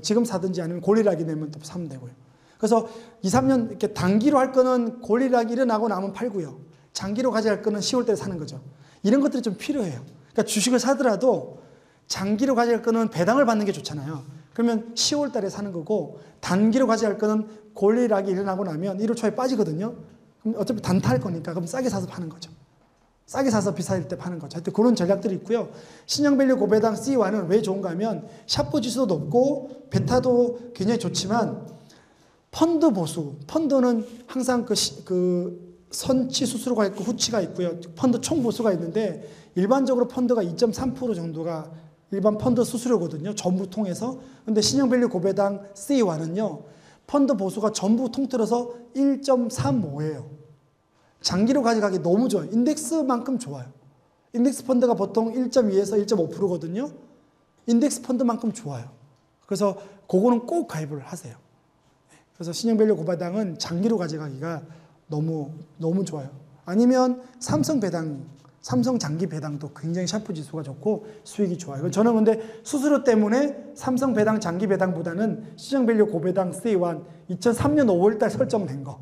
지금 사든지 아니면 골리락이 되면 또 사면 되고요. 그래서 2, 3년 이렇게 단기로 할 거는 골리락이 일어나고 나면 팔고요. 장기로 가져갈 거는 10월 달에 사는 거죠. 이런 것들이 좀 필요해요. 그러니까 주식을 사더라도 장기로 가져갈 거는 배당을 받는 게 좋잖아요. 그러면 10월 달에 사는 거고 단기로 가져갈 거는 골리락이 일어나고 나면 1월 초에 빠지거든요. 그럼 어차피 단타할 거니까 그럼 싸게 사서 파는 거죠. 싸게 사서 비쌀 때 파는 거죠. 하여튼 그런 전략들이 있고요. 신용밸류 고배당 C1은 왜 좋은가 하면 샤프 지수도 높고 베타도 굉장히 좋지만 펀드 보수, 펀드는 항상 그 선치 수수료가 있고 후치가 있고요. 펀드 총 보수가 있는데 일반적으로 펀드가 2.3% 정도가 일반 펀드 수수료거든요. 전부 통해서. 근데 신용밸류 고배당 C1은요. 펀드 보수가 전부 통틀어서 1.35예요. 장기로 가져가기 너무 좋아요. 인덱스만큼 좋아요. 인덱스 펀드가 보통 1.2에서 1.5%거든요. 인덱스 펀드만큼 좋아요. 그래서 그거는 꼭 가입을 하세요. 그래서 신용밸류 고배당은 장기로 가져가기가 너무 좋아요. 아니면 삼성 장기 배당도 굉장히 샤프 지수가 좋고 수익이 좋아요. 저는 근데 수수료 때문에 삼성 배당 장기 배당보다는 신용밸류 고배당 C1 2003년 5월달 설정된 거.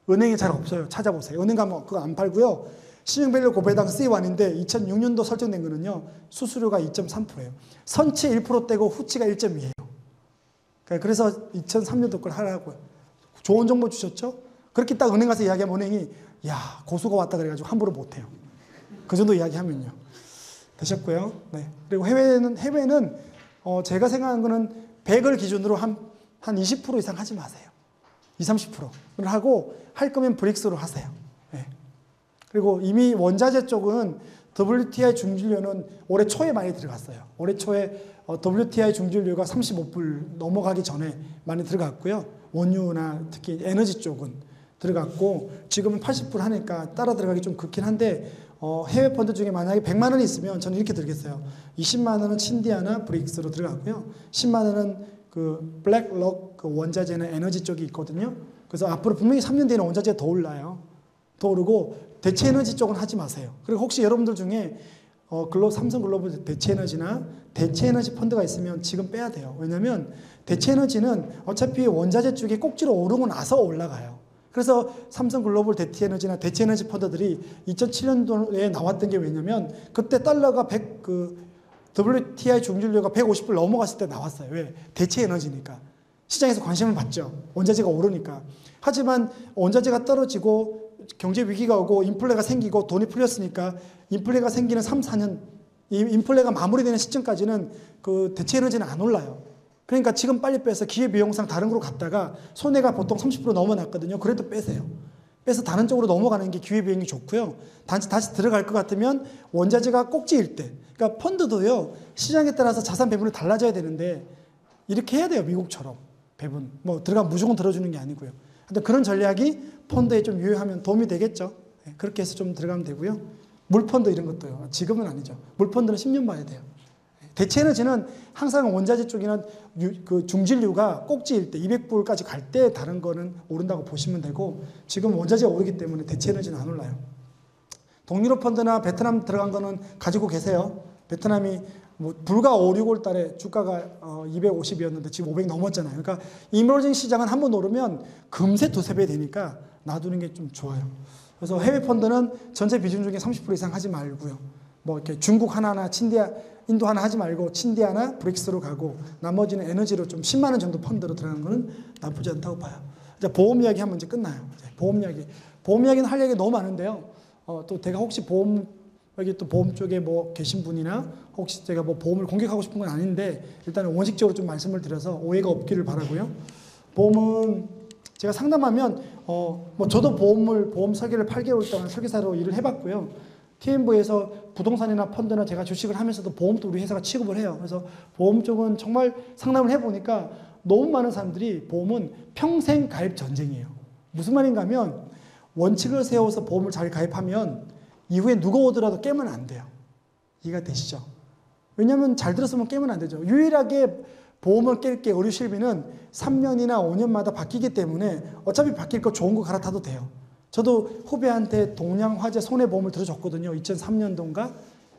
은행에 잘 없어요. 찾아보세요. 은행 가면 그거 안 팔고요. 신용밸류 고배당 C1인데 2006년도 설정된 거는요. 수수료가 2.3%예요. 선치 1%떼고 후치가 1.2예요. 그래서 2003년도 걸 하라고요. 좋은 정보 주셨죠? 그렇게 딱 은행 가서 이야기하면 은행이 야 고수가 왔다 그래가지고 함부로 못해요. 그 정도 이야기하면요. 되셨고요. 네. 그리고 해외는 제가 생각하는 거는 100을 기준으로 한 20% 이상 하지 마세요. 20, 30%를 하고 할 거면 브릭스로 하세요. 네. 그리고 이미 원자재 쪽은 WTI 중진료는 올해 초에 많이 들어갔어요. 올해 초에 WTI 중진료가 35불 넘어가기 전에 많이 들어갔고요. 원유나 특히 에너지 쪽은 들어갔고 지금은 80불 하니까 따라 들어가기 좀 그렇긴 한데 해외 펀드 중에 만약에 100만 원이 있으면 저는 이렇게 들겠어요. 20만 원은 친디아나 브릭스로 들어갔고요. 10만 원은 그 블랙록 그 원자재나 에너지 쪽이 있거든요. 그래서 앞으로 분명히 3년 뒤에는 원자재가 더 올라요. 더 오르고 대체 에너지 쪽은 하지 마세요. 그리고 혹시 여러분들 중에 삼성 글로벌 대체 에너지나 대체 에너지 펀드가 있으면 지금 빼야 돼요. 왜냐하면 대체 에너지는 어차피 원자재 쪽이 꼭지로 오르고 나서 올라가요. 그래서 삼성 글로벌 대체 에너지나 대체 에너지 펀드들이 2007년도에 나왔던 게 왜냐면 그때 달러가 WTI 중진료가 150불 넘어갔을 때 나왔어요. 왜? 대체 에너지니까. 시장에서 관심을 받죠. 원자재가 오르니까. 하지만 원자재가 떨어지고 경제 위기가 오고 인플레가 생기고 돈이 풀렸으니까 인플레가 생기는 3, 4년 이 인플레가 마무리되는 시점까지는 그 대체 에너지는 안 올라요. 그러니까 지금 빨리 빼서 기회비용상 다른 걸로 갔다가 손해가 보통 30% 넘어났거든요. 그래도 빼세요. 빼서 다른 쪽으로 넘어가는 게 기회비용이 좋고요. 다시 들어갈 것 같으면 원자재가 꼭지일 때. 그러니까 펀드도요. 시장에 따라서 자산 배분이 달라져야 되는데 이렇게 해야 돼요. 미국처럼. 배분. 뭐 들어가면 무조건 들어주는 게 아니고요. 근데 그런 전략이 펀드에 좀 유효하면 도움이 되겠죠. 그렇게 해서 좀 들어가면 되고요. 물펀드 이런 것도요. 지금은 아니죠. 물펀드는 10년 봐야 돼요. 대체 에너지는 항상 원자재 쪽에는 그 중진류가 꼭지일 때 200불까지 갈 때 다른 거는 오른다고 보시면 되고 지금 원자재가 오르기 때문에 대체 에너지는 안 올라요. 동유럽 펀드나 베트남 들어간 거는 가지고 계세요. 베트남이 뭐 불과 5, 6월 달에 주가가 250이었는데 지금 500 넘었잖아요. 그러니까 이머징 시장은 한번 오르면 금세 두세 배 되니까 놔두는 게 좀 좋아요. 그래서 해외 펀드는 전체 비중 중에 30% 이상 하지 말고요. 뭐 이렇게 중국 하나나 인도 하나 하지 말고 친디아나 브릭스로 가고 나머지는 에너지로 좀 10만 원 정도 펀드로 들어가는 거는 나쁘지 않다고 봐요. 이제 보험 이야기 하면 이제 끝나요. 보험 이야기는 할 얘기 너무 많은데요. 또 제가 혹시 여기 또 보험 쪽에 뭐 계신 분이나 혹시 제가 뭐 보험을 공격하고 싶은 건 아닌데 일단은 원칙적으로 좀 말씀을 드려서 오해가 없기를 바라고요. 보험은 제가 상담하면 뭐 저도 보험 설계를 8개월 동안 설계사로 일을 해봤고요. TMV에서 부동산이나 펀드나 제가 주식을 하면서도 보험도 우리 회사가 취급을 해요. 그래서 보험 쪽은 정말 상담을 해보니까 너무 많은 사람들이 보험은 평생 가입 전쟁이에요. 무슨 말인가 하면 원칙을 세워서 보험을 잘 가입하면 이후에 누가 오더라도 깨면 안 돼요. 이해가 되시죠? 왜냐하면 잘 들었으면 깨면 안 되죠. 유일하게 보험을 깰 게 의료 실비는 3년이나 5년마다 바뀌기 때문에 어차피 바뀔 거 좋은 거 갈아타도 돼요. 저도 후배한테 동양화재 손해보험을 들어줬거든요. 2003년도인가.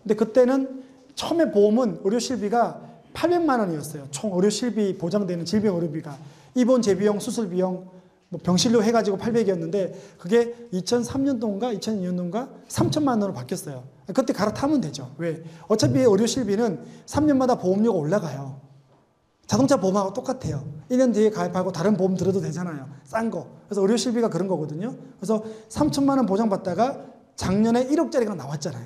근데 그때는 처음에 보험은 의료실비가 800만 원이었어요. 총 의료실비 보장되는 질병의료비가. 입원 재비용, 수술비용, 뭐 병실료 해가지고 800이었는데 그게 2003년도인가 2002년도인가 3천만 원으로 바뀌었어요. 그때 갈아타면 되죠. 왜? 어차피 의료실비는 3년마다 보험료가 올라가요. 자동차 보험하고 똑같아요. 1년 뒤에 가입하고 다른 보험 들어도 되잖아요. 싼 거. 그래서 의료실비가 그런 거거든요. 그래서 3천만 원 보장받다가 작년에 1억짜리가 나왔잖아요.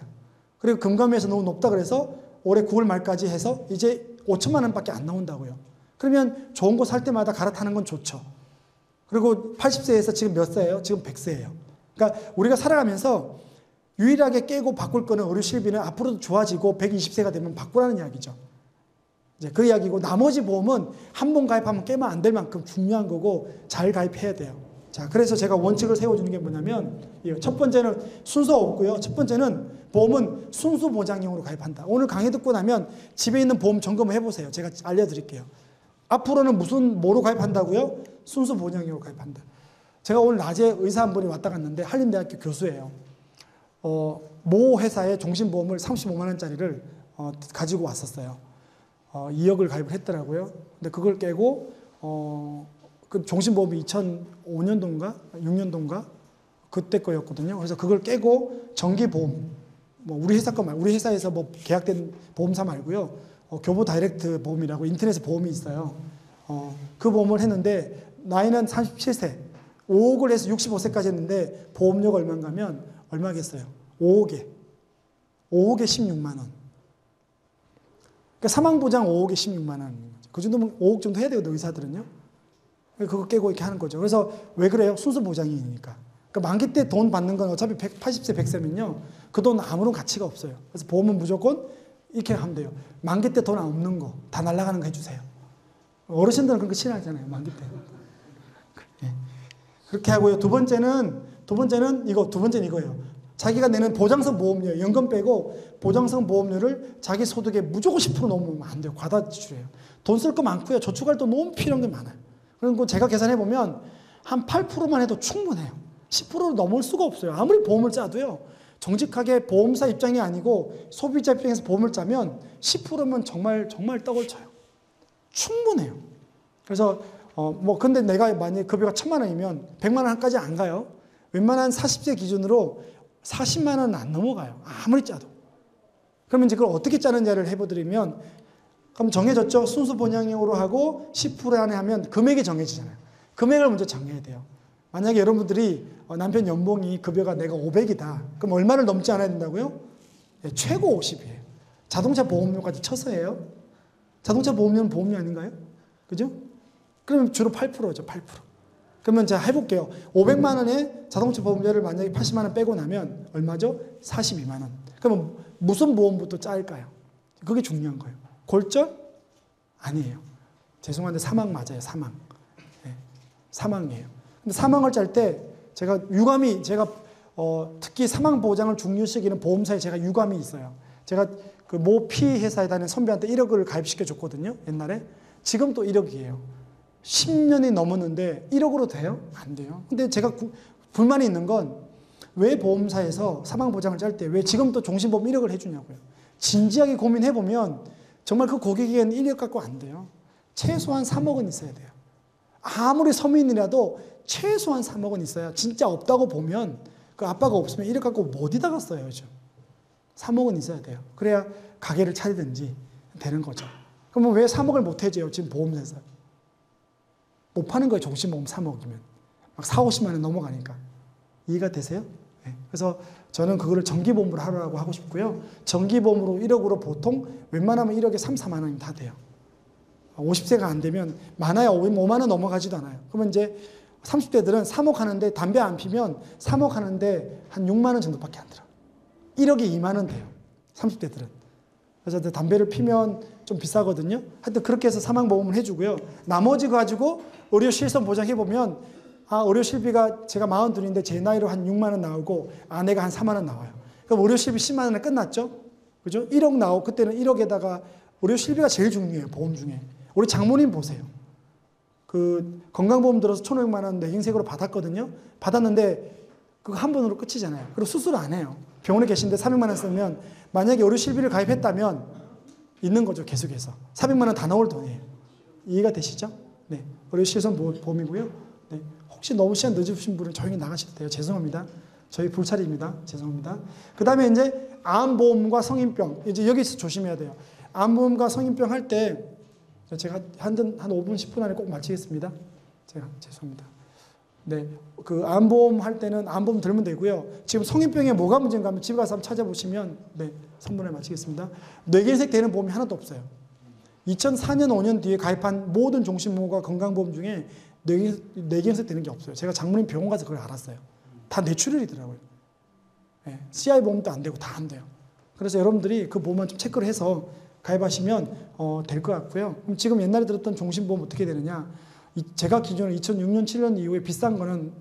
그리고 금감위에서 너무 높다 그래서 올해 9월 말까지 해서 이제 5천만 원밖에 안 나온다고요. 그러면 좋은 거 살 때마다 갈아타는 건 좋죠. 그리고 80세에서 지금 몇 세예요? 지금 100세예요. 그러니까 우리가 살아가면서 유일하게 깨고 바꿀 거는 의료실비는 앞으로도 좋아지고 120세가 되면 바꾸라는 이야기죠. 이제 그 이야기고 나머지 보험은 한 번 가입하면 깨면 안 될 만큼 중요한 거고 잘 가입해야 돼요. 자, 그래서 제가 원칙을 세워주는 게 뭐냐면 첫 번째는 순서 없고요. 첫 번째는 보험은 순수 보장형으로 가입한다. 오늘 강의 듣고 나면 집에 있는 보험 점검을 해보세요. 제가 알려드릴게요. 앞으로는 뭐로 가입한다고요? 순수 보장형으로 가입한다. 제가 오늘 낮에 의사 한 분이 왔다 갔는데 한림대학교 교수예요. 모 회사의 종신보험을 35만 원짜리를 가지고 왔었어요. 2억을 가입을 했더라고요. 근데 그걸 깨고 그 종신보험이 2005년도인가 6년도인가 그때 거였거든요. 그래서 그걸 깨고 정기보험, 뭐 우리 회사 거 말고 우리 회사에서 뭐 계약된 보험사 말고요. 교보 다이렉트 보험이라고 인터넷에 보험이 있어요. 그 보험을 했는데 나이는 37세, 5억을 해서 65세까지 했는데 보험료가 얼마인가 하면 얼마겠어요? 5억에 16만 원. 그러니까 사망보장 5억에 16만 원. 그 정도면 5억 정도 해야 되거든요, 의사들은요. 그거 깨고 이렇게 하는 거죠. 그래서 왜 그래요? 순수 보장이니까. 그러니까 만기 때 돈 받는 건 어차피 80세, 100세면요. 그 돈 아무런 가치가 없어요. 그래서 보험은 무조건 이렇게 하면 돼요. 만기 때 돈 없는 거, 다 날아가는 거 해주세요. 어르신들은 그런 거 싫어하잖아요, 만기 때. 그렇게 하고요. 두 번째는 이거예요. 자기가 내는 보장성 보험료, 연금 빼고 보장성 보험료를 자기 소득에 무조건 10% 넘으면 안 돼요. 과다 지출해요. 돈 쓸 거 많고요. 저축할 돈 너무 필요한 게 많아요. 그리고 제가 계산해보면 한 8%만 해도 충분해요. 10%를 넘을 수가 없어요. 아무리 보험을 짜도요. 정직하게 보험사 입장이 아니고 소비자 입장에서 보험을 짜면 10%면 정말 떡을 쳐요. 충분해요. 그래서 근데 내가 만약에 급여가 1,000만 원이면 100만 원까지 안 가요. 웬만한 40세 기준으로 40만 원은 안 넘어가요. 아무리 짜도. 그러면 이제 그걸 어떻게 짜는지를 해보드리면, 그럼 정해졌죠? 순수 본양형으로 하고 10% 안에 하면 금액이 정해지잖아요. 금액을 먼저 정해야 돼요. 만약에 여러분들이 남편 연봉이 급여가 내가 500이다. 그럼 얼마를 넘지 않아야 된다고요? 네, 최고 50이에요. 자동차 보험료까지 쳐서 해요. 자동차 보험료는 보험료 아닌가요? 그죠? 그러면 주로 8%죠, 8%. 그러면 제가 해볼게요. 500만 원에 자동차 보험료를 만약에 80만 원 빼고 나면 얼마죠? 42만 원. 그러면 무슨 보험부터 짤까요? 그게 중요한 거예요. 골절? 아니에요. 죄송한데 사망 맞아요, 사망. 네, 사망이에요. 근데 사망을 짤 때 제가 특히 사망 보장을 중요시하는 보험사에 제가 유감이 있어요. 제가 그 모 피 회사에 다니는 선배한테 1억을 가입시켜 줬거든요, 옛날에. 지금 또 1억이에요. 10년이 넘었는데 1억으로 돼요? 안 돼요. 근데 제가 불만이 있는 건 왜 보험사에서 사망보장을 짤 때 왜 지금 또 종신보험 1억을 해주냐고요. 진지하게 고민해보면 정말 그 고객에게는 1억 갖고 안 돼요. 최소한 3억은 있어야 돼요. 아무리 서민이라도 최소한 3억은 있어야 진짜 없다고 보면 그 아빠가 없으면 1억 갖고 어디다가 써요, 요즘. 3억은 있어야 돼요. 그래야 가게를 차리든지 되는 거죠. 그러면 왜 3억을 못 해줘요, 지금 보험회사? 못 파는 거예요, 종신보험 3억이면. 막 4, 50만 원 넘어가니까. 이해가 되세요? 네. 그래서 저는 그거를 정기보험으로 하라고 하고 싶고요. 정기보험으로 1억으로 보통 웬만하면 1억에 3, 4만 원이면 다 돼요. 50세가 안 되면 많아야 5만 원 넘어가지도 않아요. 그러면 이제 30대들은 3억 하는데 담배 안 피면 3억 하는데 한 6만 원 정도밖에 안 들어요. 1억에 2만 원 돼요. 30대들은. 그래서 담배를 피면 좀 비싸거든요. 하여튼 그렇게 해서 사망보험을 해주고요. 나머지 가지고 의료 실손 보장해보면 의료 실비가 제가 42인데 제 나이로 한 6만 원 나오고 아내가 한 4만 원 나와요. 그럼 의료 실비 10만 원에 끝났죠? 그죠? 1억 나오고 그때는 1억에다가 의료 실비가 제일 중요해요. 보험 중에. 우리 장모님 보세요. 그 건강보험 들어서 1,500만 원 뇌경색으로 받았거든요. 받았는데 그거 한 번으로 끝이잖아요. 그리고 수술 안 해요. 병원에 계신데 400만 원 쓰면 만약에 의료실비를 가입했다면 있는 거죠. 계속해서. 400만 원 다 나올 돈이에요. 이해가 되시죠? 네. 의료실손 보험이고요. 네. 혹시 너무 시간 늦으신 분은 조용히 나가셔도 돼요. 죄송합니다. 저희 불찰입니다. 죄송합니다. 그 다음에 이제 암보험과 성인병. 이제 여기서 조심해야 돼요. 암보험과 성인병 할 때 제가 한 5분, 10분 안에 꼭 마치겠습니다. 제가 죄송합니다. 네. 그 암보험 할 때는 암보험 들면 되고요. 지금 성인병에 뭐가 문제인가 하면 집에 가서 한번 찾아보시면 네. 3분에 마치겠습니다. 뇌경색 되는 보험이 하나도 없어요. 2004년, 5년 뒤에 가입한 모든 종신보험과 건강보험 중에 뇌경색 되는 게 없어요. 제가 장모님 병원 가서 그걸 알았어요. 다 뇌출혈이더라고요. 네. CI 보험도 안 되고 다 안 돼요. 그래서 여러분들이 그 보험만 좀 체크를 해서 가입하시면 될 것 같고요. 그럼 지금 옛날에 들었던 종신보험 어떻게 되느냐? 제가 기준으로 2006년, 7년 이후에 비싼 거는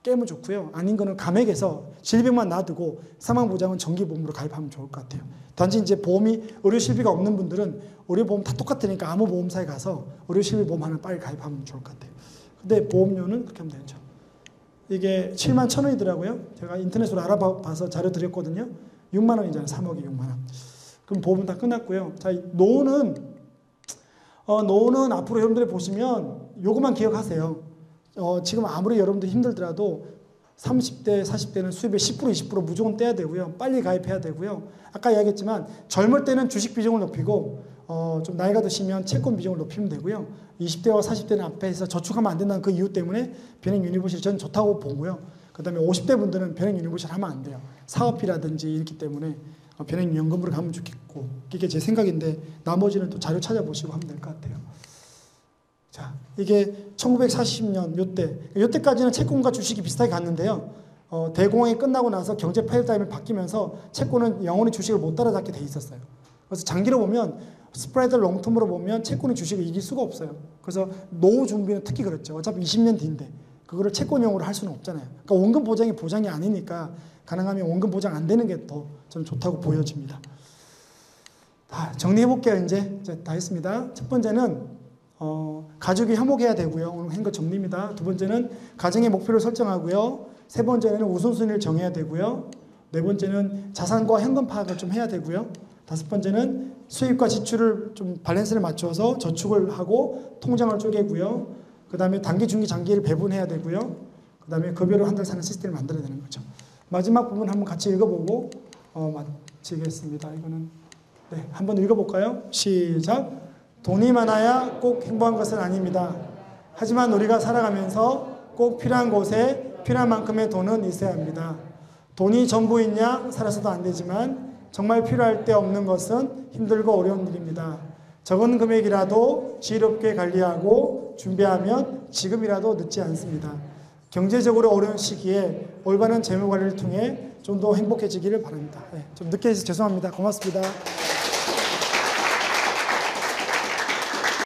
깨면 좋고요. 아닌 거는 감액해서 질병만 놔두고 사망보장은 정기보험으로 가입하면 좋을 것 같아요. 단지 이제 보험이 의료실비가 없는 분들은 의료보험 다 똑같으니까 아무 보험사에 가서 의료실비 보험 하나 빨리 가입하면 좋을 것 같아요. 근데 보험료는 그렇게 하면 되죠. 이게 7만 1,000원이더라고요. 제가 인터넷으로 알아봐서 자료 드렸거든요. 6만 원이잖아요. 3억에 6만 원. 그럼 보험은 다 끝났고요. 자, 노후는 앞으로 여러분들이 보시면 요것만 기억하세요. 지금 아무리 여러분들 힘들더라도 30대, 40대는 수입의 10%, 20% 무조건 떼야 되고요. 빨리 가입해야 되고요. 아까 이야기했지만 젊을 때는 주식 비중을 높이고 좀 나이가 드시면 채권 비중을 높이면 되고요. 20대와 40대는 앞에서 저축하면 안 된다는 그 이유 때문에 변형 유니버시티 저는 좋다고 보고요. 그 다음에 50대 분들은 변형 유니버시티 하면 안 돼요. 사업비라든지 이렇기 때문에 변형연금으로 가면 좋겠고 이게 제 생각인데 나머지는 또 자료 찾아보시고 하면 될 것 같아요. 자, 이게 1940년 요때까지는 채권과 주식이 비슷하게 갔는데요. 대공황이 끝나고 나서 경제 패러다임이 바뀌면서 채권은 영원히 주식을 못 따라잡게 돼 있었어요. 그래서 장기로 보면 스프레드 롱텀으로 보면 채권이 주식을 이길 수가 없어요. 그래서 노후 준비는 특히 그렇죠. 어차피 20년 뒤인데 그거를 채권용으로 할 수는 없잖아요. 그러니까 원금 보장이 보장이 아니니까 가능하면 원금 보장 안 되는 게 더 저는 좋다고 보여집니다. 정리해 볼게요. 이제 다 했습니다. 첫 번째는 가족이 화목해야 되고요. 오늘 한 거 정리입니다. 두 번째는 가정의 목표를 설정하고요. 세 번째는 우선순위를 정해야 되고요. 네 번째는 자산과 현금 파악을 좀 해야 되고요. 다섯 번째는 수입과 지출을 좀 밸런스를 맞춰서 저축을 하고 통장을 쪼개고요. 그 다음에 단기, 중기, 장기를 배분해야 되고요. 그 다음에 급여로 한 달 사는 시스템을 만들어야 되는 거죠. 마지막 부분 한번 같이 읽어보고 마치겠습니다. 이거는 네, 한번 읽어볼까요? 시작. 돈이 많아야 꼭 행복한 것은 아닙니다. 하지만 우리가 살아가면서 꼭 필요한 곳에 필요한 만큼의 돈은 있어야 합니다. 돈이 전부인 양 살아서도 안 되지만 정말 필요할 때 없는 것은 힘들고 어려운 일입니다. 적은 금액이라도 지혜롭게 관리하고 준비하면 지금이라도 늦지 않습니다. 경제적으로 어려운 시기에 올바른 재무 관리를 통해 좀 더 행복해지기를 바랍니다. 네, 좀 늦게 해서 죄송합니다. 고맙습니다.